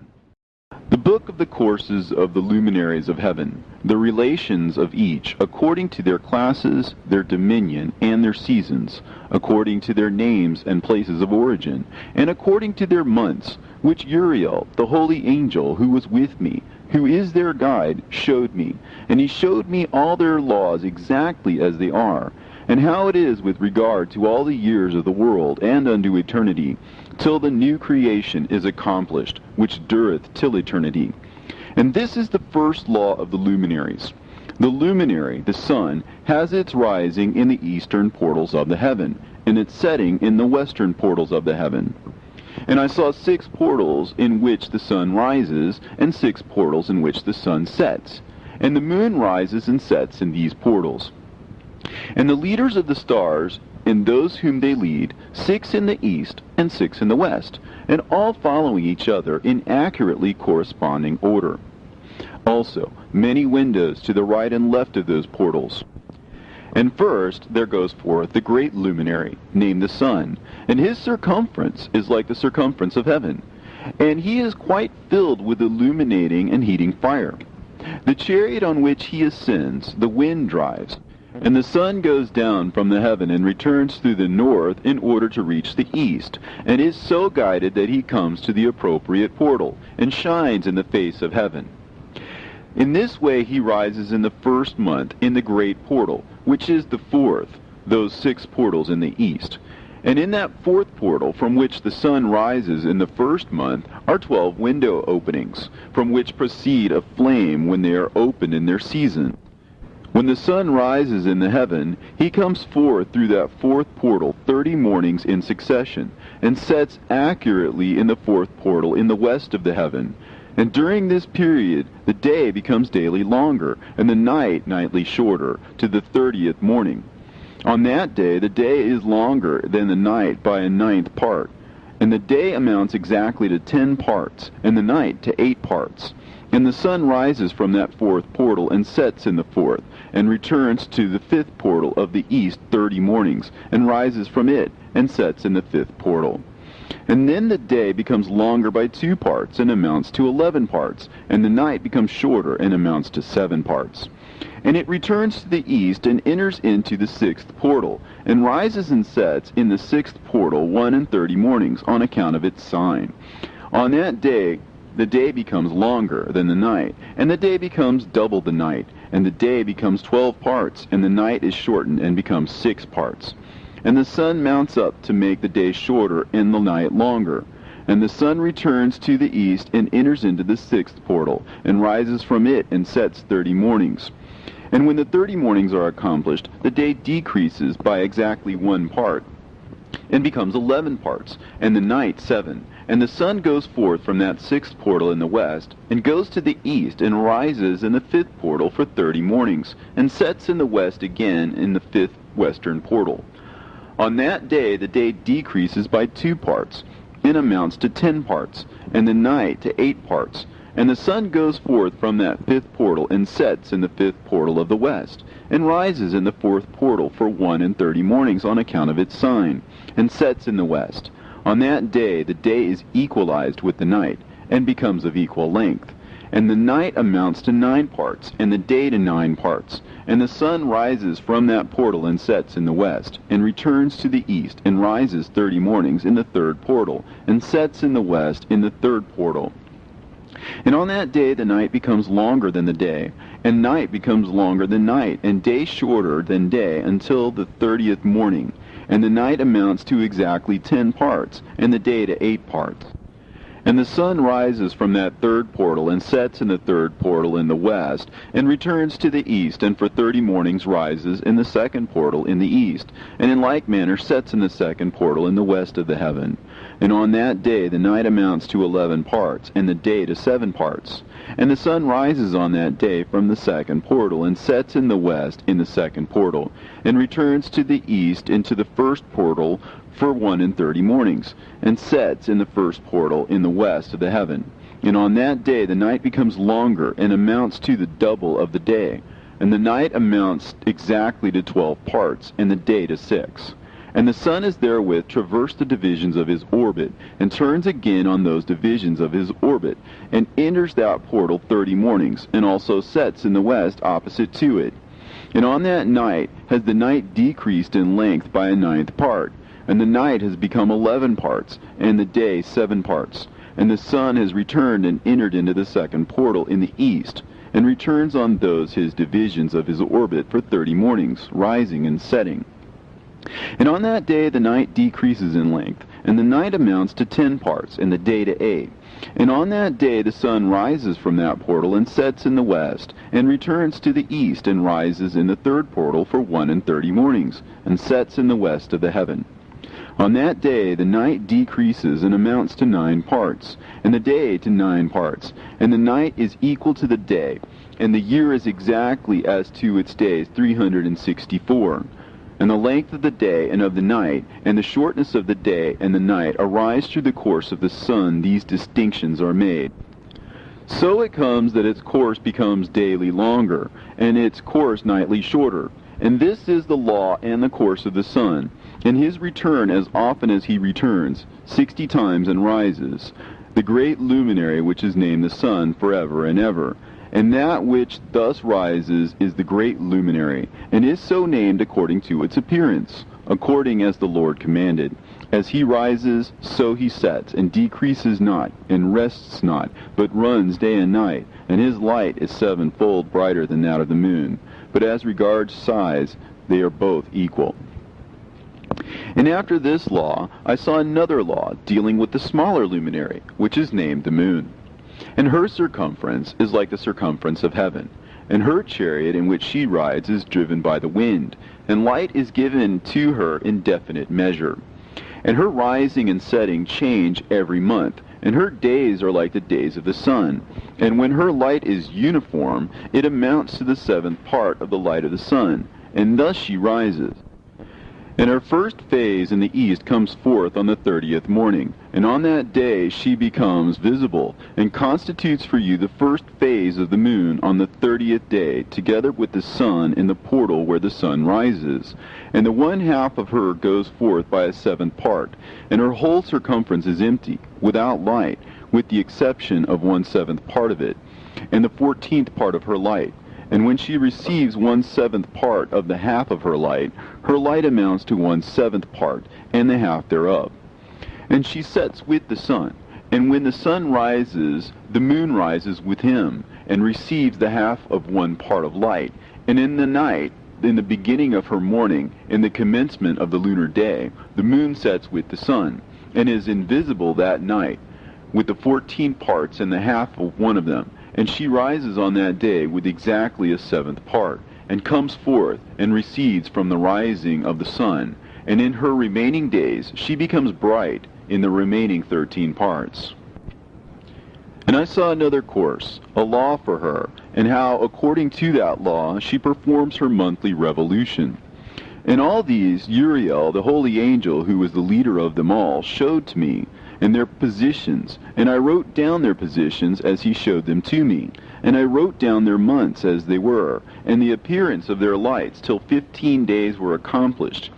The book of the courses of the luminaries of heaven, the relations of each, according to their classes, their dominion, and their seasons, according to their names and places of origin, and according to their months, which Uriel, the holy angel who was with me, who is their guide, showed me. And he showed me all their laws exactly as they are, and how it is with regard to all the years of the world and unto eternity, till the new creation is accomplished, which dureth till eternity. And this is the first law of the luminaries. The luminary, the sun, has its rising in the eastern portals of the heaven, and its setting in the western portals of the heaven. And I saw 6 portals in which the sun rises, and 6 portals in which the sun sets. And the moon rises and sets in these portals. And the leaders of the stars, and those whom they lead, 6 in the east and 6 in the west, and all following each other in accurately corresponding order. Also, many windows to the right and left of those portals. And first there goes forth the great luminary, named the sun, and his circumference is like the circumference of heaven, and he is quite filled with illuminating and heating fire. The chariot on which he ascends, the wind drives, and the sun goes down from the heaven and returns through the north in order to reach the east, and is so guided that he comes to the appropriate portal, and shines in the face of heaven. In this way he rises in the first month in the great portal, which is the 4th, those 6 portals in the east. And in that 4th portal from which the sun rises in the first month are 12 window openings, from which proceed a flame when they are opened in their season. When the sun rises in the heaven, he comes forth through that 4th portal 30 mornings in succession, and sets accurately in the 4th portal in the west of the heaven. And during this period, the day becomes daily longer, and the night nightly shorter, to the 30th morning. On that day, the day is longer than the night by a 9th part, and the day amounts exactly to 10 parts, and the night to 8 parts. And the sun rises from that 4th portal, and sets in the 4th, and returns to the 5th portal of the east 30 mornings, and rises from it, and sets in the 5th portal. And then the day becomes longer by 2 parts, and amounts to 11 parts, and the night becomes shorter, and amounts to 7 parts. And it returns to the east, and enters into the 6th portal, and rises and sets in the 6th portal 31 mornings, on account of its sign. On that day the day becomes longer than the night, and the day becomes double the night, and the day becomes 12 parts, and the night is shortened, and becomes 6 parts. And the sun mounts up to make the day shorter, and the night longer. And the sun returns to the east, and enters into the 6th portal, and rises from it, and sets 30 mornings. And when the 30 mornings are accomplished, the day decreases by exactly 1 part, and becomes 11 parts, and the night 7. And the sun goes forth from that 6th portal in the west, and goes to the east, and rises in the 5th portal for 30 mornings, and sets in the west again in the 5th western portal. On that day the day decreases by 2 parts, and amounts to 10 parts, and the night to 8 parts. And the sun goes forth from that 5th portal, and sets in the 5th portal of the west, and rises in the 4th portal for 31 mornings, on account of its sign, and sets in the west. On that day the day is equalized with the night, and becomes of equal length. And the night amounts to 9 parts, and the day to 9 parts. And the sun rises from that portal, and sets in the west, and returns to the east, and rises 30 mornings in the 3rd portal, and sets in the west in the 3rd portal. And on that day the night becomes longer than the day, and night becomes longer than night, and day shorter than day, until the 30th morning. And the night amounts to exactly 10 parts, and the day to 8 parts. And the sun rises from that 3rd portal, and sets in the 3rd portal in the west, and returns to the east, and for 30 mornings rises in the 2nd portal in the east, and in like manner sets in the 2nd portal in the west of the heaven. And on that day the night amounts to 11 parts, and the day to 7 parts. And the sun rises on that day from the 2nd portal, and sets in the west in the 2nd portal, and returns to the east into the 1st portal for 31 mornings, and sets in the 1st portal in the west of the heaven. And on that day the night becomes longer, and amounts to the double of the day. And the night amounts exactly to 12 parts, and the day to 6. And the sun is therewith traversed the divisions of his orbit, and turns again on those divisions of his orbit, and enters that portal 30 mornings, and also sets in the west opposite to it. And on that night has the night decreased in length by a 9th part, and the night has become 11 parts, and the day 7 parts. And the sun has returned and entered into the 2nd portal in the east, and returns on those his divisions of his orbit for 30 mornings, rising and setting. And on that day the night decreases in length, and the night amounts to 10 parts, and the day to 8. And on that day the sun rises from that portal, and sets in the west, and returns to the east, and rises in the 3rd portal for 31 mornings, and sets in the west of the heaven. On that day the night decreases and amounts to 9 parts, and the day to 9 parts, and the night is equal to the day, and the year is exactly as to its days 364. And the length of the day and of the night, and the shortness of the day and the night arise through the course of the sun. These distinctions are made. So it comes that its course becomes daily longer, and its course nightly shorter. And this is the law and the course of the sun. And his return, as often as he returns, 60 times and rises, the great luminary which is named the sun forever and ever. And that which thus rises is the great luminary, and is so named according to its appearance, according as the Lord commanded. As he rises, so he sets, and decreases not, and rests not, but runs day and night, and his light is 7-fold brighter than that of the moon. But as regards size, they are both equal. And after this law, I saw another law dealing with the smaller luminary, which is named the moon. And her circumference is like the circumference of heaven, and her chariot in which she rides is driven by the wind, and light is given to her in definite measure. And her rising and setting change every month, and her days are like the days of the sun. And when her light is uniform, it amounts to the 7th part of the light of the sun, and thus she rises. And her first phase in the east comes forth on the 30th morning, and on that day she becomes visible, and constitutes for you the first phase of the moon on the 30th day, together with the sun in the portal where the sun rises. And the one half of her goes forth by a seventh part, and her whole circumference is empty, without light, with the exception of 1/7 part of it, and the 14th part of her light. And when she receives 1/7 part of the half of her light amounts to 1/7 part, and the half thereof. And she sets with the sun, and when the sun rises, the moon rises with him, and receives the half of 1 part of light. And in the night, in the beginning of her morning, in the commencement of the lunar day, the moon sets with the sun, and is invisible that night, with the 14 parts and the half of one of them. And she rises on that day with exactly a 7th part, and comes forth, and recedes from the rising of the sun. And in her remaining days she becomes bright in the remaining 13 parts. And I saw another course, a law for her, and how, according to that law, she performs her monthly revolution. And all these Uriel, the holy angel, who was the leader of them all, showed to me, and their positions, and I wrote down their positions as he showed them to me, and I wrote down their months as they were, and the appearance of their lights, till 15 days were accomplished.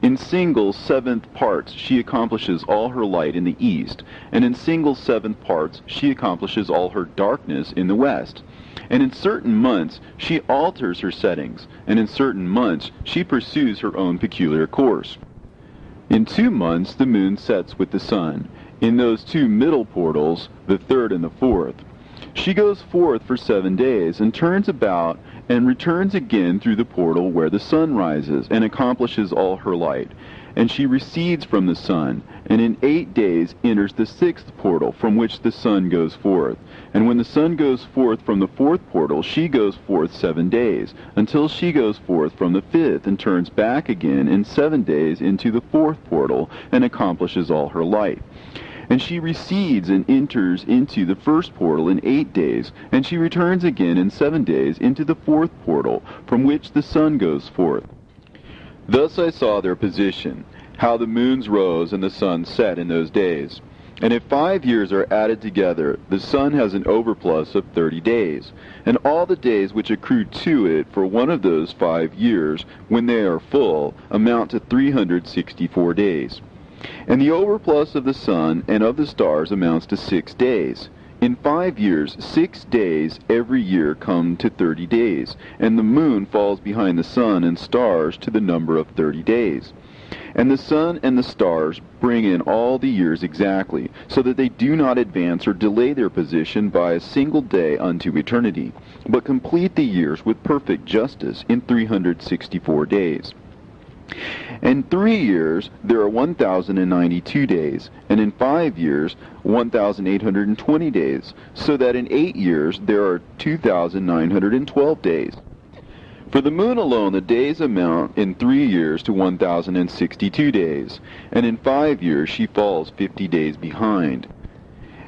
In single 7th parts she accomplishes all her light in the east, and in single 7th parts she accomplishes all her darkness in the west. And in certain months she alters her settings, and in certain months she pursues her own peculiar course. In 2 months the moon sets with the sun, in those 2 middle portals, the 3rd and the 4th. She goes forth for 7 days, and turns about, and returns again through the portal where the sun rises, and accomplishes all her light. And she recedes from the sun, and in 8 days enters the 6th portal, from which the sun goes forth. And when the sun goes forth from the 4th portal, she goes forth 7 days, until she goes forth from the 5th, and turns back again in 7 days into the 4th portal, and accomplishes all her light. And she recedes and enters into the 1st portal in 8 days, and she returns again in 7 days into the 4th portal, from which the sun goes forth. Thus I saw their position, how the moons rose and the sun set in those days. And if 5 years are added together, the sun has an overplus of 30 days, and all the days which accrue to it for one of those 5 years, when they are full, amount to 364 days. And the overplus of the sun and of the stars amounts to 6 days. In 5 years, 6 days every year come to 30 days, and the moon falls behind the sun and stars to the number of 30 days. And the sun and the stars bring in all the years exactly, so that they do not advance or delay their position by a single day unto eternity, but complete the years with perfect justice in 364 days. In 3 years there are 1,092 days, and in 5 years 1,820 days, so that in 8 years there are 2,912 days. For the moon alone the days amount in 3 years to 1,062 days, and in 5 years she falls 50 days behind.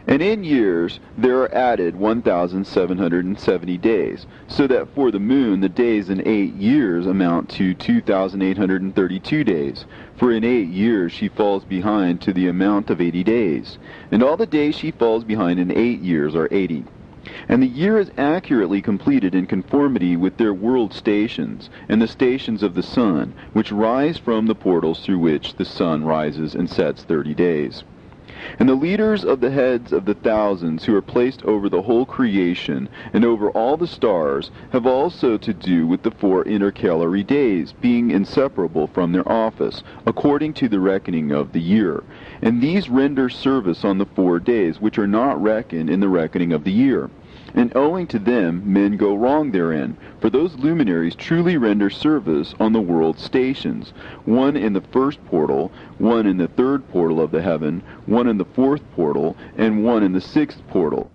And in years there are added 1,770 days, so that for the moon the days in 8 years amount to 2,832 days. For in 8 years she falls behind to the amount of 80 days, and all the days she falls behind in 8 years are 80. And the year is accurately completed in conformity with their world stations, and the stations of the sun, which rise from the portals through which the sun rises and sets 30 days. And the leaders of the heads of the thousands who are placed over the whole creation and over all the stars have also to do with the 4 intercalary days, being inseparable from their office, according to the reckoning of the year. And these render service on the 4 days, which are not reckoned in the reckoning of the year. And owing to them men go wrong therein, for those luminaries truly render service on the world stations, one in the 1st portal, one in the 3rd portal of the heaven, one in the 4th portal, and one in the 6th portal.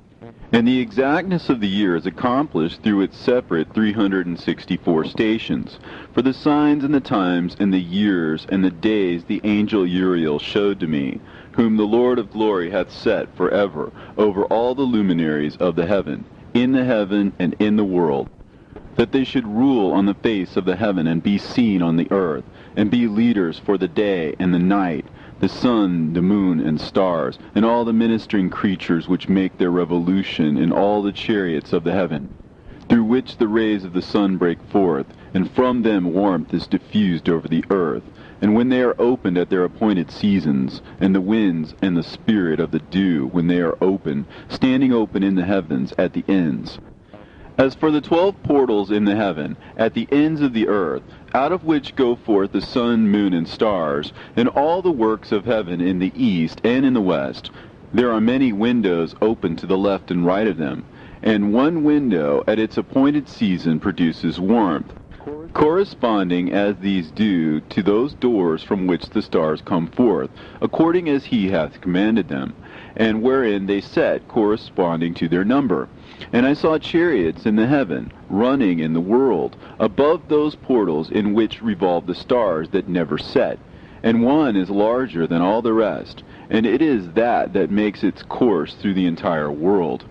And the exactness of the year is accomplished through its separate 364 stations. For the signs and the times and the years and the days the angel Uriel showed to me, whom the Lord of glory hath set forever over all the luminaries of the heaven, in the heaven and in the world. that they should rule on the face of the heaven, and be seen on the earth, and be leaders for the day and the night, the sun, the moon, and stars, and all the ministering creatures which make their revolution in all the chariots of the heaven, through which the rays of the sun break forth, and from them warmth is diffused over the earth. And when they are opened at their appointed seasons, and the winds and the spirit of the dew, when they are open, standing open in the heavens at the ends. As for the 12 portals in the heaven, at the ends of the earth, out of which go forth the sun, moon, and stars, and all the works of heaven in the east and in the west, there are many windows open to the left and right of them, and one window at its appointed season produces warmth, corresponding as these do to those doors from which the stars come forth, according as he hath commanded them, and wherein they set corresponding to their number. And I saw chariots in the heaven, running in the world, above those portals in which revolve the stars that never set. And one is larger than all the rest, and it is that makes its course through the entire world.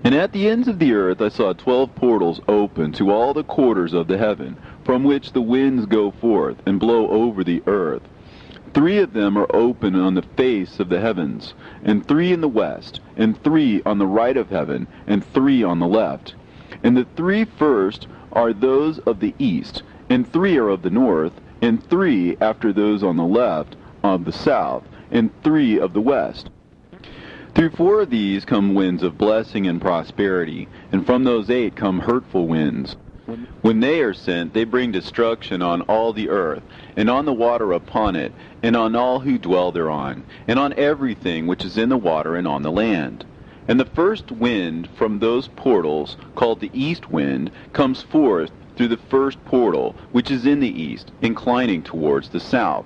And at the ends of the earth I saw 12 portals open to all the quarters of the heaven, from which the winds go forth, and blow over the earth. 3 of them are open on the face of the heavens, and 3 in the west, and 3 on the right of heaven, and 3 on the left. And the 3 first are those of the east, and 3 are of the north, and 3 after those on the left of the south, and 3 of the west. Through 4 of these come winds of blessing and prosperity, and from those 8 come hurtful winds. When they are sent, they bring destruction on all the earth, and on the water upon it, and on all who dwell thereon, and on everything which is in the water and on the land. And the first wind from those portals, called the east wind, comes forth through the first portal, which is in the east, inclining towards the south.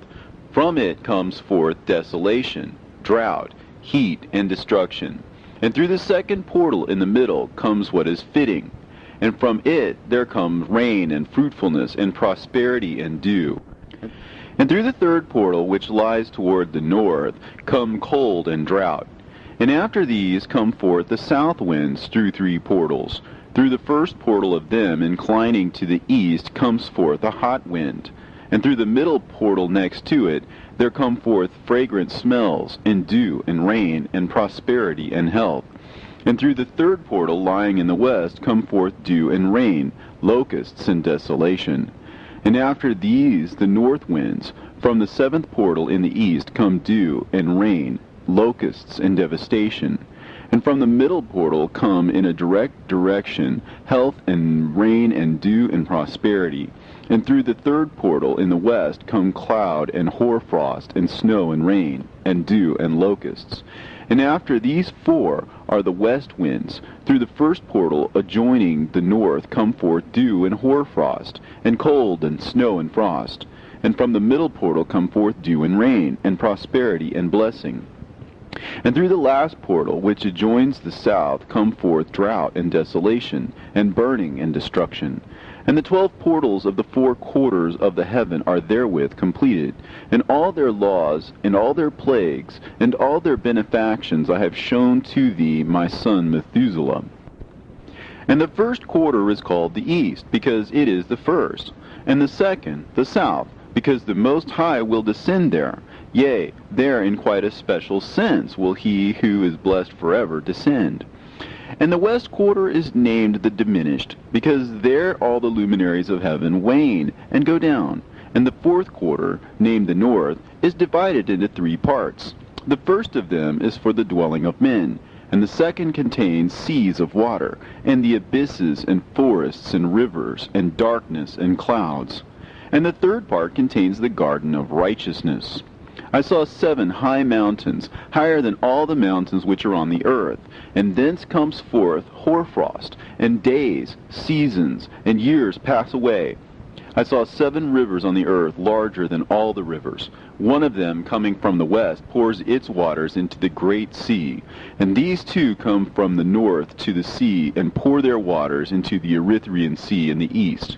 From it comes forth desolation, drought, heat, and destruction. And through the second portal in the middle comes what is fitting. And from it there comes rain and fruitfulness and prosperity and dew. And through the third portal, which lies toward the north, come cold and drought. And after these come forth the south winds through 3 portals. Through the first portal of them, inclining to the east, comes forth a hot wind. And through the middle portal next to it, there come forth fragrant smells, and dew, and rain, and prosperity, and health. And through the third portal lying in the west come forth dew and rain, locusts and desolation. And after these the north winds, from the 7th portal in the east come dew and rain, locusts and devastation. And from the middle portal come in a direct direction health and rain and dew and prosperity. And through the third portal in the west come cloud and hoarfrost and snow and rain and dew and locusts. And after these 4 are the west winds. Through the first portal adjoining the north come forth dew and hoarfrost, and cold and snow and frost. And from the middle portal come forth dew and rain, and prosperity and blessing. And through the last portal, which adjoins the south, come forth drought and desolation, and burning and destruction. And the 12 portals of the 4 quarters of the heaven are therewith completed, and all their laws, and all their plagues, and all their benefactions I have shown to thee, my son Methuselah. And the first quarter is called the east, because it is the first, and the second the south, because the Most High will descend there. Yea, there in quite a special sense will he who is blessed forever descend. And the west quarter is named the diminished, because there all the luminaries of heaven wane and go down. And the 4th quarter, named the north, is divided into 3 parts. The first of them is for the dwelling of men, and the second contains seas of water, and the abysses and forests and rivers, and darkness and clouds. And the third part contains the garden of righteousness. I saw 7 high mountains, higher than all the mountains which are on the earth, and thence comes forth hoarfrost, and days, seasons, and years pass away. I saw 7 rivers on the earth, larger than all the rivers. One of them, coming from the west, pours its waters into the great sea. And these 2 come from the north to the sea, and pour their waters into the Erythraean Sea in the east.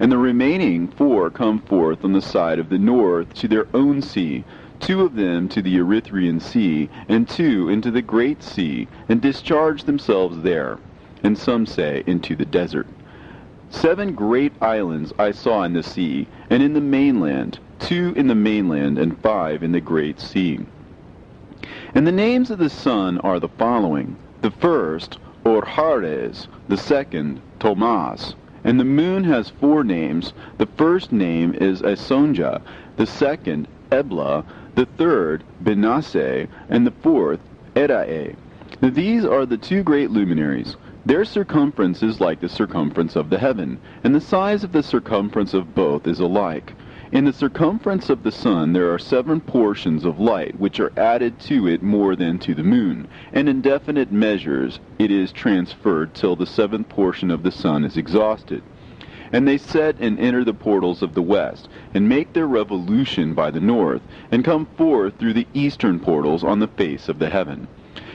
And the remaining 4 come forth on the side of the north to their own sea, 2 of them to the Erythraean Sea, and 2 into the great sea, and discharge themselves there, and some say into the desert. 7 great islands I saw in the sea, and in the mainland, 2 in the mainland, and 5 in the great sea. And the names of the sun are the following: the first, Orhares; the second, Tomas. And the moon has 4 names. The first name is Esonja, the second, Ebla, the third, Benase, and the fourth, Erae. These are the 2 great luminaries. Their circumference is like the circumference of the heaven, and the size of the circumference of both is alike. In the circumference of the sun there are 7 portions of light, which are added to it more than to the moon, and in definite measures it is transferred till the 7th portion of the sun is exhausted. And they set and enter the portals of the west, and make their revolution by the north, and come forth through the eastern portals on the face of the heaven.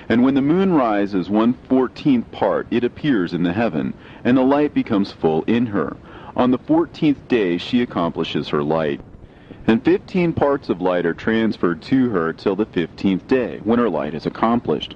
And when the moon rises 1/14th part, it appears in the heaven, and the light becomes full in her. On the 14th day she accomplishes her light. And 15 parts of light are transferred to her till the 15th day, when her light is accomplished,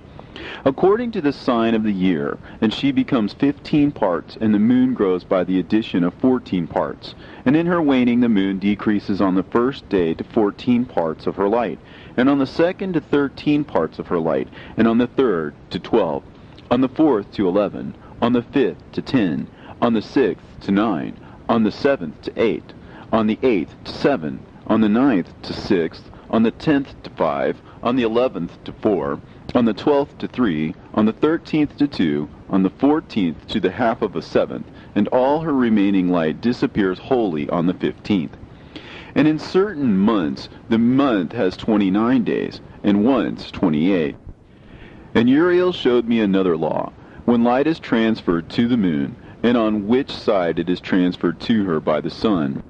according to the sign of the year, and she becomes 15 parts, and the moon grows by the addition of 14 parts. And in her waning the moon decreases on the first day to 14 parts of her light, and on the second to 13 parts of her light, and on the third to 12, on the fourth to 11, on the 5th to 10, on the 6th to 9, on the 7th to 8, on the 8th to 7, on the 9th to 6th, on the 10th to 5, on the 11th to 4, on the 12th to 3, on the 13th to 2, on the 14th to the half of a 7th, and all her remaining light disappears wholly on the 15th. And in certain months the month has 29 days, and once 28. And Uriel showed me another law, when light is transferred to the moon, and on which side it is transferred to her by the sun.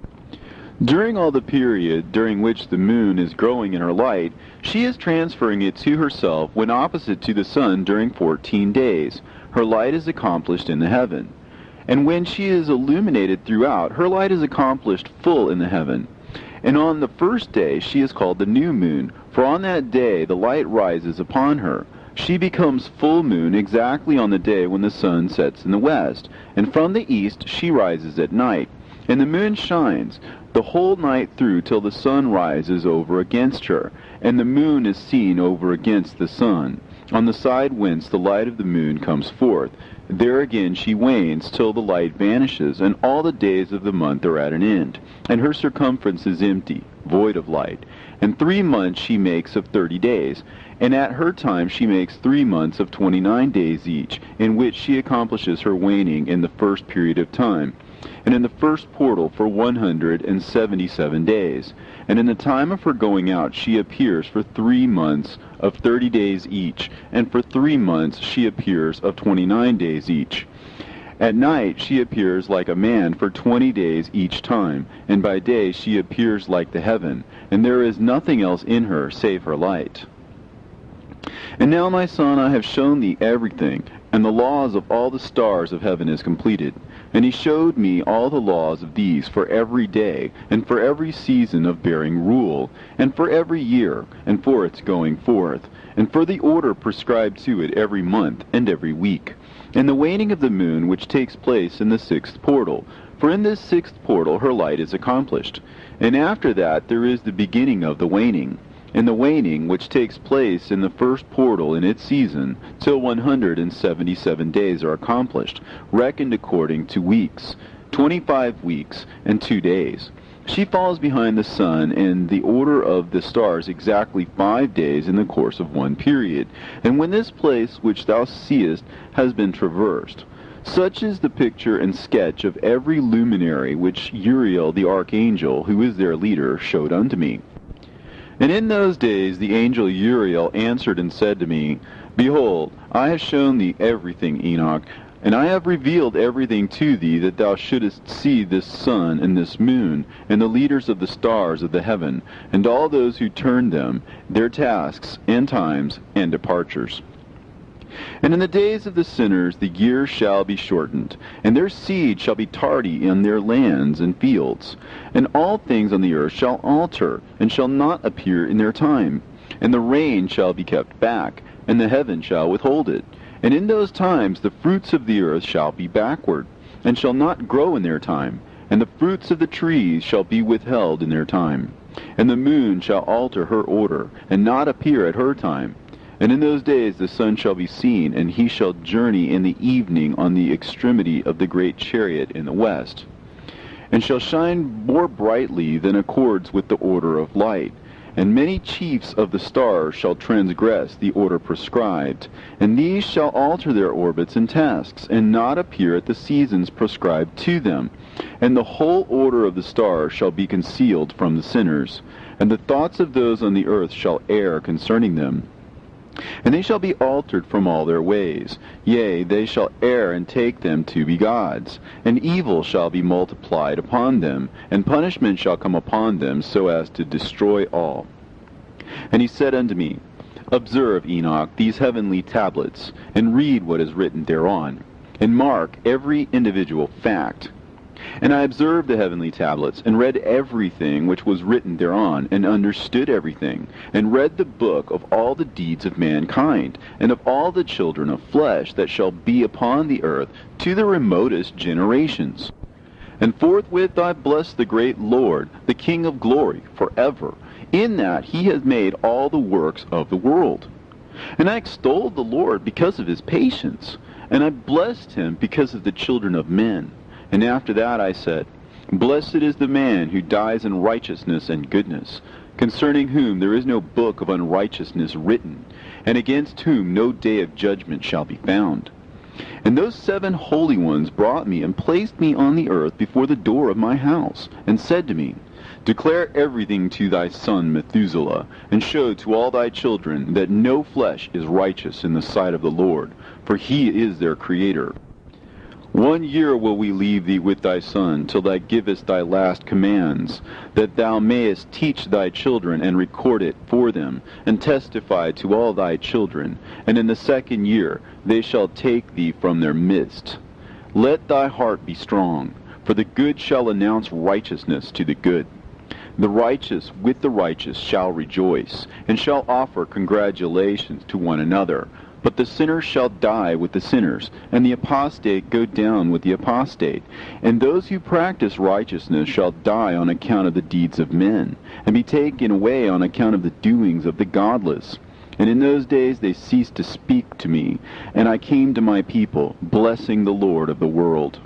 During all the period during which the moon is growing in her light, she is transferring it to herself when opposite to the sun during 14 days. Her light is accomplished in the heaven. And when she is illuminated throughout, her light is accomplished full in the heaven. And on the first day she is called the new moon, for on that day the light rises upon her. She becomes full moon exactly on the day when the sun sets in the west, and from the east she rises at night. And the moon shines the whole night through till the sun rises over against her, and the moon is seen over against the sun, on the side whence the light of the moon comes forth. There again she wanes till the light vanishes, and all the days of the month are at an end, and her circumference is empty, void of light. And 3 months she makes of 30 days, and at her time she makes 3 months of 29 days each, in which she accomplishes her waning in the first period of time, and in the first portal for 177 days. And in the time of her going out she appears for 3 months of 30 days each, and for 3 months she appears of 29 days each. At night she appears like a man for 20 days each time, and by day she appears like the heaven, and there is nothing else in her save her light. And now, my son, I have shown thee everything, and the laws of all the stars of heaven is completed. And he showed me all the laws of these for every day, and for every season of bearing rule, and for every year, and for its going forth, and for the order prescribed to it every month and every week, and the waning of the moon which takes place in the 6th portal. For in this 6th portal her light is accomplished. And after that there is the beginning of the waning. And the waning which takes place in the 1st portal in its season, till 177 days are accomplished, reckoned according to weeks, 25 weeks and 2 days. She falls behind the sun in the order of the stars exactly 5 days in the course of one period. And when this place which thou seest has been traversed, such is the picture and sketch of every luminary which Uriel the archangel, who is their leader, showed unto me. And in those days the angel Uriel answered and said to me, Behold, I have shown thee everything, Enoch, and I have revealed everything to thee, that thou shouldest see this sun and this moon, and the leaders of the stars of the heaven, and all those who turn them, their tasks, and times, and departures. And in the days of the sinners the years shall be shortened, and their seed shall be tardy in their lands and fields. And all things on the earth shall alter, and shall not appear in their time. And the rain shall be kept back, and the heaven shall withhold it. And in those times the fruits of the earth shall be backward. and shall not grow in their time, and the fruits of the trees shall be withheld in their time. And the moon shall alter her order, and not appear at her time. And in those days the sun shall be seen, and he shall journey in the evening on the extremity of the great chariot in the west, and shall shine more brightly than accords with the order of light. And many chiefs of the stars shall transgress the order prescribed, and these shall alter their orbits and tasks, and not appear at the seasons prescribed to them. And the whole order of the stars shall be concealed from the sinners, and the thoughts of those on the earth shall err concerning them. And they shall be altered from all their ways. Yea, they shall err and take them to be gods. And evil shall be multiplied upon them, and punishment shall come upon them, so as to destroy all. And he said unto me, Observe, Enoch, these heavenly tablets, and read what is written thereon, and mark every individual fact. And I observed the heavenly tablets, and read everything which was written thereon, and understood everything, and read the book of all the deeds of mankind, and of all the children of flesh that shall be upon the earth, to the remotest generations. And forthwith I blessed the great Lord, the King of glory, forever, in that he has made all the works of the world. And I extolled the Lord because of his patience, and I blessed him because of the children of men. And after that I said, Blessed is the man who dies in righteousness and goodness, concerning whom there is no book of unrighteousness written, and against whom no day of judgment shall be found. And those 7 holy ones brought me and placed me on the earth before the door of my house, and said to me, Declare everything to thy son Methuselah, and show to all thy children that no flesh is righteous in the sight of the Lord, for he is their Creator. 1 year will we leave thee with thy son, till thou givest thy last commands, that thou mayest teach thy children, and record it for them, and testify to all thy children. And in the 2nd year they shall take thee from their midst. Let thy heart be strong, for the good shall announce righteousness to the good. The righteous with the righteous shall rejoice, and shall offer congratulations to one another. But the sinners shall die with the sinners, and the apostate go down with the apostate. And those who practice righteousness shall die on account of the deeds of men, and be taken away on account of the doings of the godless. And in those days they ceased to speak to me, and I came to my people, blessing the Lord of the world.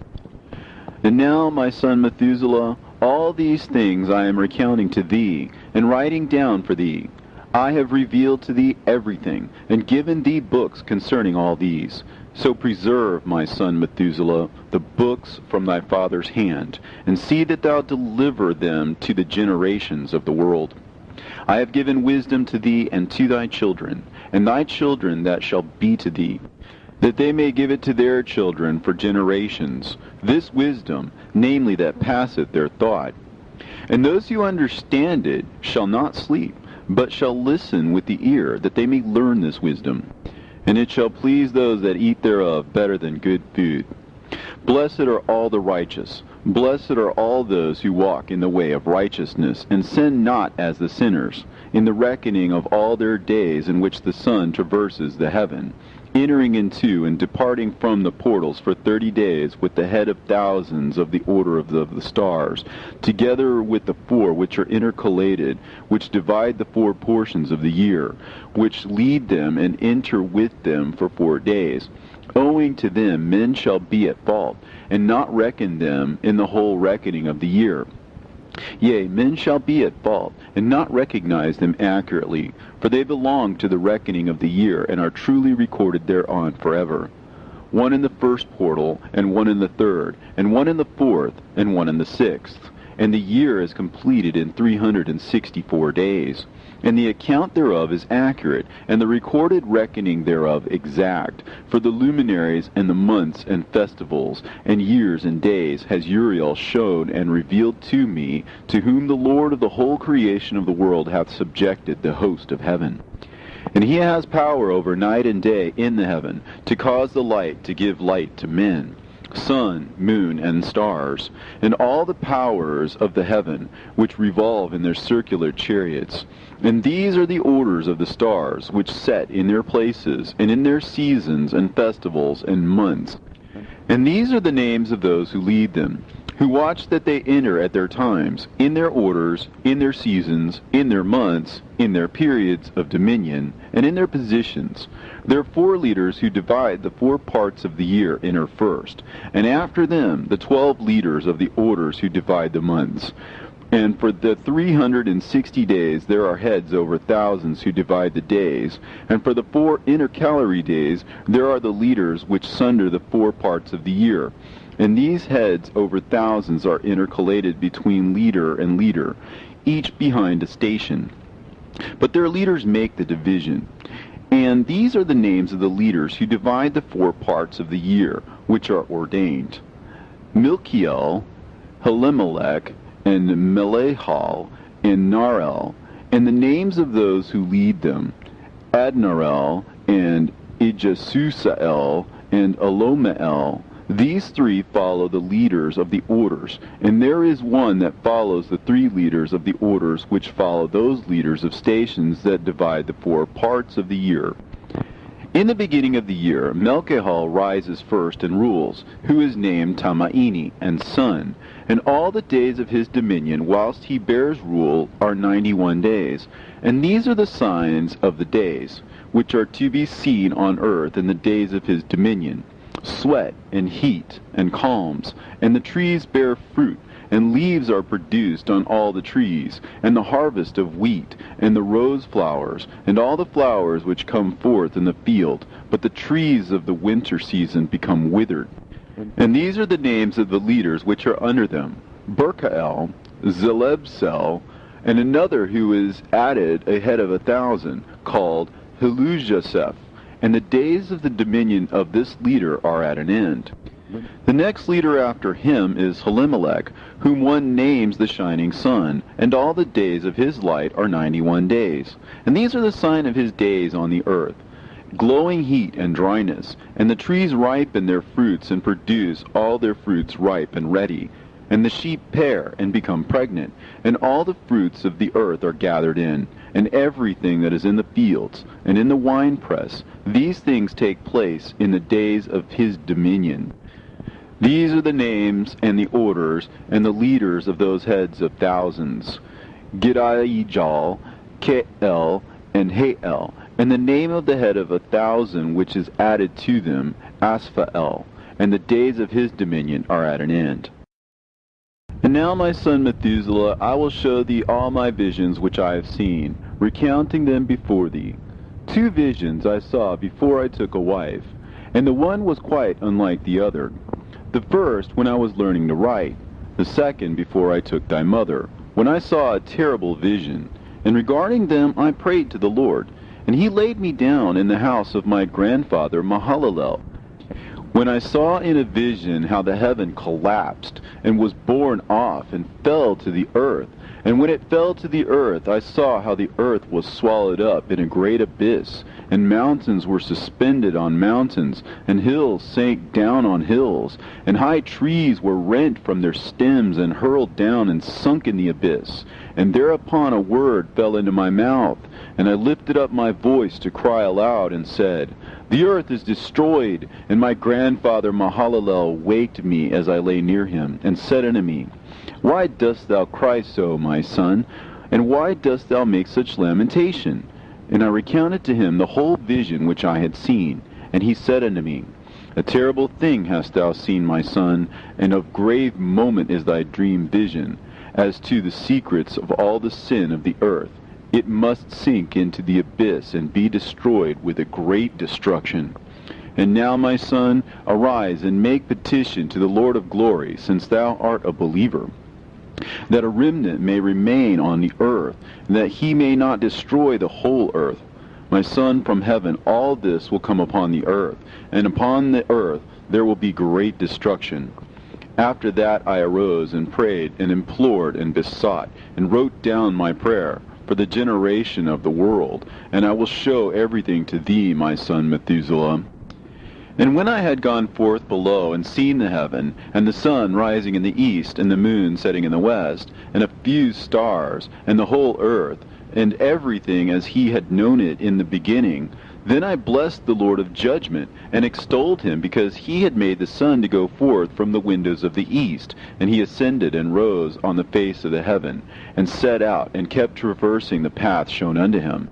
And now, my son Methuselah, all these things I am recounting to thee, and writing down for thee. I have revealed to thee everything, and given thee books concerning all these. So preserve, my son Methuselah, the books from thy father's hand, and see that thou deliver them to the generations of the world. I have given wisdom to thee and to thy children, and thy children that shall be to thee, that they may give it to their children for generations, this wisdom, namely that passeth their thought. And those who understand it shall not sleep, but shall listen with the ear, that they may learn this wisdom. And it shall please those that eat thereof better than good food. Blessed are all the righteous. Blessed are all those who walk in the way of righteousness, and sin not as the sinners, in the reckoning of all their days in which the sun traverses the heaven, entering into and departing from the portals for 30 days with the head of thousands of the order of the stars, together with the 4 which are intercalated, which divide the 4 portions of the year, which lead them and enter with them for 4 days. Owing to them men shall be at fault, and not reckon them in the whole reckoning of the year. Yea, men shall be at fault, and not recognize them accurately, for they belong to the reckoning of the year, and are truly recorded thereon forever. 1 in the 1st portal, and 1 in the 3rd, and 1 in the 4th, and 1 in the 6th. And the year is completed in 364 days. And the account thereof is accurate, and the recorded reckoning thereof exact. For the luminaries and the months and festivals and years and days has Uriel shown and revealed to me, to whom the Lord of the whole creation of the world hath subjected the host of heaven. And he has power over night and day in the heaven, to cause the light to give light to men, sun, moon, and stars, and all the powers of the heaven, which revolve in their circular chariots. And these are the orders of the stars, which set in their places, and in their seasons, and festivals, and months. And these are the names of those who lead them, who watch that they enter at their times, in their orders, in their seasons, in their months, in their periods of dominion, and in their positions. Their 4 leaders who divide the 4 parts of the year enter first, and after them the 12 leaders of the orders who divide the months. And for the 360 days there are heads over thousands who divide the days, and for the 4 intercalary days there are the leaders which sunder the 4 parts of the year. And these heads over thousands are intercalated between leader and leader, each behind a station. But their leaders make the division. And these are the names of the leaders who divide the 4 parts of the year, which are ordained: Milkiel, Helimelech, and Melehal, and Narel, and the names of those who lead them: Adnarel, and Ijasusael, and Elomeel. These 3 follow the leaders of the orders, and there is one that follows the 3 leaders of the orders which follow those leaders of stations that divide the 4 parts of the year. In the beginning of the year, Melchihal rises first and rules, who is named Tamaini, and son, and all the days of his dominion whilst he bears rule are 91 days. And these are the signs of the days, which are to be seen on earth in the days of his dominion: sweat, and heat, and calms, and the trees bear fruit, and leaves are produced on all the trees, and the harvest of wheat, and the rose flowers, and all the flowers which come forth in the field, but the trees of the winter season become withered. And these are the names of the leaders which are under them: Berkael, Zelebsel, and another who is added a head of 1,000, called Helujaseph. And the days of the dominion of this leader are at an end. The next leader after him is Helimelech, whom one names the shining sun, and all the days of his light are 91 days. And these are the sign of his days on the earth: glowing heat and dryness, and the trees ripen their fruits and produce all their fruits ripe and ready. And the sheep pair and become pregnant, and all the fruits of the earth are gathered in, and everything that is in the fields, and in the winepress. These things take place in the days of his dominion. These are the names and the orders and the leaders of those heads of thousands: Gidaijal, Keel, and Hael, and the name of the head of 1,000 which is added to them, Asphael. And the days of his dominion are at an end. And now, my son Methuselah, I will show thee all my visions which I have seen, recounting them before thee. 2 visions I saw before I took a wife, and the one was quite unlike the other. The first when I was learning to write, the second before I took thy mother, when I saw a terrible vision. And regarding them I prayed to the Lord, and he laid me down in the house of my grandfather Mahalalel. When I saw in a vision how the heaven collapsed, and was borne off, and fell to the earth. And when it fell to the earth, I saw how the earth was swallowed up in a great abyss, and mountains were suspended on mountains, and hills sank down on hills, and high trees were rent from their stems, and hurled down and sunk in the abyss. And thereupon a word fell into my mouth, and I lifted up my voice to cry aloud, and said, The earth is destroyed. And my grandfather Mahalalel waked me as I lay near him, and said unto me, Why dost thou cry so, my son? And why dost thou make such lamentation? And I recounted to him the whole vision which I had seen. And he said unto me, A terrible thing hast thou seen, my son, and of grave moment is thy dream vision. As to the secrets of all the sin of the earth, it must sink into the abyss and be destroyed with a great destruction. And now, my son, arise and make petition to the Lord of glory, since thou art a believer, that a remnant may remain on the earth, and that he may not destroy the whole earth. My son, from heaven all this will come upon the earth, and upon the earth there will be great destruction. After that I arose and prayed and implored and besought, and wrote down my prayer for the generation of the world, and I will show everything to thee, my son Methuselah. And when I had gone forth below and seen the heaven, and the sun rising in the east, and the moon setting in the west, and a few stars, and the whole earth, and everything as he had known it in the beginning. Then I blessed the Lord of judgment, and extolled him, because he had made the sun to go forth from the windows of the east. And he ascended and rose on the face of the heaven, and set out, and kept traversing the path shown unto him.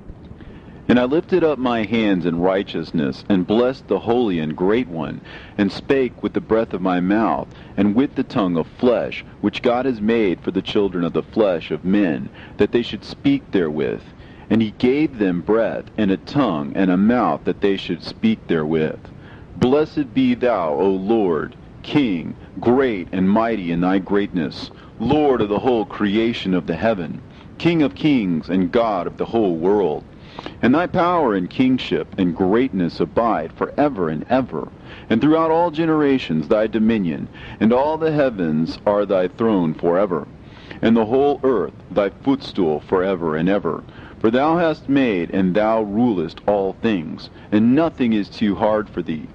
And I lifted up my hands in righteousness, and blessed the Holy and Great One, and spake with the breath of my mouth, and with the tongue of flesh, which God has made for the children of the flesh of men, that they should speak therewith. And he gave them breath, and a tongue, and a mouth, that they should speak therewith. Blessed be thou, O Lord, King, great and mighty in thy greatness, Lord of the whole creation of the heaven, King of kings, and God of the whole world. And thy power and kingship and greatness abide forever and ever. And throughout all generations thy dominion, and all the heavens are thy throne forever, and the whole earth thy footstool forever and ever. For thou hast made, and thou rulest all things, and nothing is too hard for thee.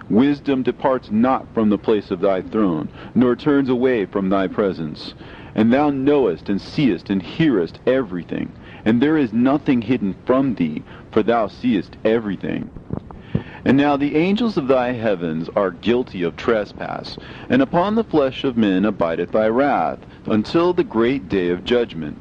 Wisdom departs not from the place of thy throne, nor turns away from thy presence. And thou knowest, and seest, and hearest everything, and there is nothing hidden from thee, for thou seest everything. And now the angels of thy heavens are guilty of trespass, and upon the flesh of men abideth thy wrath, until the great day of judgment.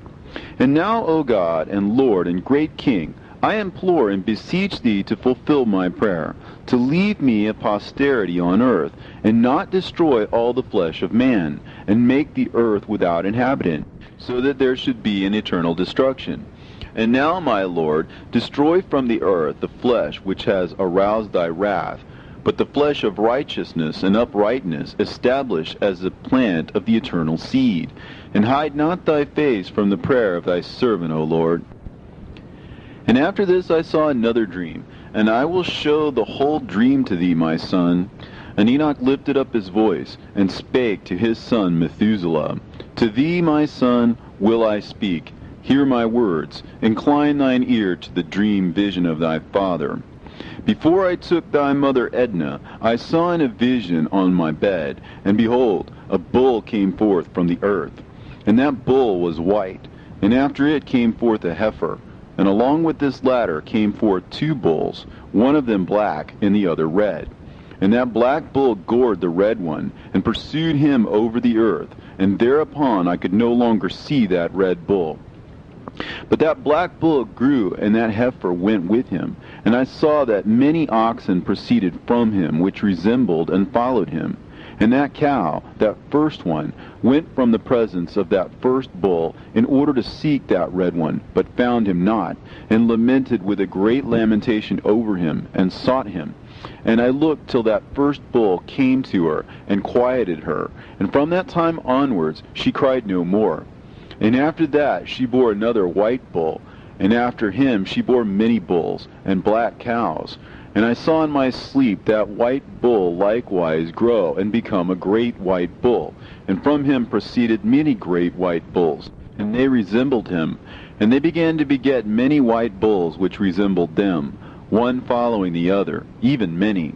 And now, O God, and Lord, and great King, I implore and beseech thee to fulfill my prayer, to leave me a posterity on earth, and not destroy all the flesh of man, and make the earth without inhabitant, so that there should be an eternal destruction. And now, my Lord, destroy from the earth the flesh which has aroused thy wrath, but the flesh of righteousness and uprightness establish as the plant of the eternal seed. And hide not thy face from the prayer of thy servant, O Lord. And after this I saw another dream, and I will show the whole dream to thee, my son. And Enoch lifted up his voice, and spake to his son Methuselah, To thee, my son, will I speak. Hear my words. Incline thine ear to the dream vision of thy father. Before I took thy mother Edna, I saw in a vision on my bed, and behold, a bull came forth from the earth. And that bull was white, and after it came forth a heifer. And along with this latter came forth two bulls, one of them black, and the other red. And that black bull gored the red one, and pursued him over the earth, and thereupon I could no longer see that red bull. But that black bull grew, and that heifer went with him. And I saw that many oxen proceeded from him, which resembled and followed him. And that cow, that first one, went from the presence of that first bull, in order to seek that red one, but found him not, and lamented with a great lamentation over him, and sought him. And I looked till that first bull came to her, and quieted her. And from that time onwards she cried no more. And after that she bore another white bull, and after him she bore many bulls, and black cows. And I saw in my sleep that white bull likewise grow, and become a great white bull. And from him proceeded many great white bulls, and they resembled him. And they began to beget many white bulls which resembled them, one following the other, even many.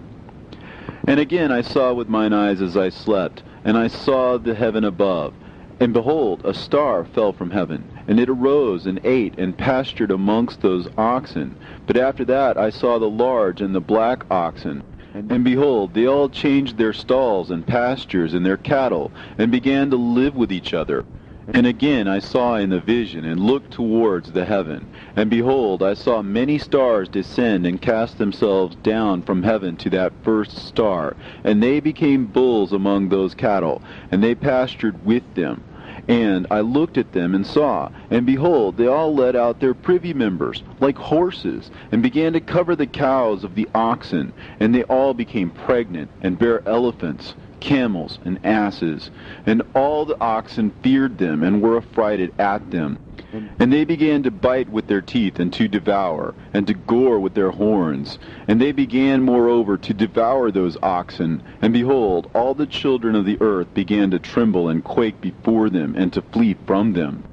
And again I saw with mine eyes as I slept, and I saw the heaven above. And behold, a star fell from heaven, and it arose and ate and pastured amongst those oxen. But after that I saw the large and the black oxen. And behold, they all changed their stalls and pastures and their cattle, and began to live with each other. And again I saw in the vision, and looked towards the heaven. And behold, I saw many stars descend and cast themselves down from heaven to that first star. And they became bulls among those cattle, and they pastured with them. And I looked at them and saw, and behold, they all let out their privy members, like horses, and began to cover the cows of the oxen. And they all became pregnant, and bare elephants, camels, and asses. And all the oxen feared them, and were affrighted at them. And they began to bite with their teeth, and to devour, and to gore with their horns. And they began moreover to devour those oxen. And behold, all the children of the earth began to tremble and quake before them, and to flee from them.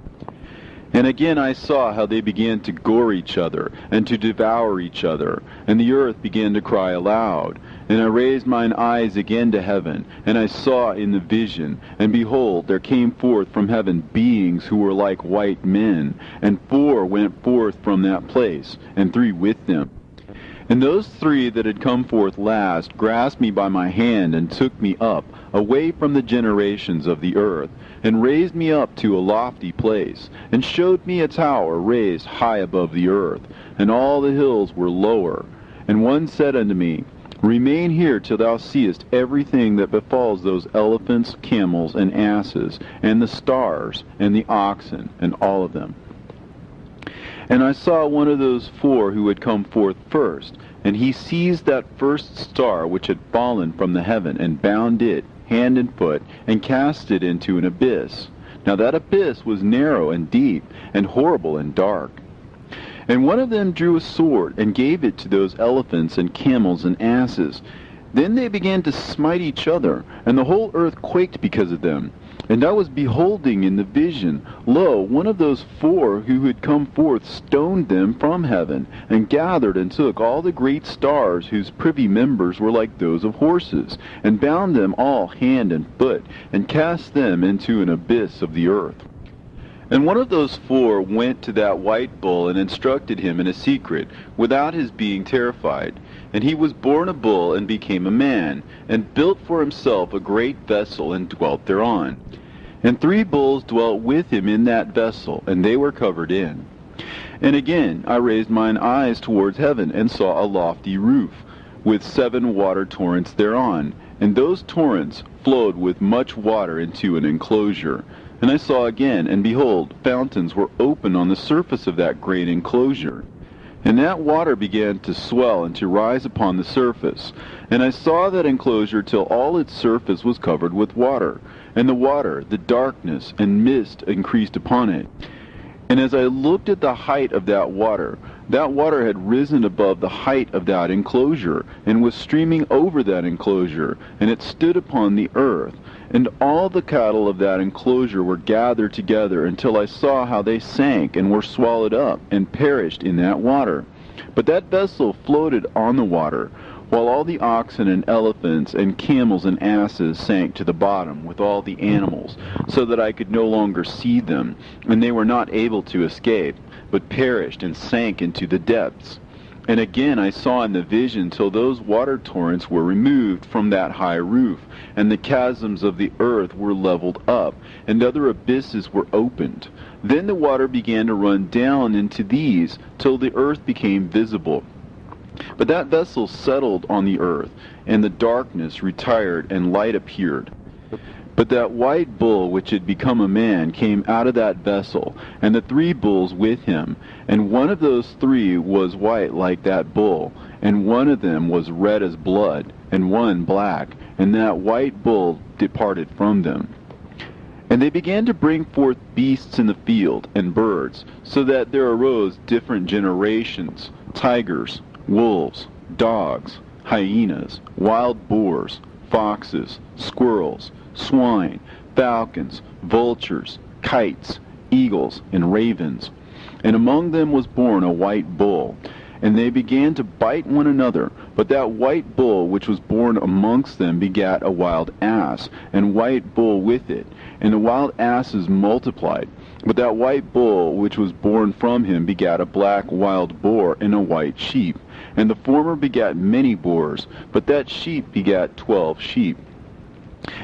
And again I saw how they began to gore each other, and to devour each other, and the earth began to cry aloud. And I raised mine eyes again to heaven, and I saw in the vision, and behold, there came forth from heaven beings who were like white men, and 4 went forth from that place, and 3 with them. And those 3 that had come forth last grasped me by my hand, and took me up, away from the generations of the earth, and raised me up to a lofty place, and showed me a tower raised high above the earth, and all the hills were lower. And one said unto me, Remain here till thou seest everything that befalls those elephants, camels, and asses, and the stars, and the oxen, and all of them. And I saw one of those 4 who had come forth first, and he seized that first star which had fallen from the heaven, and bound it, hand and foot, and cast it into an abyss. Now that abyss was narrow and deep, and horrible and dark. And one of them drew a sword, and gave it to those elephants and camels and asses. Then they began to smite each other, and the whole earth quaked because of them. And I was beholding in the vision, lo, one of those 4 who had come forth stoned them from heaven, and gathered and took all the great stars whose privy members were like those of horses, and bound them all hand and foot, and cast them into an abyss of the earth. And one of those 4 went to that white bull, and instructed him in a secret, without his being terrified. And he was born a bull, and became a man, and built for himself a great vessel, and dwelt thereon. And 3 bulls dwelt with him in that vessel, and they were covered in. And again I raised mine eyes towards heaven, and saw a lofty roof, with 7 water torrents thereon, and those torrents flowed with much water into an enclosure. And I saw again, and behold, fountains were open on the surface of that great enclosure. And that water began to swell and to rise upon the surface. And I saw that enclosure till all its surface was covered with water. And the water, the darkness, and mist increased upon it. And as I looked at the height of that water had risen above the height of that enclosure, and was streaming over that enclosure, and it stood upon the earth. And all the cattle of that enclosure were gathered together, until I saw how they sank, and were swallowed up, and perished in that water. But that vessel floated on the water, while all the oxen and elephants and camels and asses sank to the bottom with all the animals, so that I could no longer see them, and they were not able to escape, but perished and sank into the depths. And again I saw in the vision till those water torrents were removed from that high roof, and the chasms of the earth were leveled up, and other abysses were opened. Then the water began to run down into these, till the earth became visible. But that vessel settled on the earth, and the darkness retired, and light appeared. But that white bull which had become a man came out of that vessel, and the 3 bulls with him. And one of those 3 was white like that bull, and one of them was red as blood, and one black. And that white bull departed from them. And they began to bring forth beasts in the field, and birds, so that there arose different generations, tigers, wolves, dogs, hyenas, wild boars, foxes, squirrels, swine, falcons, vultures, kites, eagles, and ravens. And among them was born a white bull. And they began to bite one another. But that white bull which was born amongst them begat a wild ass, and white bull with it. And the wild asses multiplied. But that white bull which was born from him begat a black wild boar and a white sheep. And the former begat many boars, but that sheep begat 12 sheep.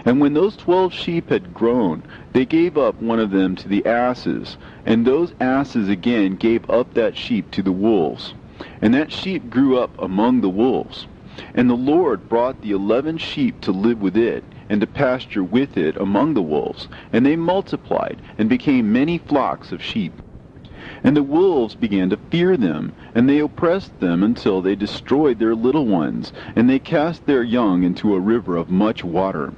And when those 12 sheep had grown, they gave up one of them to the asses, and those asses again gave up that sheep to the wolves. And that sheep grew up among the wolves. And the Lord brought the 11 sheep to live with it, and to pasture with it among the wolves. And they multiplied, and became many flocks of sheep. And the wolves began to fear them, and they oppressed them until they destroyed their little ones, and they cast their young into a river of much water.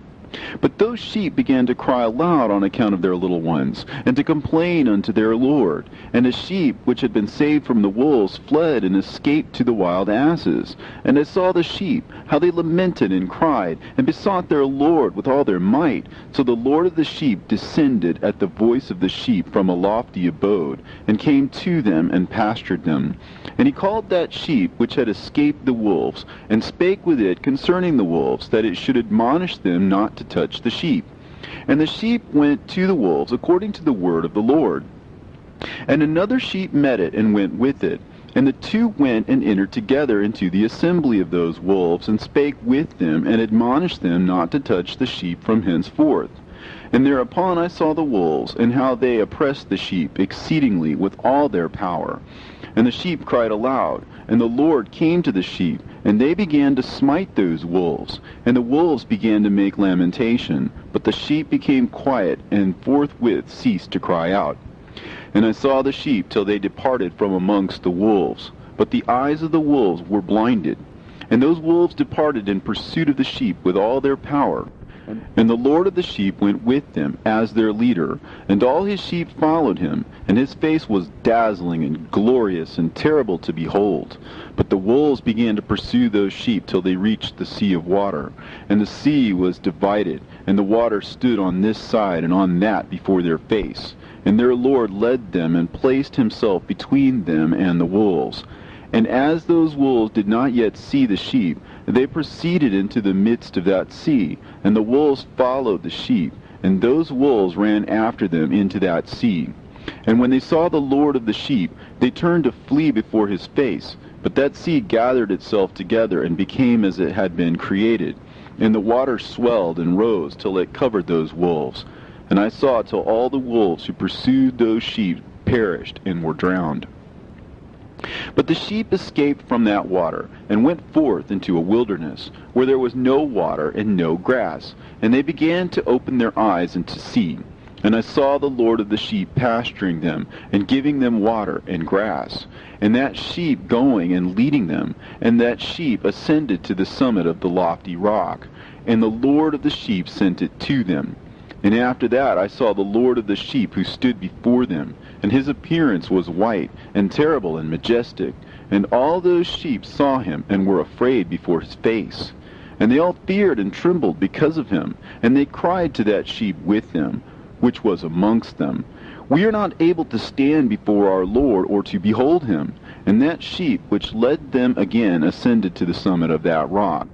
But those sheep began to cry aloud on account of their little ones, and to complain unto their Lord. And the sheep which had been saved from the wolves fled and escaped to the wild asses. And I saw the sheep, how they lamented and cried, and besought their Lord with all their might. So the Lord of the sheep descended at the voice of the sheep from a lofty abode, and came to them and pastured them. And he called that sheep which had escaped the wolves, and spake with it concerning the wolves, that it should admonish them not to touch the sheep. And the sheep went to the wolves according to the word of the Lord. And another sheep met it, and went with it. And the two went and entered together into the assembly of those wolves, and spake with them, and admonished them not to touch the sheep from henceforth. And thereupon I saw the wolves, and how they oppressed the sheep exceedingly with all their power. And the sheep cried aloud, and the Lord came to the sheep, and they began to smite those wolves. And the wolves began to make lamentation, but the sheep became quiet, and forthwith ceased to cry out. And I saw the sheep till they departed from amongst the wolves. But the eyes of the wolves were blinded. And those wolves departed in pursuit of the sheep with all their power. And the Lord of the sheep went with them as their leader, and all his sheep followed him, and his face was dazzling and glorious and terrible to behold. But the wolves began to pursue those sheep till they reached the sea of water. And the sea was divided, and the water stood on this side and on that before their face. And their Lord led them, and placed himself between them and the wolves. And as those wolves did not yet see the sheep, they proceeded into the midst of that sea, and the wolves followed the sheep, and those wolves ran after them into that sea. And when they saw the Lord of the sheep, they turned to flee before his face. But that sea gathered itself together, and became as it had been created. And the water swelled and rose till it covered those wolves. And I saw till all the wolves who pursued those sheep perished and were drowned. But the sheep escaped from that water, and went forth into a wilderness, where there was no water and no grass. And they began to open their eyes and to see. And I saw the Lord of the sheep pasturing them, and giving them water and grass. And that sheep going and leading them, and that sheep ascended to the summit of the lofty rock. And the Lord of the sheep sent it to them. And after that I saw the Lord of the sheep who stood before them, and his appearance was white, and terrible, and majestic. And all those sheep saw him, and were afraid before his face. And they all feared and trembled because of him. And they cried to that sheep with them, which was amongst them, We are not able to stand before our Lord, or to behold him. And that sheep which led them again ascended to the summit of that rock.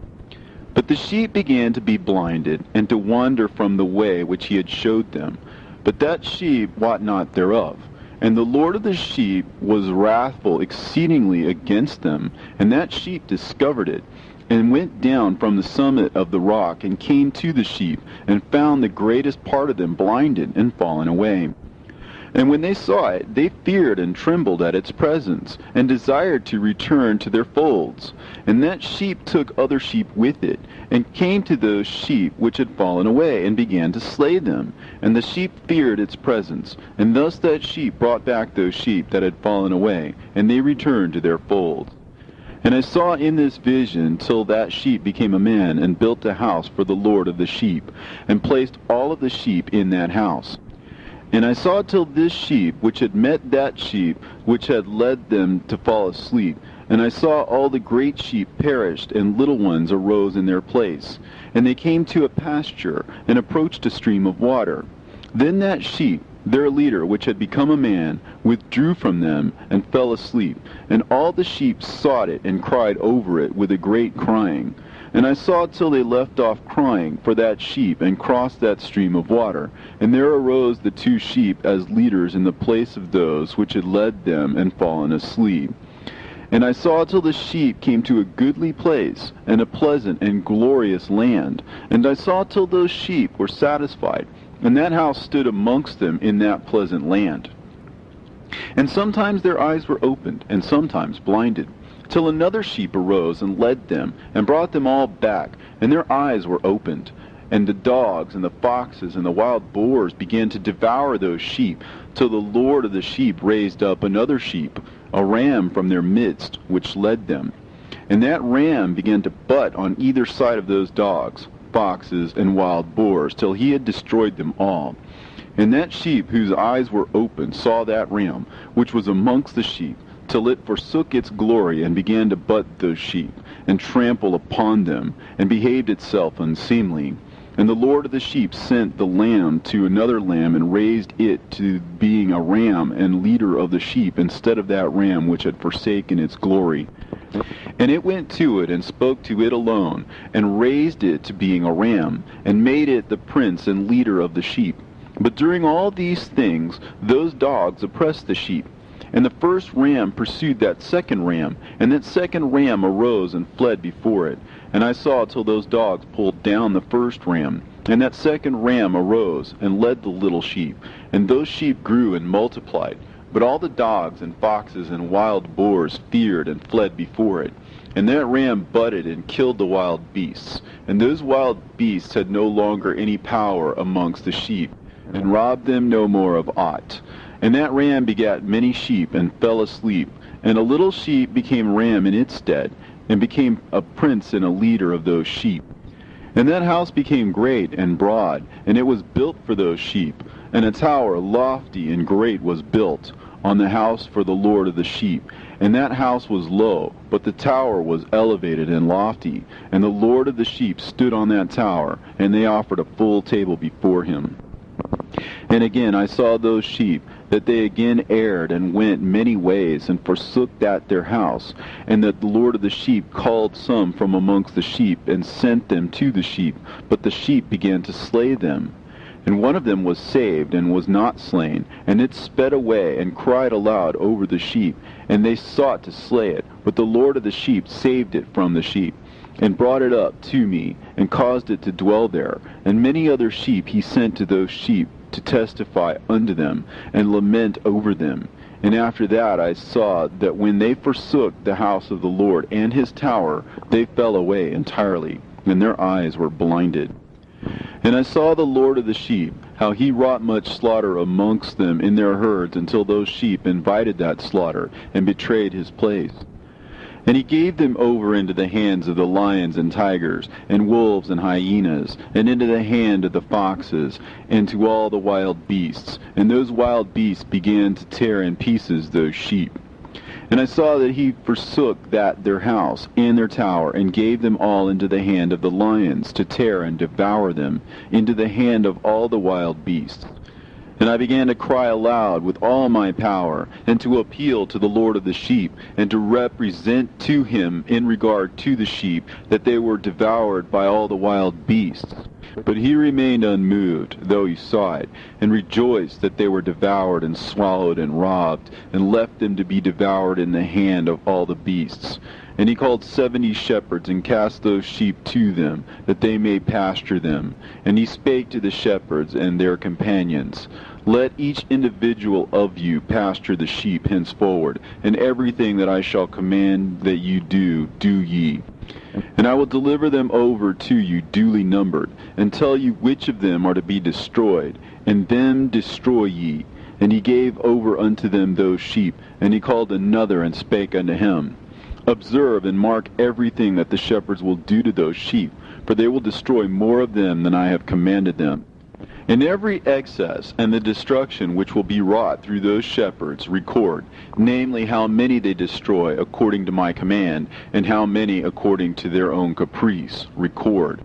But the sheep began to be blinded, and to wander from the way which he had showed them. But that sheep wot not thereof. And the Lord of the sheep was wrathful exceedingly against them. And that sheep discovered it, and went down from the summit of the rock, and came to the sheep, and found the greatest part of them blinded and fallen away. And when they saw it, they feared and trembled at its presence, and desired to return to their folds. And that sheep took other sheep with it, and came to those sheep which had fallen away, and began to slay them. And the sheep feared its presence, and thus that sheep brought back those sheep that had fallen away, and they returned to their folds. And I saw in this vision till that sheep became a man, and built a house for the Lord of the sheep, and placed all of the sheep in that house. And I saw till this sheep, which had met that sheep, which had led them to fall asleep. And I saw all the great sheep perished, and little ones arose in their place. And they came to a pasture, and approached a stream of water. Then that sheep, their leader, which had become a man, withdrew from them, and fell asleep. And all the sheep sought it, and cried over it with a great crying. And I saw till they left off crying for that sheep, and crossed that stream of water. And there arose the two sheep as leaders in the place of those which had led them and fallen asleep. And I saw till the sheep came to a goodly place, and a pleasant and glorious land. And I saw till those sheep were satisfied, and that house stood amongst them in that pleasant land. And sometimes their eyes were opened, and sometimes blinded, till another sheep arose and led them, and brought them all back, and their eyes were opened. And the dogs and the foxes and the wild boars began to devour those sheep, till the Lord of the sheep raised up another sheep, a ram from their midst, which led them. And that ram began to butt on either side of those dogs. foxes, and wild boars, till he had destroyed them all. And that sheep whose eyes were open saw that ram, which was amongst the sheep, till it forsook its glory, and began to butt those sheep, and trample upon them, and behaved itself unseemly. And the Lord of the sheep sent the lamb to another lamb, and raised it to being a ram and leader of the sheep, instead of that ram which had forsaken its glory. And it went to it, and spoke to it alone, and raised it to being a ram, and made it the prince and leader of the sheep. But during all these things those dogs oppressed the sheep. And the first ram pursued that second ram, and that second ram arose and fled before it. And I saw till those dogs pulled down the first ram. And that second ram arose and led the little sheep, and those sheep grew and multiplied. But all the dogs and foxes and wild boars feared and fled before it. And that ram butted and killed the wild beasts. And those wild beasts had no longer any power amongst the sheep, and robbed them no more of aught. And that ram begat many sheep, and fell asleep. And a little sheep became ram in its stead, and became a prince and a leader of those sheep. And that house became great and broad, and it was built for those sheep. And a tower lofty and great was built on the house for the Lord of the sheep. And that house was low, but the tower was elevated and lofty. And the Lord of the sheep stood on that tower, and they offered a full table before him. And again I saw those sheep, that they again erred and went many ways, and forsook that their house, and that the Lord of the sheep called some from amongst the sheep, and sent them to the sheep, but the sheep began to slay them. And one of them was saved, and was not slain, and it sped away, and cried aloud over the sheep, and they sought to slay it, but the Lord of the sheep saved it from the sheep, and brought it up to me, and caused it to dwell there. And many other sheep he sent to those sheep, to testify unto them, and lament over them. And after that I saw that when they forsook the house of the Lord and his tower, they fell away entirely, and their eyes were blinded. And I saw the Lord of the sheep, how he wrought much slaughter amongst them in their herds, until those sheep invited that slaughter, and betrayed his place. And he gave them over into the hands of the lions and tigers, and wolves and hyenas, and into the hand of the foxes, and to all the wild beasts. And those wild beasts began to tear in pieces those sheep. And I saw that he forsook that their house and their tower, and gave them all into the hand of the lions, to tear and devour them, into the hand of all the wild beasts. And I began to cry aloud with all my power, and to appeal to the Lord of the sheep, and to represent to him in regard to the sheep, that they were devoured by all the wild beasts. But he remained unmoved, though he saw it, and rejoiced that they were devoured and swallowed and robbed, and left them to be devoured in the hand of all the beasts. And he called 70 shepherds, and cast those sheep to them, that they may pasture them. And he spake to the shepherds and their companions, Let each individual of you pasture the sheep henceforward, and everything that I shall command that you do, do ye. And I will deliver them over to you duly numbered, and tell you which of them are to be destroyed, and them destroy ye. And he gave over unto them those sheep, and he called another, and spake unto him, Observe and mark everything that the shepherds will do to those sheep, for they will destroy more of them than I have commanded them. And every excess and the destruction which will be wrought through those shepherds record, namely how many they destroy according to my command, and how many according to their own caprice record.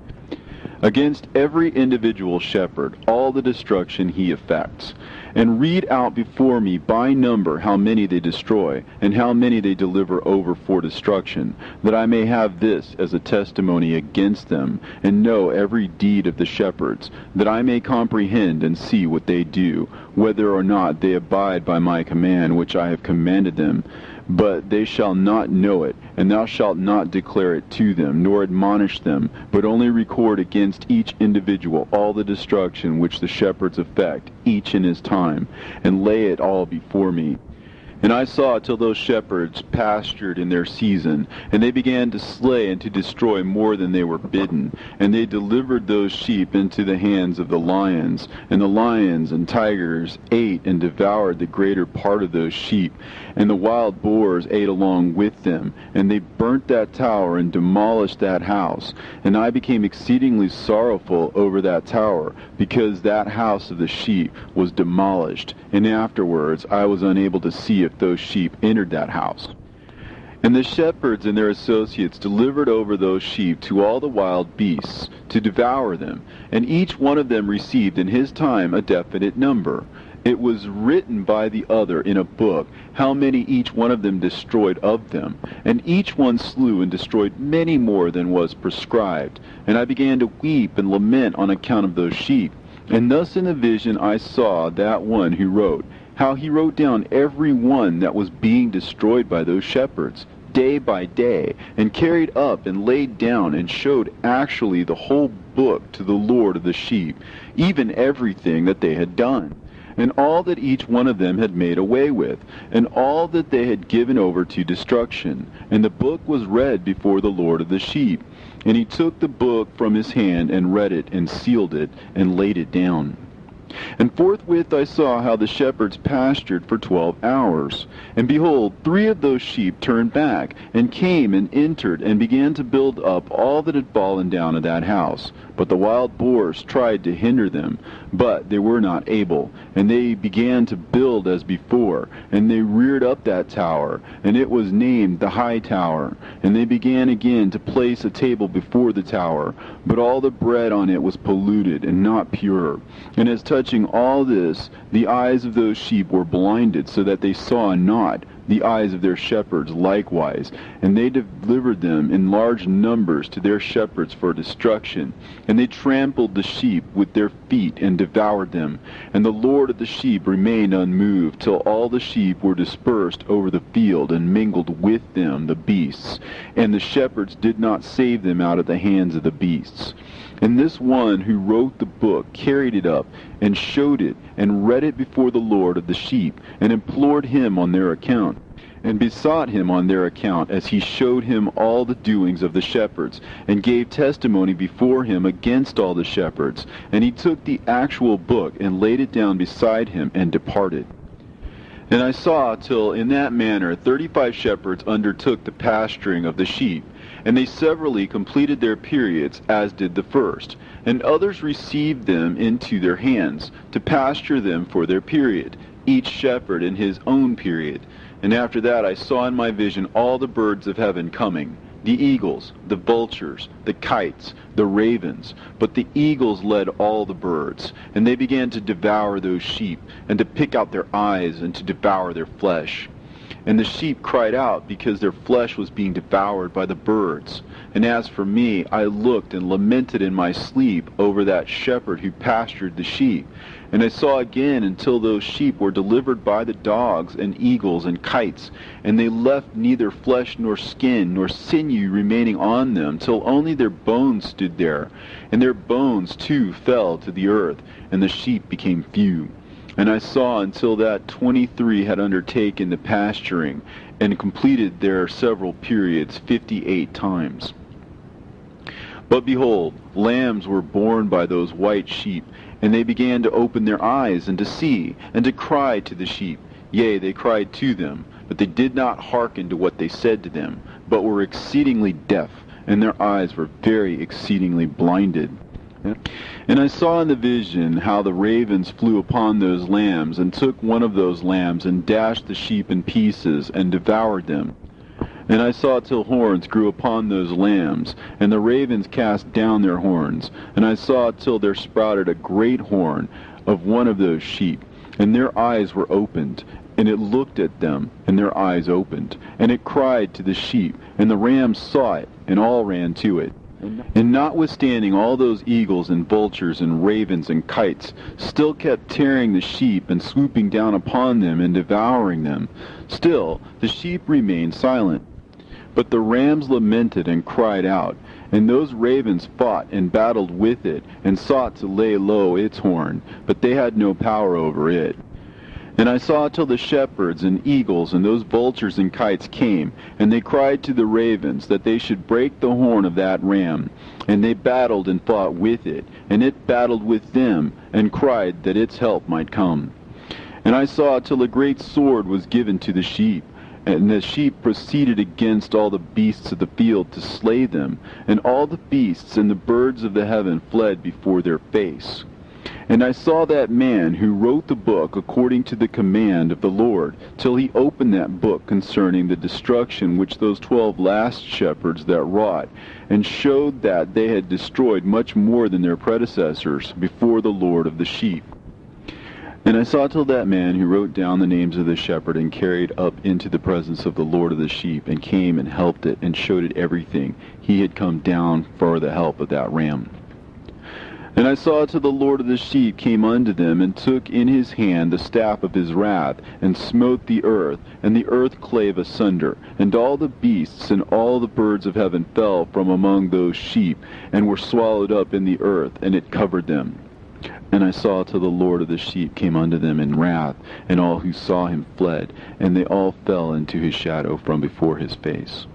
Against every individual shepherd all the destruction he effects. And read out before me by number how many they destroy, and how many they deliver over for destruction, that I may have this as a testimony against them, and know every deed of the shepherds, that I may comprehend and see what they do, whether or not they abide by my command which I have commanded them. But they shall not know it, and thou shalt not declare it to them, nor admonish them, but only record against each individual all the destruction which the shepherds effect, each in his time, and lay it all before me. And I saw till those shepherds pastured in their season, and they began to slay and to destroy more than they were bidden. And they delivered those sheep into the hands of the lions, and the lions and tigers ate and devoured the greater part of those sheep. And the wild boars ate along with them, and they burnt that tower and demolished that house. And I became exceedingly sorrowful over that tower, because that house of the sheep was demolished. And afterwards I was unable to see if those sheep entered that house. And the shepherds and their associates delivered over those sheep to all the wild beasts to devour them, and each one of them received in his time a definite number. It was written by the other in a book how many each one of them destroyed of them, and each one slew and destroyed many more than was prescribed. And I began to weep and lament on account of those sheep. And thus in the vision I saw that one who wrote, how he wrote down every one that was being destroyed by those shepherds, day by day, and carried up and laid down and showed actually the whole book to the Lord of the sheep, even everything that they had done, and all that each one of them had made away with, and all that they had given over to destruction. And the book was read before the Lord of the sheep. And he took the book from his hand and read it and sealed it and laid it down. And forthwith I saw how the shepherds pastured for 12 hours. And behold, 3 of those sheep turned back, and came and entered, and began to build up all that had fallen down of that house. But the wild boars tried to hinder them, but they were not able. And they began to build as before, and they reared up that tower, and it was named the High Tower. And they began again to place a table before the tower, but all the bread on it was polluted and not pure. And as touching all this, the eyes of those sheep were blinded, so that they saw not, the eyes of their shepherds likewise. And they delivered them in large numbers to their shepherds for destruction. And they trampled the sheep with their feet and devoured them. And the Lord of the sheep remained unmoved, till all the sheep were dispersed over the field, and mingled with them the beasts. And the shepherds did not save them out of the hands of the beasts. And this one who wrote the book carried it up, and showed it, and read it before the Lord of the sheep, and implored him on their account, and besought him on their account, as he showed him all the doings of the shepherds, and gave testimony before him against all the shepherds. And he took the actual book, and laid it down beside him, and departed. And I saw till in that manner 35 shepherds undertook the pasturing of the sheep, and they severally completed their periods, as did the first. And others received them into their hands, to pasture them for their period, each shepherd in his own period. And after that I saw in my vision all the birds of heaven coming, the eagles, the vultures, the kites, the ravens. But the eagles led all the birds, and they began to devour those sheep, and to pick out their eyes, and to devour their flesh. And the sheep cried out, because their flesh was being devoured by the birds. And as for me, I looked and lamented in my sleep over that shepherd who pastured the sheep. And I saw again until those sheep were delivered by the dogs and eagles and kites, and they left neither flesh nor skin nor sinew remaining on them, till only their bones stood there. And their bones too fell to the earth, and the sheep became few. And I saw until that 23 had undertaken the pasturing, and completed their several periods 58 times. But behold, lambs were born by those white sheep, and they began to open their eyes, and to see, and to cry to the sheep. Yea, they cried to them, but they did not hearken to what they said to them, but were exceedingly deaf, and their eyes were very exceedingly blinded. And I saw in the vision how the ravens flew upon those lambs, and took one of those lambs, and dashed the sheep in pieces, and devoured them. And I saw till horns grew upon those lambs, and the ravens cast down their horns. And I saw till there sprouted a great horn of one of those sheep, and their eyes were opened. And it looked at them, and their eyes opened. And it cried to the sheep, and the rams saw it, and all ran to it. And notwithstanding all those eagles and vultures and ravens and kites still kept tearing the sheep, and swooping down upon them and devouring them, still the sheep remained silent. But the rams lamented and cried out, and those ravens fought and battled with it, and sought to lay low its horn, but they had no power over it. And I saw till the shepherds and eagles and those vultures and kites came, and they cried to the ravens that they should break the horn of that ram. And they battled and fought with it, and it battled with them, and cried that its help might come. And I saw till a great sword was given to the sheep, and the sheep proceeded against all the beasts of the field to slay them, and all the beasts and the birds of the heaven fled before their face. And I saw that man who wrote the book according to the command of the Lord, till he opened that book concerning the destruction which those 12 last shepherds that wrought, and showed that they had destroyed much more than their predecessors before the Lord of the sheep. And I saw till that man who wrote down the names of the shepherd and carried up into the presence of the Lord of the sheep, and came and helped it, and showed it everything. He had come down for the help of that ram. And I saw till the Lord of the sheep came unto them, and took in his hand the staff of his wrath, and smote the earth, and the earth clave asunder, and all the beasts and all the birds of heaven fell from among those sheep, and were swallowed up in the earth, and it covered them. And I saw till the Lord of the sheep came unto them in wrath, and all who saw him fled, and they all fell into his shadow from before his face.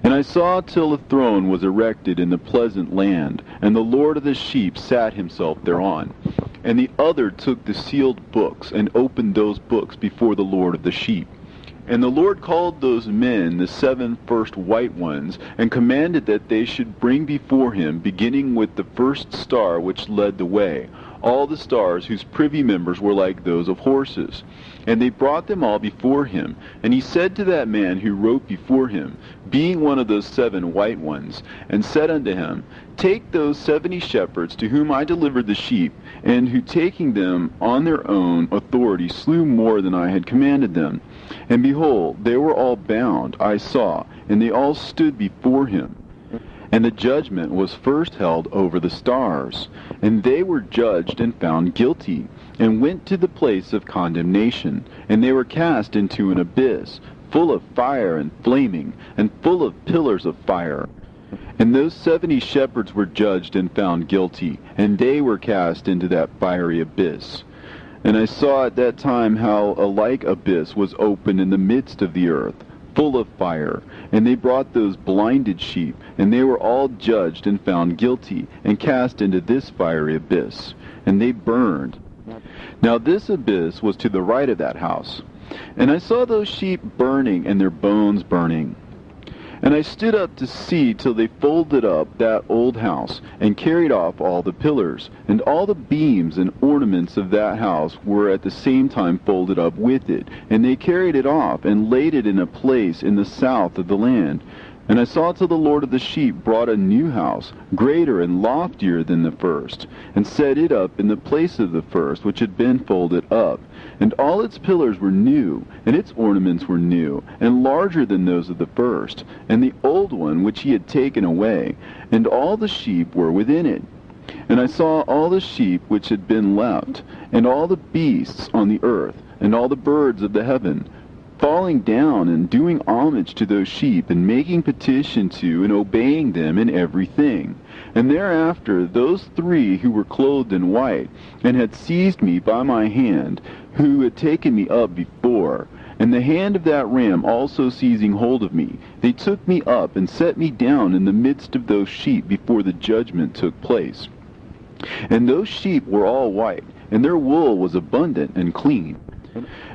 And I saw till a throne was erected in the pleasant land, and the Lord of the sheep sat himself thereon. And the other took the sealed books, and opened those books before the Lord of the sheep. And the Lord called those men the 7 first white ones, and commanded that they should bring before him, beginning with the first star which led the way, all the stars whose privy members were like those of horses. And they brought them all before him. And he said to that man who wrote before him, being one of those 7 white ones, and said unto him, Take those 70 shepherds to whom I delivered the sheep, and who taking them on their own authority slew more than I had commanded them. And behold, they were all bound, I saw, and they all stood before him. And the judgment was first held over the stars. And they were judged and found guilty, and went to the place of condemnation. And they were cast into an abyss, full of fire and flaming, and full of pillars of fire. And those 70 shepherds were judged and found guilty, and they were cast into that fiery abyss. And I saw at that time how a like abyss was opened in the midst of the earth, full of fire. And they brought those blinded sheep, and they were all judged and found guilty, and cast into this fiery abyss. And they burned. Now this abyss was to the right of that house. And I saw those sheep burning, and their bones burning. And I stood up to see till they folded up that old house, and carried off all the pillars, and all the beams and ornaments of that house were at the same time folded up with it. And they carried it off, and laid it in a place in the south of the land. And I saw till the Lord of the sheep brought a new house, greater and loftier than the first, and set it up in the place of the first, which had been folded up. And all its pillars were new, and its ornaments were new, and larger than those of the first, and the old one which he had taken away, and all the sheep were within it. And I saw all the sheep which had been left, and all the beasts on the earth, and all the birds of the heaven, falling down and doing homage to those sheep, and making petition to and obeying them in everything. And thereafter those 3 who were clothed in white, and had seized me by my hand, who had taken me up before, and the hand of that ram also seizing hold of me, they took me up and set me down in the midst of those sheep before the judgment took place. And those sheep were all white, and their wool was abundant and clean.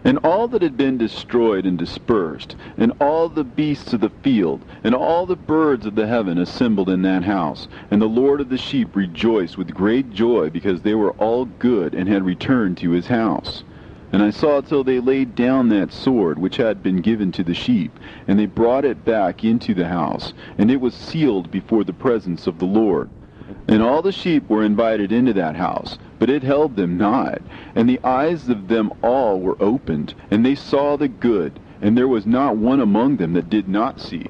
And all that had been destroyed and dispersed, and all the beasts of the field, and all the birds of the heaven assembled in that house. And the Lord of the sheep rejoiced with great joy, because they were all good, and had returned to his house. And I saw till they laid down that sword which had been given to the sheep, and they brought it back into the house, and it was sealed before the presence of the Lord. And all the sheep were invited into that house, but it held them not. And the eyes of them all were opened, and they saw the good, and there was not one among them that did not see.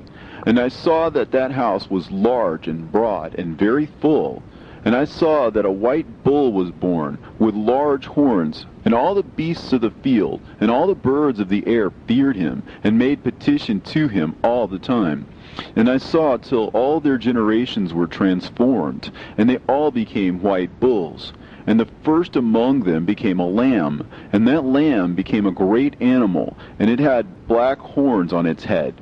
And I saw that that house was large and broad and very full. And I saw that a white bull was born, with large horns, and all the beasts of the field, and all the birds of the air feared him, and made petition to him all the time. And I saw till all their generations were transformed, and they all became white bulls. and the first among them became a lamb, and that lamb became a great animal, and it had black horns on its head.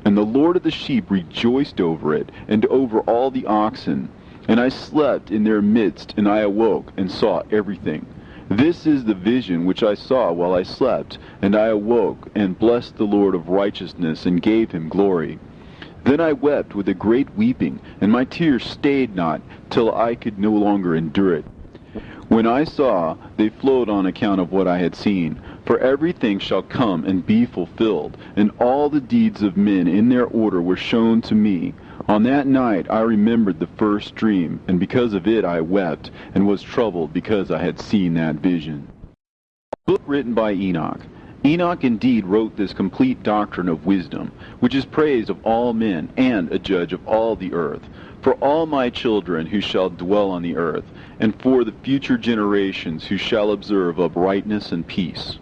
And the Lord of the sheep rejoiced over it, and over all the oxen. And I slept in their midst, and I awoke, and saw everything. This is the vision which I saw while I slept, and I awoke, and blessed the Lord of righteousness, and gave him glory. Then I wept with a great weeping, and my tears stayed not, till I could no longer endure it. When I saw, they flowed on account of what I had seen. For everything shall come and be fulfilled, and all the deeds of men in their order were shown to me. On that night I remembered the first dream, and because of it I wept, and was troubled because I had seen that vision. Book written by Enoch. Enoch indeed wrote this complete doctrine of wisdom, which is praised of all men, and a judge of all the earth, for all my children who shall dwell on the earth, and for the future generations who shall observe uprightness and peace.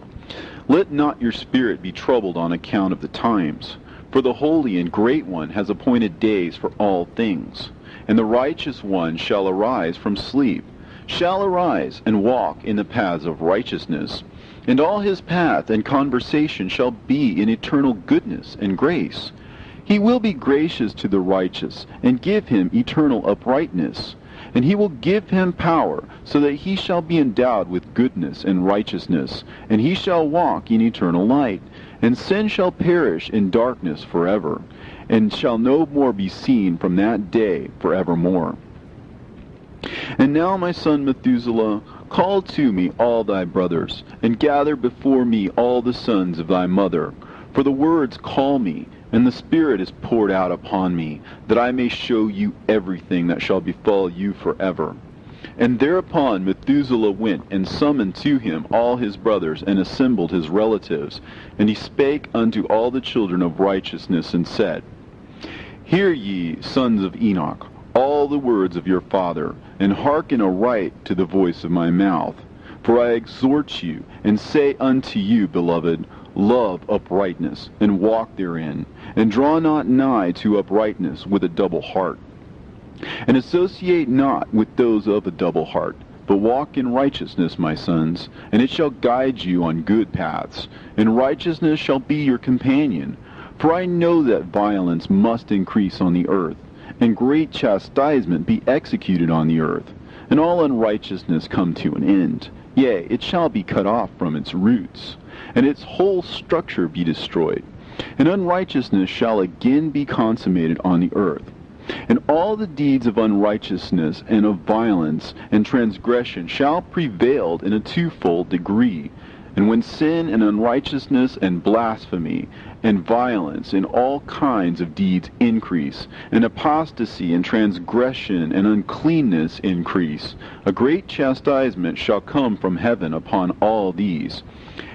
Let not your spirit be troubled on account of the times, for the Holy and Great One has appointed days for all things, and the righteous one shall arise from sleep, shall arise and walk in the paths of righteousness, and all his path and conversation shall be in eternal goodness and grace. He will be gracious to the righteous, and give him eternal uprightness. And he will give him power, so that he shall be endowed with goodness and righteousness, and he shall walk in eternal light. And sin shall perish in darkness forever, and shall no more be seen from that day forevermore. And now, my son Methuselah, call to me all thy brothers, and gather before me all the sons of thy mother. For the words call me, and the Spirit is poured out upon me, that I may show you everything that shall befall you forever. And thereupon Methuselah went and summoned to him all his brothers, and assembled his relatives. And he spake unto all the children of righteousness, and said, Hear ye, sons of Enoch, all the words of your father, and hearken aright to the voice of my mouth. For I exhort you, and say unto you, beloved, love uprightness, and walk therein, and draw not nigh to uprightness with a double heart. And associate not with those of a double heart, but walk in righteousness, my sons, and it shall guide you on good paths, and righteousness shall be your companion. For I know that violence must increase on the earth, and great chastisement be executed on the earth, and all unrighteousness come to an end. Yea, it shall be cut off from its roots, and its whole structure be destroyed. And unrighteousness shall again be consummated on the earth. And all the deeds of unrighteousness and of violence and transgression shall prevail in a twofold degree. And when sin and unrighteousness and blasphemy and violence and all kinds of deeds increase, and apostasy and transgression and uncleanness increase, a great chastisement shall come from heaven upon all these.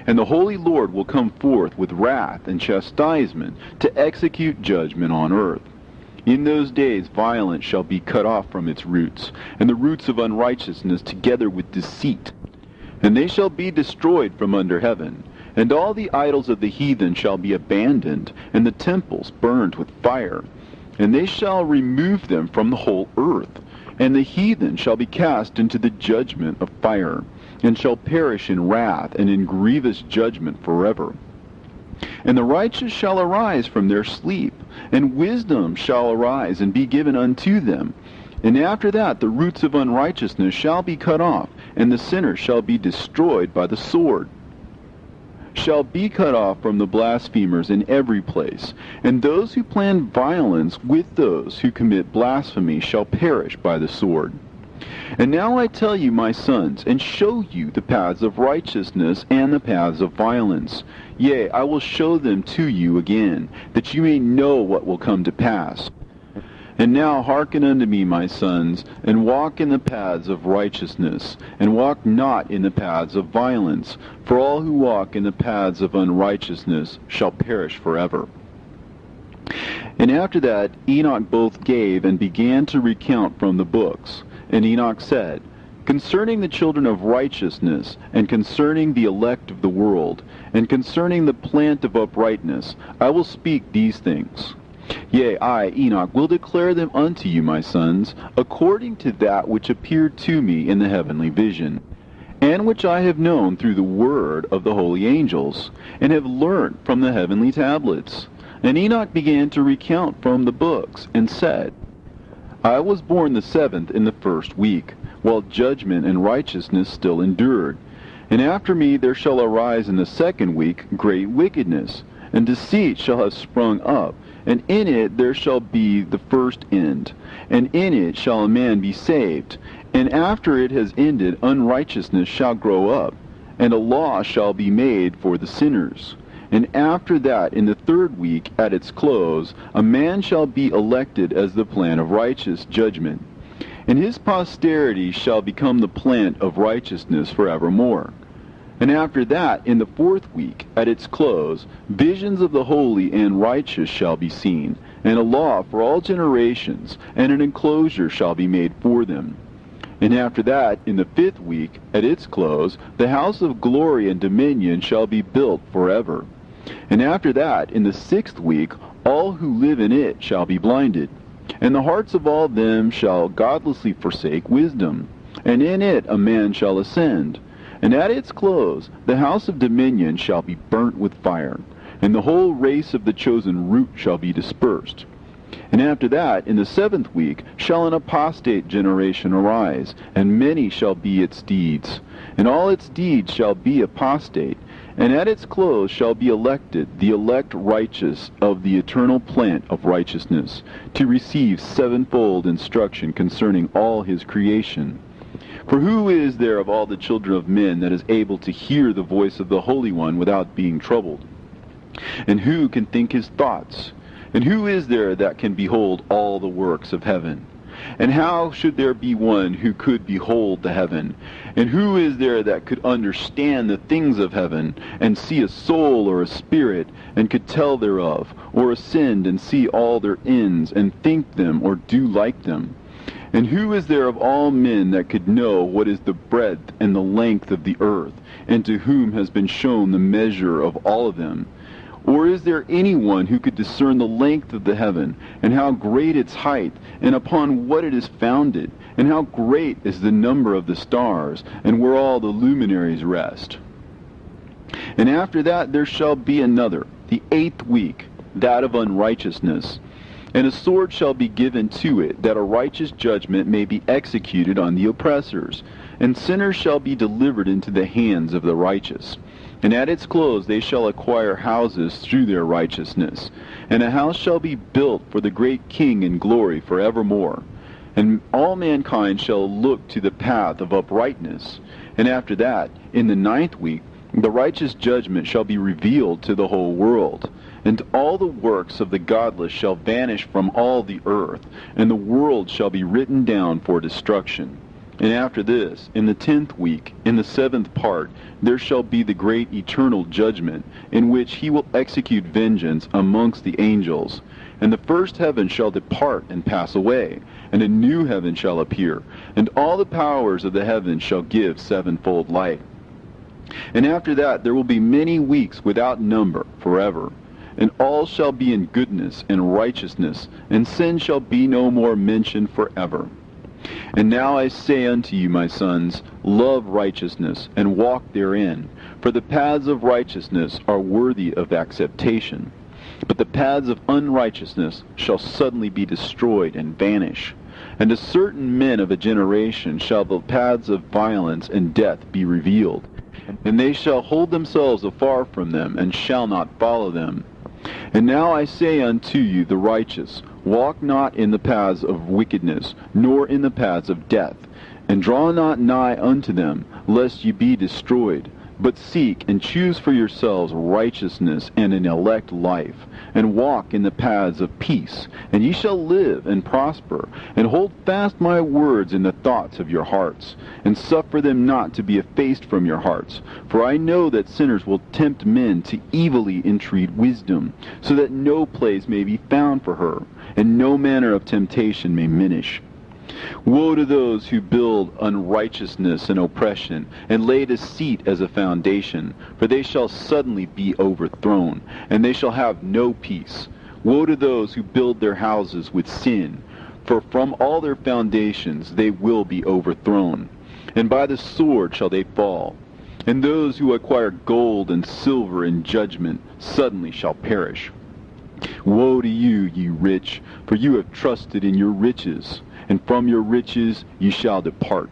And the Holy Lord will come forth with wrath and chastisement to execute judgment on earth. In those days violence shall be cut off from its roots, and the roots of unrighteousness together with deceit. And they shall be destroyed from under heaven, and all the idols of the heathen shall be abandoned, and the temples burned with fire. And they shall remove them from the whole earth, and the heathen shall be cast into the judgment of fire, and shall perish in wrath and in grievous judgment forever. And the righteous shall arise from their sleep, and wisdom shall arise and be given unto them. And after that the roots of unrighteousness shall be cut off, and the sinner shall be destroyed by the sword. Shall be cut off from the blasphemers in every place, and those who plan violence with those who commit blasphemy shall perish by the sword. And now I tell you, my sons, and show you the paths of righteousness and the paths of violence. Yea, I will show them to you again, that you may know what will come to pass. And now hearken unto me, my sons, and walk in the paths of righteousness, and walk not in the paths of violence, for all who walk in the paths of unrighteousness shall perish forever. And after that Enoch both gave and began to recount from the books. And Enoch said, Concerning the children of righteousness, and concerning the elect of the world, and concerning the plant of uprightness, I will speak these things. Yea, I, Enoch, will declare them unto you, my sons, according to that which appeared to me in the heavenly vision, and which I have known through the word of the holy angels, and have learnt from the heavenly tablets. And Enoch began to recount from the books, and said, I was born the 7th in the 1st week, while judgment and righteousness still endured. And after me there shall arise in the 2nd week great wickedness, and deceit shall have sprung up, and in it there shall be the first end, and in it shall a man be saved. And after it has ended, unrighteousness shall grow up, and a law shall be made for the sinners. And after that, in the 3rd week, at its close, a man shall be elected as the plan of righteous judgment. And his posterity shall become the plant of righteousness forevermore. And after that, in the 4th week, at its close, visions of the holy and righteous shall be seen, and a law for all generations, and an enclosure shall be made for them. And after that, in the 5th week, at its close, the house of glory and dominion shall be built forever. And after that, in the 6th week, all who live in it shall be blinded, and the hearts of all them shall godlessly forsake wisdom, and in it a man shall ascend. And at its close, the house of dominion shall be burnt with fire, and the whole race of the chosen root shall be dispersed. And after that, in the 7th week, shall an apostate generation arise, and many shall be its deeds. And all its deeds shall be apostate, and at its close shall be elected the elect righteous of the eternal plant of righteousness, to receive 7-fold instruction concerning all his creation. For who is there of all the children of men that is able to hear the voice of the Holy One without being troubled? And who can think his thoughts? And who is there that can behold all the works of heaven? And how should there be one who could behold the heaven? And who is there that could understand the things of heaven, and see a soul or a spirit, and could tell thereof, or ascend and see all their ends, and think them, or do like them? And who is there of all men that could know what is the breadth and the length of the earth, and to whom has been shown the measure of all of them? Or is there anyone who could discern the length of the heaven, and how great its height, and upon what it is founded, and how great is the number of the stars, and where all the luminaries rest? And after that there shall be another, the 8th week, that of unrighteousness. And a sword shall be given to it, that a righteous judgment may be executed on the oppressors, and sinners shall be delivered into the hands of the righteous. And at its close they shall acquire houses through their righteousness, and a house shall be built for the great King in glory forevermore. And all mankind shall look to the path of uprightness. And after that, in the 9th week, the righteous judgment shall be revealed to the whole world. And all the works of the godless shall vanish from all the earth, and the world shall be written down for destruction. And after this, in the 10th week, in the 7th part, there shall be the great eternal judgment, in which he will execute vengeance amongst the angels. And the first heaven shall depart and pass away, and a new heaven shall appear, and all the powers of the heavens shall give 7-fold light. And after that there will be many weeks without number forever. And all shall be in goodness and righteousness, and sin shall be no more mentioned forever. And now I say unto you, my sons, love righteousness, and walk therein. For the paths of righteousness are worthy of acceptation. But the paths of unrighteousness shall suddenly be destroyed and vanish. And to certain men of a generation shall the paths of violence and death be revealed. And they shall hold themselves afar from them, and shall not follow them. And now I say unto you, the righteous, walk not in the paths of wickedness, nor in the paths of death, and draw not nigh unto them, lest ye be destroyed. But seek and choose for yourselves righteousness and an elect life, and walk in the paths of peace, and ye shall live and prosper. And hold fast my words in the thoughts of your hearts, and suffer them not to be effaced from your hearts. For I know that sinners will tempt men to evilly entreat wisdom, so that no place may be found for her, and no manner of temptation may minish. Woe to those who build unrighteousness and oppression, and lay deceit as a foundation, for they shall suddenly be overthrown, and they shall have no peace. Woe to those who build their houses with sin, for from all their foundations they will be overthrown, and by the sword shall they fall. And those who acquire gold and silver in judgment suddenly shall perish. Woe to you, ye rich, for you have trusted in your riches, and from your riches ye shall depart,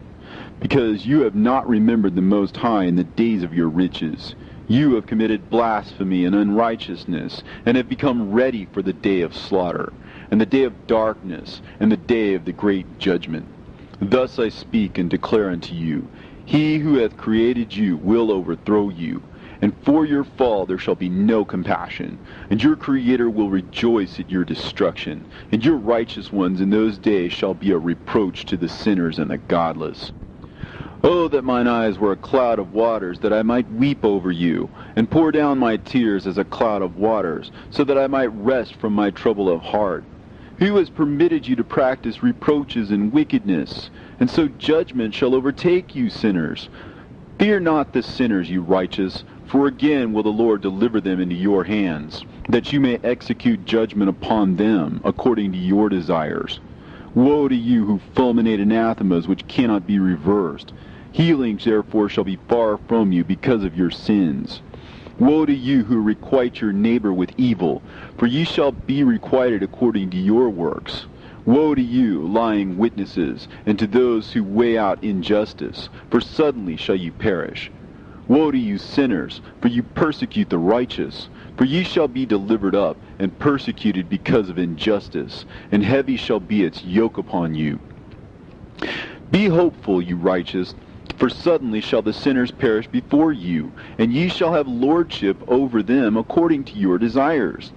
because you have not remembered the Most High in the days of your riches. You have committed blasphemy and unrighteousness, and have become ready for the day of slaughter, and the day of darkness, and the day of the great judgment. Thus I speak and declare unto you, He who hath created you will overthrow you, and for your fall there shall be no compassion, and your Creator will rejoice at your destruction, and your righteous ones in those days shall be a reproach to the sinners and the godless. Oh, that mine eyes were a cloud of waters, that I might weep over you, and pour down my tears as a cloud of waters, so that I might rest from my trouble of heart. Who has permitted you to practice reproaches and wickedness? And so judgment shall overtake you, sinners. Fear not the sinners, you righteous, for again will the Lord deliver them into your hands, that you may execute judgment upon them according to your desires. Woe to you who fulminate anathemas which cannot be reversed. Healings therefore shall be far from you because of your sins. Woe to you who requite your neighbor with evil, for ye shall be requited according to your works. Woe to you, lying witnesses, and to those who weigh out injustice, for suddenly shall ye perish. Woe to you, sinners, for you persecute the righteous, for ye shall be delivered up, and persecuted because of injustice, and heavy shall be its yoke upon you. Be hopeful, you righteous, for suddenly shall the sinners perish before you, and ye shall have lordship over them according to your desires.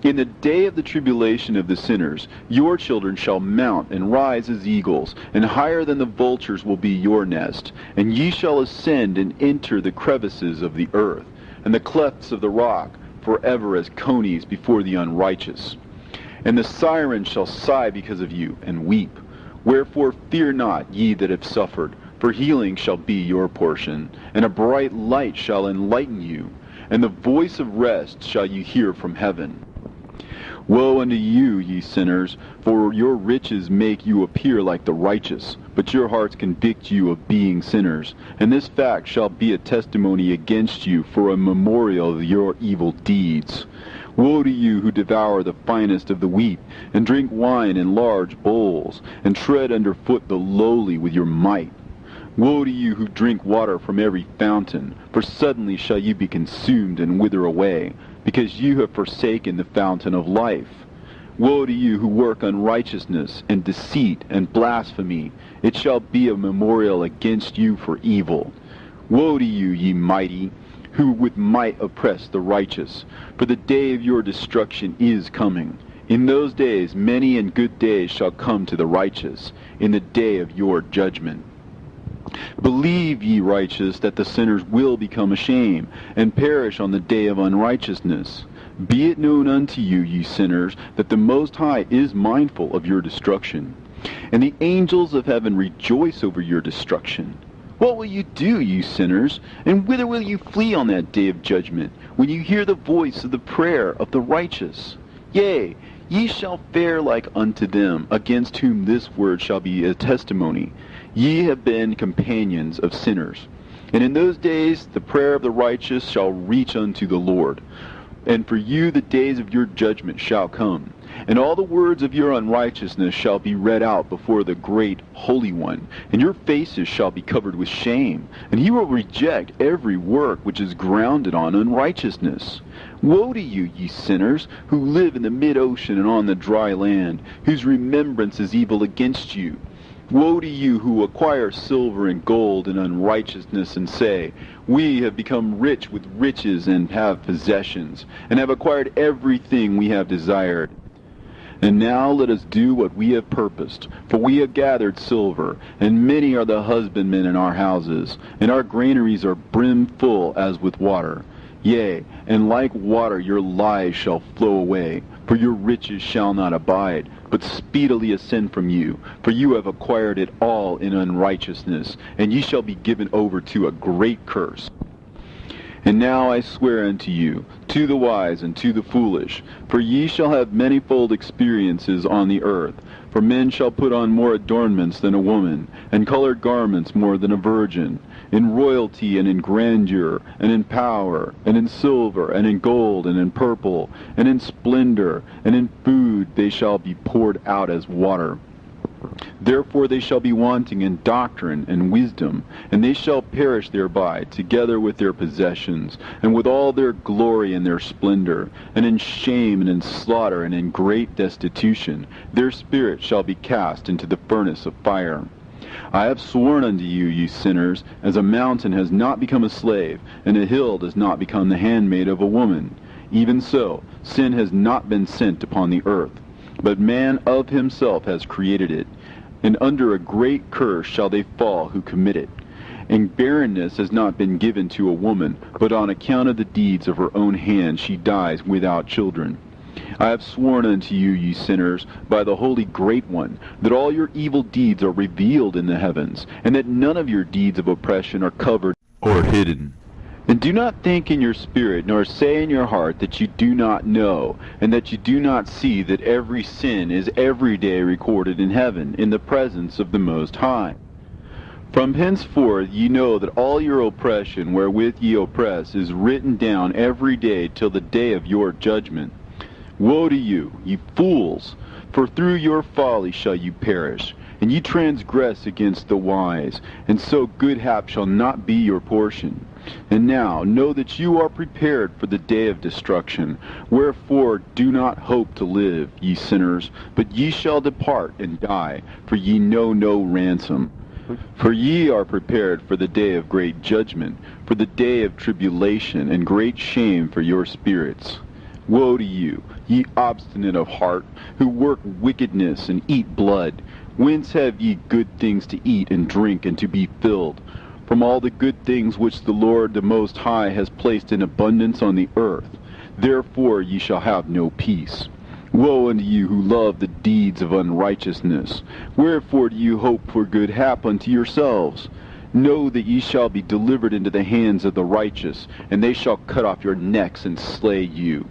In the day of the tribulation of the sinners, your children shall mount and rise as eagles, and higher than the vultures will be your nest. And ye shall ascend and enter the crevices of the earth, and the clefts of the rock, forever as conies before the unrighteous. And the sirens shall sigh because of you, and weep. Wherefore fear not, ye that have suffered, for healing shall be your portion, and a bright light shall enlighten you, and the voice of rest shall you hear from heaven. Woe unto you, ye sinners, for your riches make you appear like the righteous, but your hearts convict you of being sinners, and this fact shall be a testimony against you for a memorial of your evil deeds. Woe to you who devour the finest of the wheat, and drink wine in large bowls, and tread under foot the lowly with your might. Woe to you who drink water from every fountain, for suddenly shall you be consumed and wither away, because you have forsaken the fountain of life. Woe to you who work unrighteousness and deceit and blasphemy, it shall be a memorial against you for evil. Woe to you, ye mighty, who with might oppress the righteous, for the day of your destruction is coming. In those days many and good days shall come to the righteous, in the day of your judgment. Believe, ye righteous, that the sinners will become ashamed, and perish on the day of unrighteousness. Be it known unto you, ye sinners, that the Most High is mindful of your destruction, and the angels of heaven rejoice over your destruction. What will you do, ye sinners, and whither will you flee on that day of judgment, when you hear the voice of the prayer of the righteous? Yea, ye shall fare like unto them, against whom this word shall be a testimony. Ye have been companions of sinners. And in those days the prayer of the righteous shall reach unto the Lord. And for you the days of your judgment shall come, and all the words of your unrighteousness shall be read out before the great Holy One, and your faces shall be covered with shame, and he will reject every work which is grounded on unrighteousness. Woe to you, ye sinners, who live in the mid-ocean and on the dry land, whose remembrance is evil against you. Woe to you who acquire silver and gold in unrighteousness, and say, We have become rich with riches and have possessions, and have acquired everything we have desired. And now let us do what we have purposed, for we have gathered silver, and many are the husbandmen in our houses, and our granaries are brimful as with water. Yea, and like water your lies shall flow away, for your riches shall not abide, but speedily ascend from you, for you have acquired it all in unrighteousness, and ye shall be given over to a great curse. And now I swear unto you, to the wise and to the foolish, for ye shall have manifold experiences on the earth. For men shall put on more adornments than a woman, and colored garments more than a virgin. In royalty and in grandeur, and in power, and in silver, and in gold, and in purple, and in splendor, and in food they shall be poured out as water. Therefore they shall be wanting in doctrine and wisdom, and they shall perish thereby, together with their possessions, and with all their glory and their splendor, and in shame and in slaughter and in great destitution. Their spirit shall be cast into the furnace of fire. I have sworn unto you, ye sinners, as a mountain has not become a slave, and a hill does not become the handmaid of a woman. Even so, sin has not been sent upon the earth, but man of himself has created it. And under a great curse shall they fall who commit it. And barrenness has not been given to a woman, but on account of the deeds of her own hand she dies without children. I have sworn unto you, ye sinners, by the Holy Great One, that all your evil deeds are revealed in the heavens, and that none of your deeds of oppression are covered or hidden. And do not think in your spirit, nor say in your heart that you do not know, and that you do not see that every sin is every day recorded in heaven, in the presence of the Most High. From henceforth ye know that all your oppression wherewith ye oppress is written down every day till the day of your judgment. Woe to you, ye fools! For through your folly shall you perish, and ye transgress against the wise, and so good hap shall not be your portion. And now know that you are prepared for the day of destruction. Wherefore do not hope to live, ye sinners, but ye shall depart and die, for ye know no ransom. For ye are prepared for the day of great judgment, for the day of tribulation and great shame for your spirits. Woe to you, ye obstinate of heart, who work wickedness and eat blood. Whence have ye good things to eat and drink and to be filled? From all the good things which the Lord the Most High has placed in abundance on the earth. Therefore ye shall have no peace. Woe unto you who love the deeds of unrighteousness. Wherefore do you hope for good hap unto yourselves? Know that ye shall be delivered into the hands of the righteous, and they shall cut off your necks and slay you,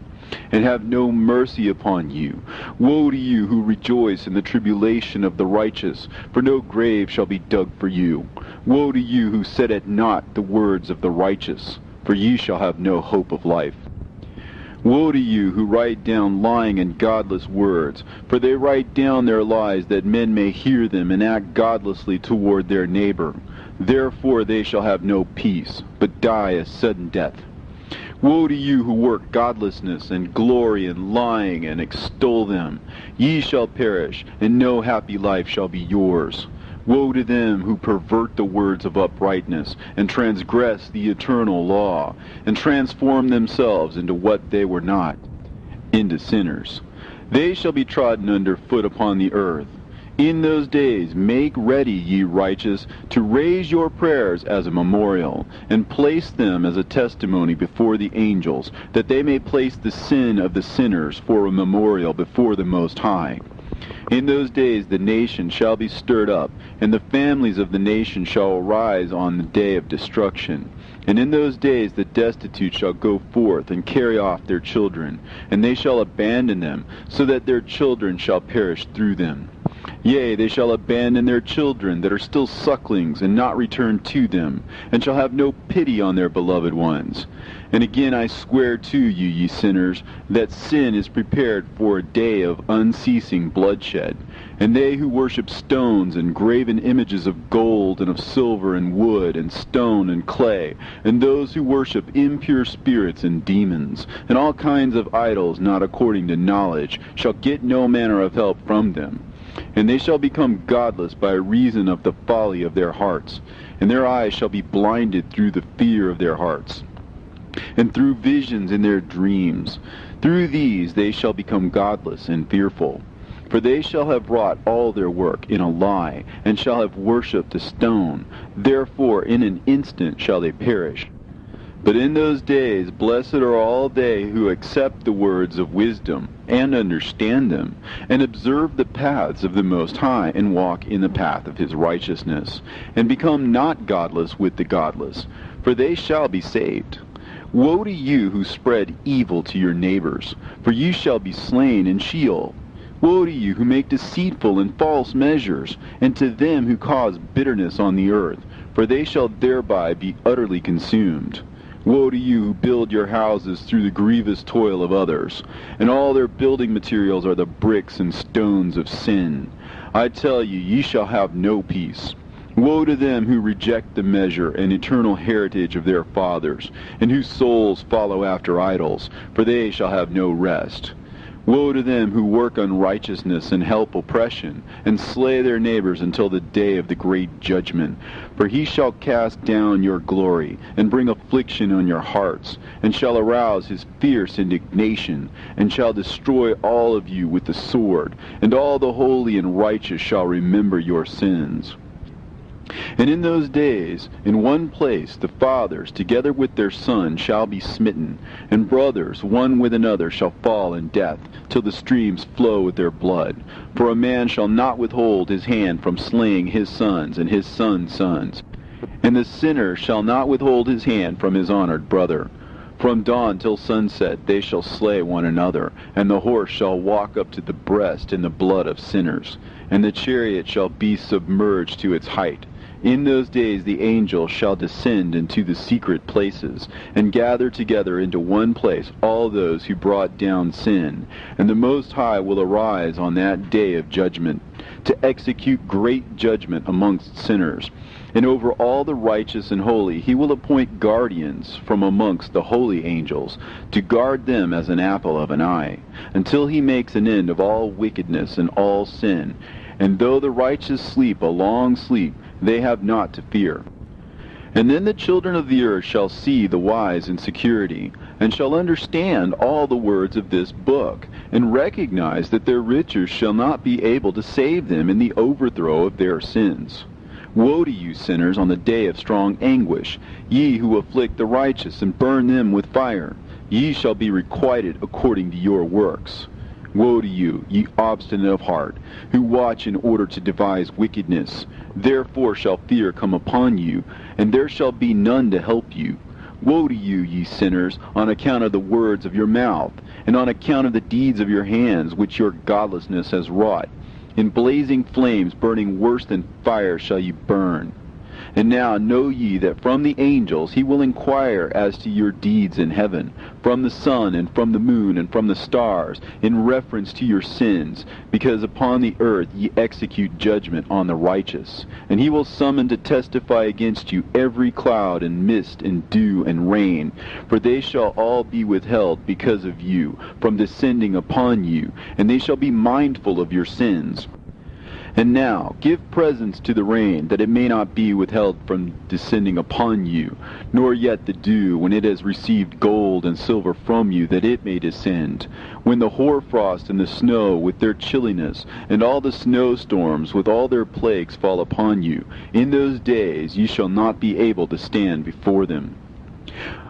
and have no mercy upon you. Woe to you who rejoice in the tribulation of the righteous, for no grave shall be dug for you. Woe to you who set at naught the words of the righteous, for ye shall have no hope of life. Woe to you who write down lying and godless words, for they write down their lies that men may hear them and act godlessly toward their neighbor. Therefore they shall have no peace, but die a sudden death. Woe to you who work godlessness and glory in lying and extol them. Ye shall perish, and no happy life shall be yours. Woe to them who pervert the words of uprightness, and transgress the eternal law, and transform themselves into what they were not, into sinners. They shall be trodden under foot upon the earth. In those days make ready, ye righteous, to raise your prayers as a memorial, and place them as a testimony before the angels, that they may place the sin of the sinners for a memorial before the Most High. In those days the nation shall be stirred up, and the families of the nation shall arise on the day of destruction. And in those days the destitute shall go forth and carry off their children, and they shall abandon them, so that their children shall perish through them. Yea, they shall abandon their children that are still sucklings, and not return to them, and shall have no pity on their beloved ones. And again I swear to you, ye sinners, that sin is prepared for a day of unceasing bloodshed. And they who worship stones and graven images of gold and of silver and wood and stone and clay, and those who worship impure spirits and demons, and all kinds of idols not according to knowledge, shall get no manner of help from them. And they shall become godless by reason of the folly of their hearts, and their eyes shall be blinded through the fear of their hearts, and through visions in their dreams. Through these they shall become godless and fearful. For they shall have wrought all their work in a lie, and shall have worshipped a stone. Therefore in an instant shall they perish. But in those days blessed are all they who accept the words of wisdom, and understand them, and observe the paths of the Most High, and walk in the path of his righteousness, and become not godless with the godless, for they shall be saved. Woe to you who spread evil to your neighbors, for you shall be slain in Sheol. Woe to you who make deceitful and false measures, and to them who cause bitterness on the earth, for they shall thereby be utterly consumed. Woe to you who build your houses through the grievous toil of others, and all their building materials are the bricks and stones of sin. I tell you, ye shall have no peace. Woe to them who reject the measure and eternal heritage of their fathers, and whose souls follow after idols, for they shall have no rest. Woe to them who work unrighteousness and help oppression, and slay their neighbors until the day of the great judgment. For he shall cast down your glory, and bring affliction on your hearts, and shall arouse his fierce indignation, and shall destroy all of you with the sword, and all the holy and righteous shall remember your sins. And in those days, in one place, the fathers, together with their sons, shall be smitten, and brothers, one with another, shall fall in death, till the streams flow with their blood. For a man shall not withhold his hand from slaying his sons and his sons' sons, and the sinner shall not withhold his hand from his honored brother. From dawn till sunset they shall slay one another, and the horse shall walk up to the breast in the blood of sinners, and the chariot shall be submerged to its height. In those days the angels shall descend into the secret places, and gather together into one place all those who brought down sin. And the Most High will arise on that day of judgment, to execute great judgment amongst sinners. And over all the righteous and holy he will appoint guardians from amongst the holy angels, to guard them as an apple of an eye, until he makes an end of all wickedness and all sin. And though the righteous sleep a long sleep, they have not to fear. And then the children of the earth shall see the wise in security, and shall understand all the words of this book, and recognize that their riches shall not be able to save them in the overthrow of their sins. Woe to you, sinners, on the day of strong anguish, ye who afflict the righteous and burn them with fire. Ye shall be requited according to your works. Woe to you, ye obstinate of heart, who watch in order to devise wickedness. Therefore shall fear come upon you, and there shall be none to help you. Woe to you, ye sinners, on account of the words of your mouth, and on account of the deeds of your hands, which your godlessness has wrought. In blazing flames, burning worse than fire, shall ye burn. And now know ye that from the angels he will inquire as to your deeds in heaven, from the sun and from the moon and from the stars, in reference to your sins, because upon the earth ye execute judgment on the righteous. And he will summon to testify against you every cloud and mist and dew and rain, for they shall all be withheld because of you, from descending upon you, and they shall be mindful of your sins. And now give presents to the rain, that it may not be withheld from descending upon you, nor yet the dew, when it has received gold and silver from you, that it may descend. When the hoarfrost and the snow with their chilliness, and all the snowstorms with all their plagues fall upon you, in those days ye shall not be able to stand before them.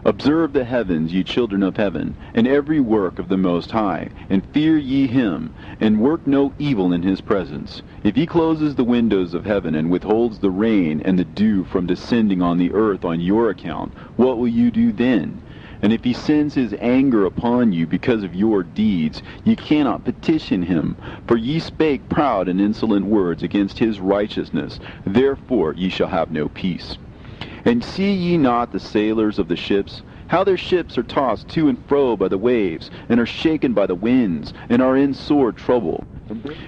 Observe the heavens, ye children of heaven, and every work of the Most High, and fear ye him, and work no evil in his presence. If he closes the windows of heaven, and withholds the rain and the dew from descending on the earth on your account, what will you do then? And if he sends his anger upon you because of your deeds, ye cannot petition him, for ye spake proud and insolent words against his righteousness. Therefore ye shall have no peace. And see ye not the sailors of the ships, how their ships are tossed to and fro by the waves, and are shaken by the winds, and are in sore trouble?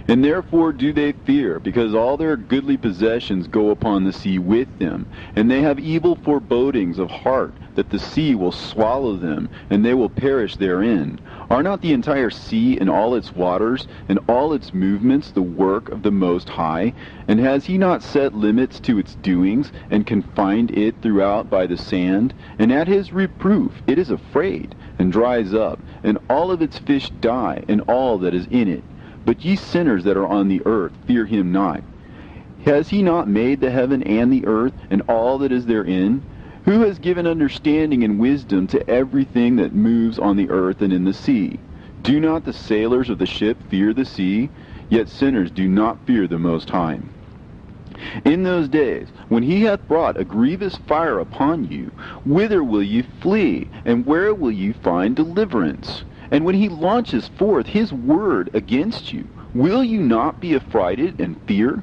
And therefore do they fear, because all their goodly possessions go upon the sea with them, and they have evil forebodings of heart, that the sea will swallow them, and they will perish therein. Are not the entire sea and all its waters, and all its movements, the work of the Most High? And has he not set limits to its doings, and confined it throughout by the sand? And at his reproof it is afraid, and dries up, and all of its fish die, and all that is in it. But ye sinners that are on the earth, fear him not. Has he not made the heaven and the earth, and all that is therein? Who has given understanding and wisdom to everything that moves on the earth and in the sea? Do not the sailors of the ship fear the sea? Yet sinners do not fear the Most High. In those days, when he hath brought a grievous fire upon you, whither will ye flee, and where will ye find deliverance? And when he launches forth his word against you, will you not be affrighted and fear?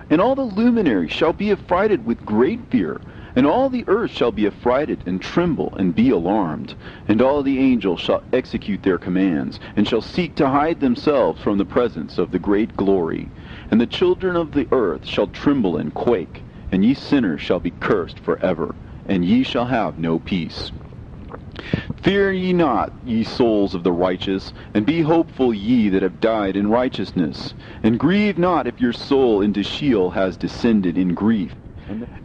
And all the luminaries shall be affrighted with great fear, and all the earth shall be affrighted and tremble and be alarmed. And all the angels shall execute their commands, and shall seek to hide themselves from the presence of the great glory. And the children of the earth shall tremble and quake, and ye sinners shall be cursed forever, and ye shall have no peace. Fear ye not, ye souls of the righteous, and be hopeful ye that have died in righteousness. And grieve not if your soul into Sheol has descended in grief,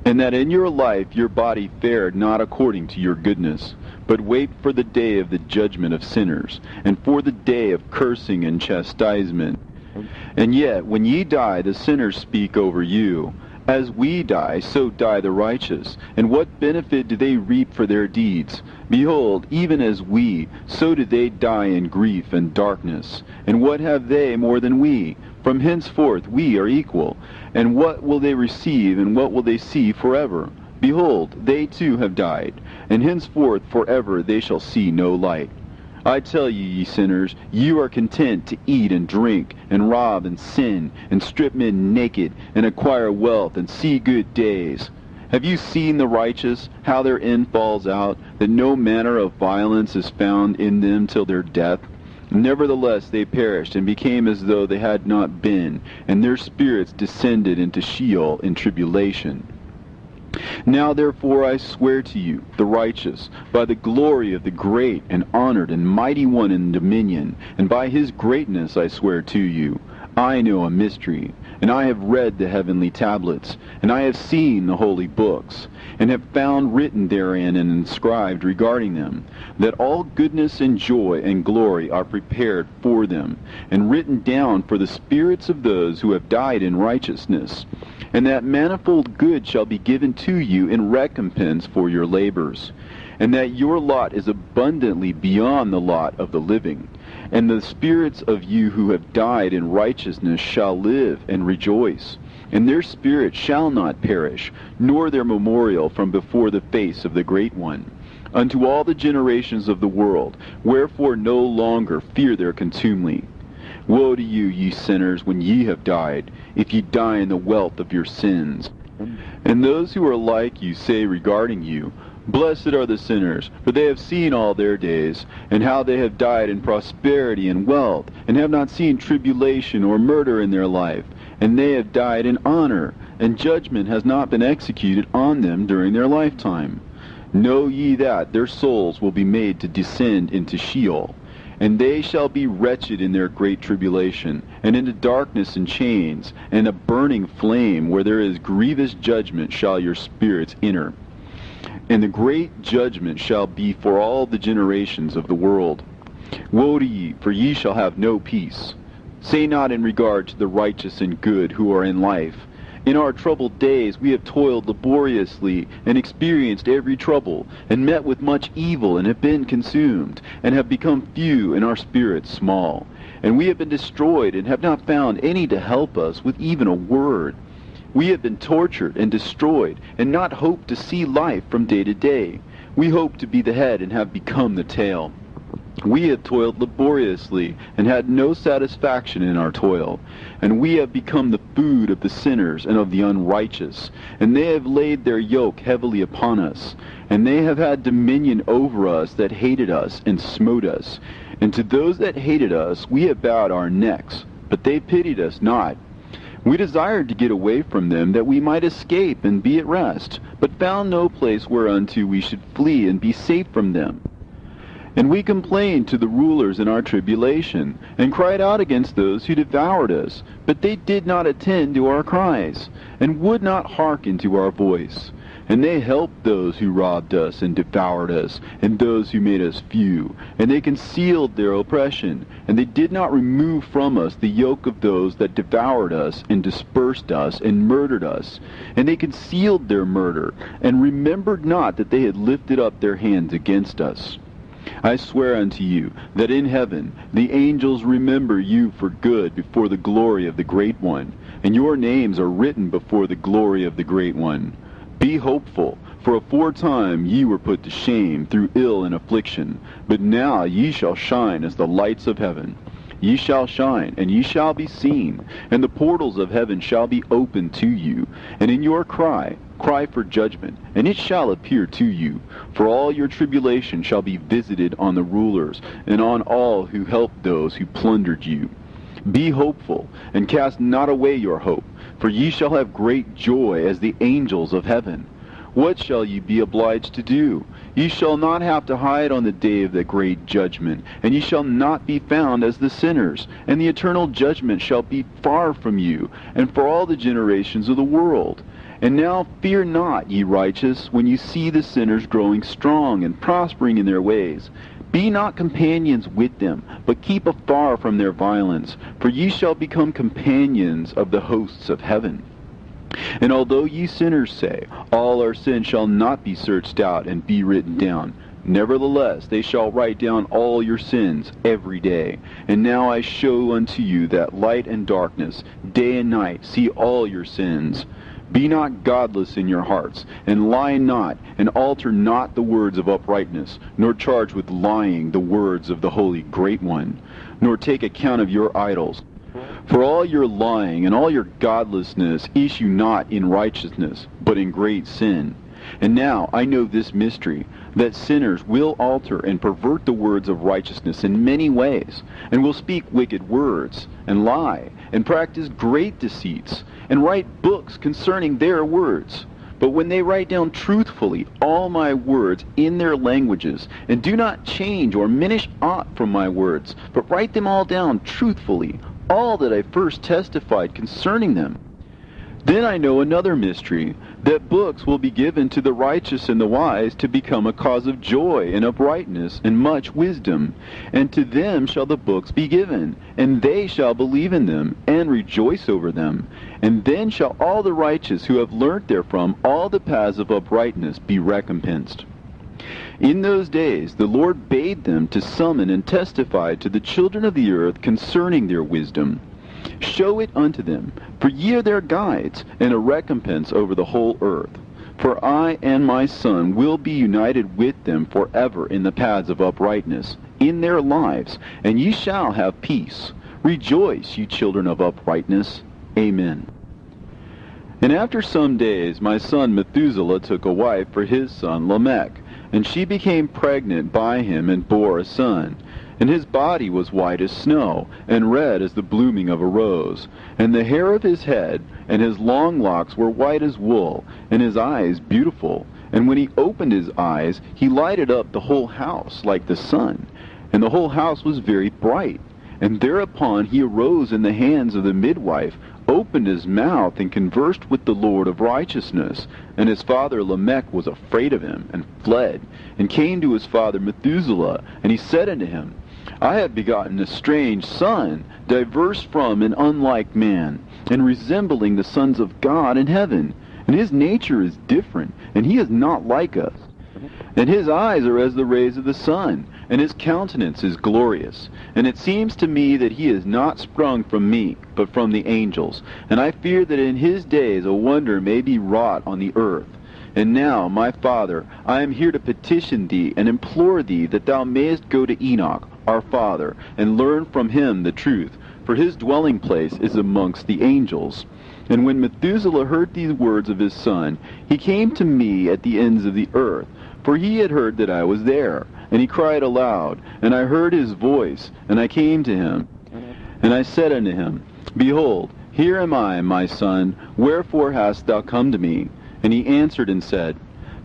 and that in your life your body fared not according to your goodness. But wait for the day of the judgment of sinners, and for the day of cursing and chastisement. And yet, when ye die, the sinners speak over you. As we die, so die the righteous. And what benefit do they reap for their deeds? Behold, even as we, so do they die in grief and darkness. And what have they more than we? From henceforth we are equal. And what will they receive, and what will they see forever? Behold, they too have died, and henceforth forever they shall see no light. I tell you, ye sinners, you are content to eat and drink, and rob and sin, and strip men naked, and acquire wealth, and see good days. Have you seen the righteous, how their end falls out, that no manner of violence is found in them till their death? Nevertheless they perished, and became as though they had not been, and their spirits descended into Sheol in tribulation. Now therefore I swear to you, the righteous, by the glory of the great and honored and mighty one in dominion, and by his greatness I swear to you, I know a mystery, and I have read the heavenly tablets, and I have seen the holy books, and have found written therein and inscribed regarding them, that all goodness and joy and glory are prepared for them, and written down for the spirits of those who have died in righteousness, and that manifold good shall be given to you in recompense for your labors, and that your lot is abundantly beyond the lot of the living. And the spirits of you who have died in righteousness shall live and rejoice, and their spirits shall not perish, nor their memorial from before the face of the Great One, unto all the generations of the world. Wherefore no longer fear their contumely. Woe to you, ye sinners, when ye have died, if ye die in the wealth of your sins. And those who are like you say regarding you, Blessed are the sinners, for they have seen all their days, and how they have died in prosperity and wealth, and have not seen tribulation or murder in their life, and they have died in honor, and judgment has not been executed on them during their lifetime. Know ye that their souls will be made to descend into Sheol, and they shall be wretched in their great tribulation, and into darkness and chains, and a burning flame, where there is grievous judgment shall your spirits enter. And the great judgment shall be for all the generations of the world. Woe to ye, for ye shall have no peace. Say not in regard to the righteous and good who are in life, In our troubled days we have toiled laboriously, and experienced every trouble, and met with much evil, and have been consumed, and have become few, and our spirits small. And we have been destroyed, and have not found any to help us with even a word. We have been tortured and destroyed, and not hoped to see life from day to day. We hope to be the head, and have become the tail. We have toiled laboriously, and had no satisfaction in our toil. And we have become the food of the sinners and of the unrighteous. And they have laid their yoke heavily upon us. And they have had dominion over us that hated us and smote us. And to those that hated us we have bowed our necks, but they pitied us not. We desired to get away from them, that we might escape and be at rest, but found no place whereunto we should flee and be safe from them. And we complained to the rulers in our tribulation, and cried out against those who devoured us, but they did not attend to our cries, and would not hearken to our voice. And they helped those who robbed us and devoured us, and those who made us few. And they concealed their oppression, and they did not remove from us the yoke of those that devoured us, and dispersed us, and murdered us. And they concealed their murder, and remembered not that they had lifted up their hands against us. I swear unto you, that in heaven the angels remember you for good before the glory of the Great One. and your names are written before the glory of the Great One. Be hopeful, for aforetime ye were put to shame through ill and affliction, but now ye shall shine as the lights of heaven. Ye shall shine, and ye shall be seen, and the portals of heaven shall be opened to you. And in your cry for judgment, and it shall appear to you. For all your tribulation shall be visited on the rulers, and on all who helped those who plundered you. Be hopeful, and cast not away your hope, for ye shall have great joy as the angels of heaven. What shall ye be obliged to do? Ye shall not have to hide on the day of the great judgment, and ye shall not be found as the sinners, and the eternal judgment shall be far from you, and for all the generations of the world. And now fear not, ye righteous, when ye see the sinners growing strong and prospering in their ways. Be not companions with them, but keep afar from their violence, for ye shall become companions of the hosts of heaven. And although ye sinners say, all our sins shall not be searched out and be written down, nevertheless they shall write down all your sins every day. And now I show unto you that light and darkness, day and night, see all your sins. Be not godless in your hearts, and lie not, and alter not the words of uprightness, nor charge with lying the words of the Holy Great One, nor take account of your idols. For all your lying and all your godlessness issue not in righteousness, but in great sin. And now I know this mystery, that sinners will alter and pervert the words of righteousness in many ways, and will speak wicked words, and lie, and practice great deceits, and write books concerning their words. But when they write down truthfully all my words in their languages, and do not change or minish aught from my words, but write them all down truthfully, all that I first testified concerning them, then I know another mystery, that books will be given to the righteous and the wise to become a cause of joy and uprightness and much wisdom. And to them shall the books be given, and they shall believe in them and rejoice over them. And then shall all the righteous who have learnt therefrom all the paths of uprightness be recompensed. In those days the Lord bade them to summon and testify to the children of the earth concerning their wisdom. Show it unto them, for ye are their guides, and a recompense over the whole earth. For I and my Son will be united with them forever in the paths of uprightness, in their lives, and ye shall have peace. Rejoice, ye children of uprightness. Amen. And after some days my son Methuselah took a wife for his son Lamech, and she became pregnant by him and bore a son. And his body was white as snow, and red as the blooming of a rose. And the hair of his head and his long locks were white as wool, and his eyes beautiful. And when he opened his eyes, he lighted up the whole house like the sun. And the whole house was very bright. And thereupon he arose in the hands of the midwife, opened his mouth, and conversed with the Lord of righteousness. And his father Lamech was afraid of him, and fled, and came to his father Methuselah. And he said unto him, I have begotten a strange son, diverse from and unlike man, and resembling the sons of God in heaven. And his nature is different, and he is not like us. And his eyes are as the rays of the sun, and his countenance is glorious. And it seems to me that he is not sprung from me, but from the angels. And I fear that in his days a wonder may be wrought on the earth. And now, my father, I am here to petition thee and implore thee that thou mayest go to Enoch, our father, and learn from him the truth, for his dwelling place is amongst the angels. And when Methuselah heard these words of his son, he came to me at the ends of the earth, for he had heard that I was there. And he cried aloud, and I heard his voice, and I came to him. And I said unto him, Behold, here am I, my son, wherefore hast thou come to me? And he answered and said,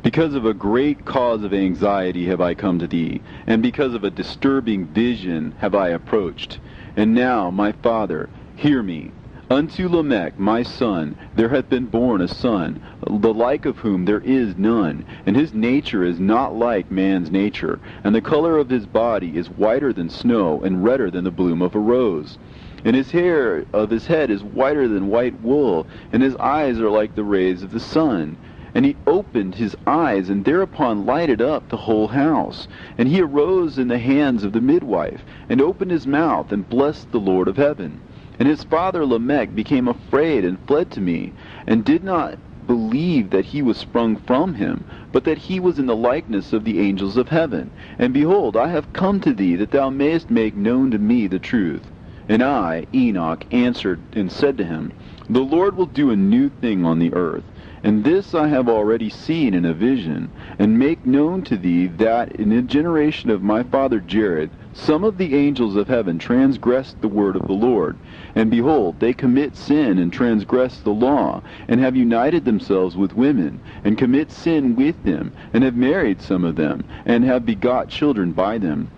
Because of a great cause of anxiety have I come to thee, and because of a disturbing vision have I approached. And now, my father, hear me. Unto Lamech, my son, there hath been born a son, the like of whom there is none, and his nature is not like man's nature, and the color of his body is whiter than snow, and redder than the bloom of a rose. And his hair of his head is whiter than white wool, and his eyes are like the rays of the sun. And he opened his eyes, and thereupon lighted up the whole house. And he arose in the hands of the midwife, and opened his mouth, and blessed the Lord of heaven. And his father Lamech became afraid and fled to me, and did not believe that he was sprung from him, but that he was in the likeness of the angels of heaven. And behold, I have come to thee, that thou mayest make known to me the truth. And I, Enoch, answered and said to him, The Lord will do a new thing on the earth. And this I have already seen in a vision, and make known to thee that in the generation of my father Jared, some of the angels of heaven transgressed the word of the Lord. And behold, they commit sin and transgress the law, and have united themselves with women, and commit sin with them, and have married some of them, and have begot children by them.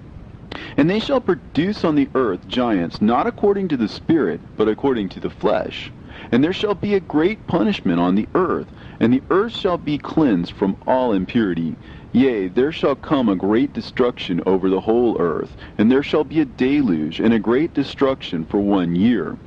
And they shall produce on the earth giants, not according to the Spirit, but according to the flesh. And there shall be a great punishment on the earth, and the earth shall be cleansed from all impurity. Yea, there shall come a great destruction over the whole earth, and there shall be a deluge, and a great destruction for 1 year.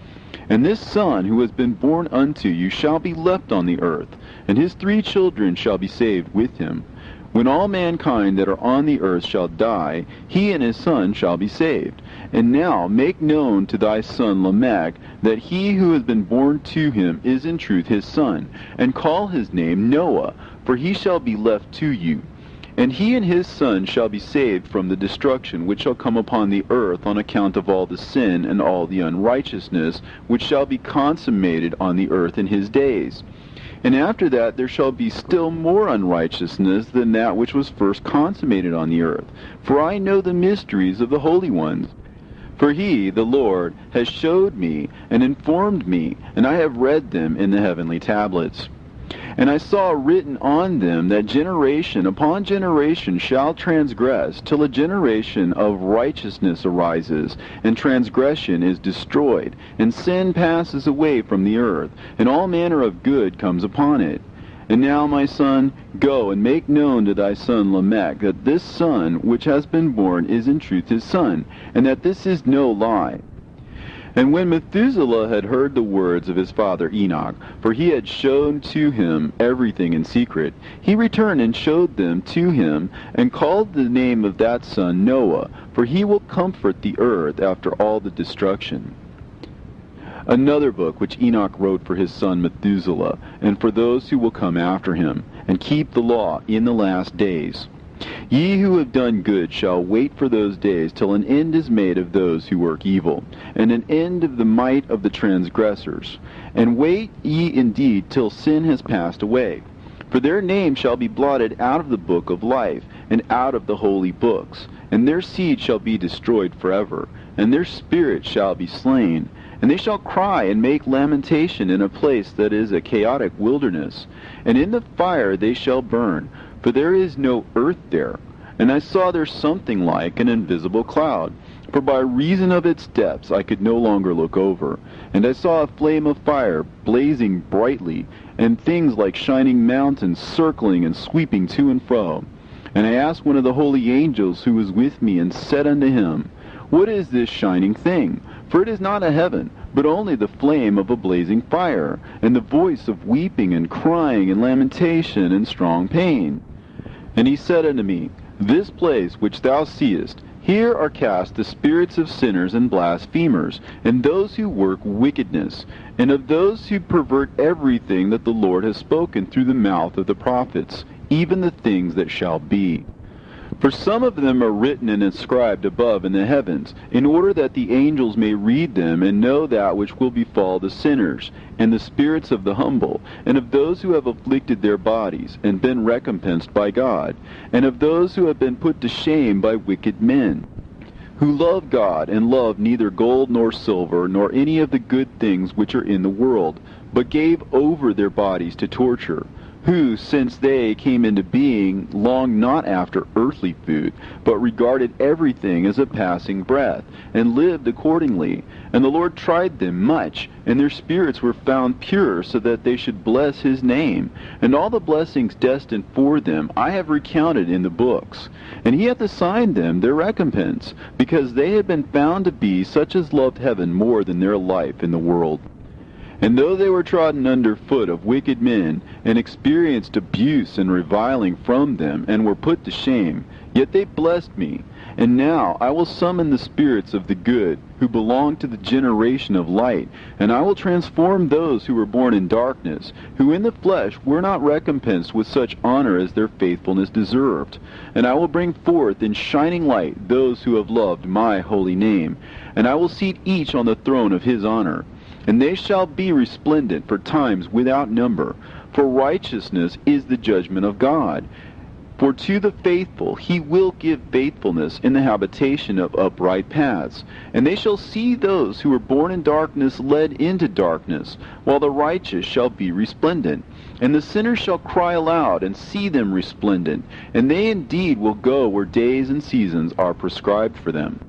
And this son who has been born unto you shall be left on the earth, and his 3 children shall be saved with him. When all mankind that are on the earth shall die, he and his son shall be saved. And now make known to thy son Lamech that he who has been born to him is in truth his son, and call his name Noah, for he shall be left to you. And he and his son shall be saved from the destruction which shall come upon the earth on account of all the sin and all the unrighteousness which shall be consummated on the earth in his days. And after that there shall be still more unrighteousness than that which was first consummated on the earth. For I know the mysteries of the holy ones. For he, the Lord, has showed me and informed me, and I have read them in the heavenly tablets. And I saw written on them that generation upon generation shall transgress, till a generation of righteousness arises, and transgression is destroyed, and sin passes away from the earth, and all manner of good comes upon it. And now, my son, go and make known to thy son Lamech that this son which has been born is in truth his son, and that this is no lie. And when Methuselah had heard the words of his father Enoch, for he had shown to him everything in secret, he returned and showed them to him, and called the name of that son Noah, for he will comfort the earth after all the destruction. Another book which Enoch wrote for his son Methuselah, and for those who will come after him, and keep the law in the last days. Ye who have done good shall wait for those days till an end is made of those who work evil, and an end of the might of the transgressors. And wait ye indeed till sin has passed away. For their name shall be blotted out of the book of life, and out of the holy books. And their seed shall be destroyed forever, and their spirit shall be slain. And they shall cry and make lamentation in a place that is a chaotic wilderness. And in the fire they shall burn, for there is no earth there. And I saw there something like an invisible cloud, for by reason of its depths I could no longer look over. And I saw a flame of fire blazing brightly, and things like shining mountains circling and sweeping to and fro. And I asked one of the holy angels who was with me, and said unto him, What is this shining thing? For it is not a heaven, but only the flame of a blazing fire, and the voice of weeping and crying and lamentation and strong pain. And he said unto me, This place which thou seest, here are cast the spirits of sinners and blasphemers, and those who work wickedness, and of those who pervert everything that the Lord has spoken through the mouth of the prophets, even the things that shall be. For some of them are written and inscribed above in the heavens, in order that the angels may read them and know that which will befall the sinners, and the spirits of the humble, and of those who have afflicted their bodies, and been recompensed by God, and of those who have been put to shame by wicked men, who love God, and love neither gold nor silver, nor any of the good things which are in the world, but gave over their bodies to torture, who, since they came into being, longed not after earthly food, but regarded everything as a passing breath, and lived accordingly. And the Lord tried them much, and their spirits were found pure, so that they should bless his name. And all the blessings destined for them I have recounted in the books. And he hath assigned them their recompense, because they had been found to be such as loved heaven more than their life in the world. And though they were trodden under foot of wicked men, and experienced abuse and reviling from them, and were put to shame, yet they blessed me. And now I will summon the spirits of the good, who belong to the generation of light, and I will transform those who were born in darkness, who in the flesh were not recompensed with such honor as their faithfulness deserved. And I will bring forth in shining light those who have loved my holy name, and I will seat each on the throne of his honor. And they shall be resplendent for times without number, for righteousness is the judgment of God. For to the faithful he will give faithfulness in the habitation of upright paths. And they shall see those who were born in darkness led into darkness, while the righteous shall be resplendent. And the sinners shall cry aloud and see them resplendent, and they indeed will go where days and seasons are prescribed for them.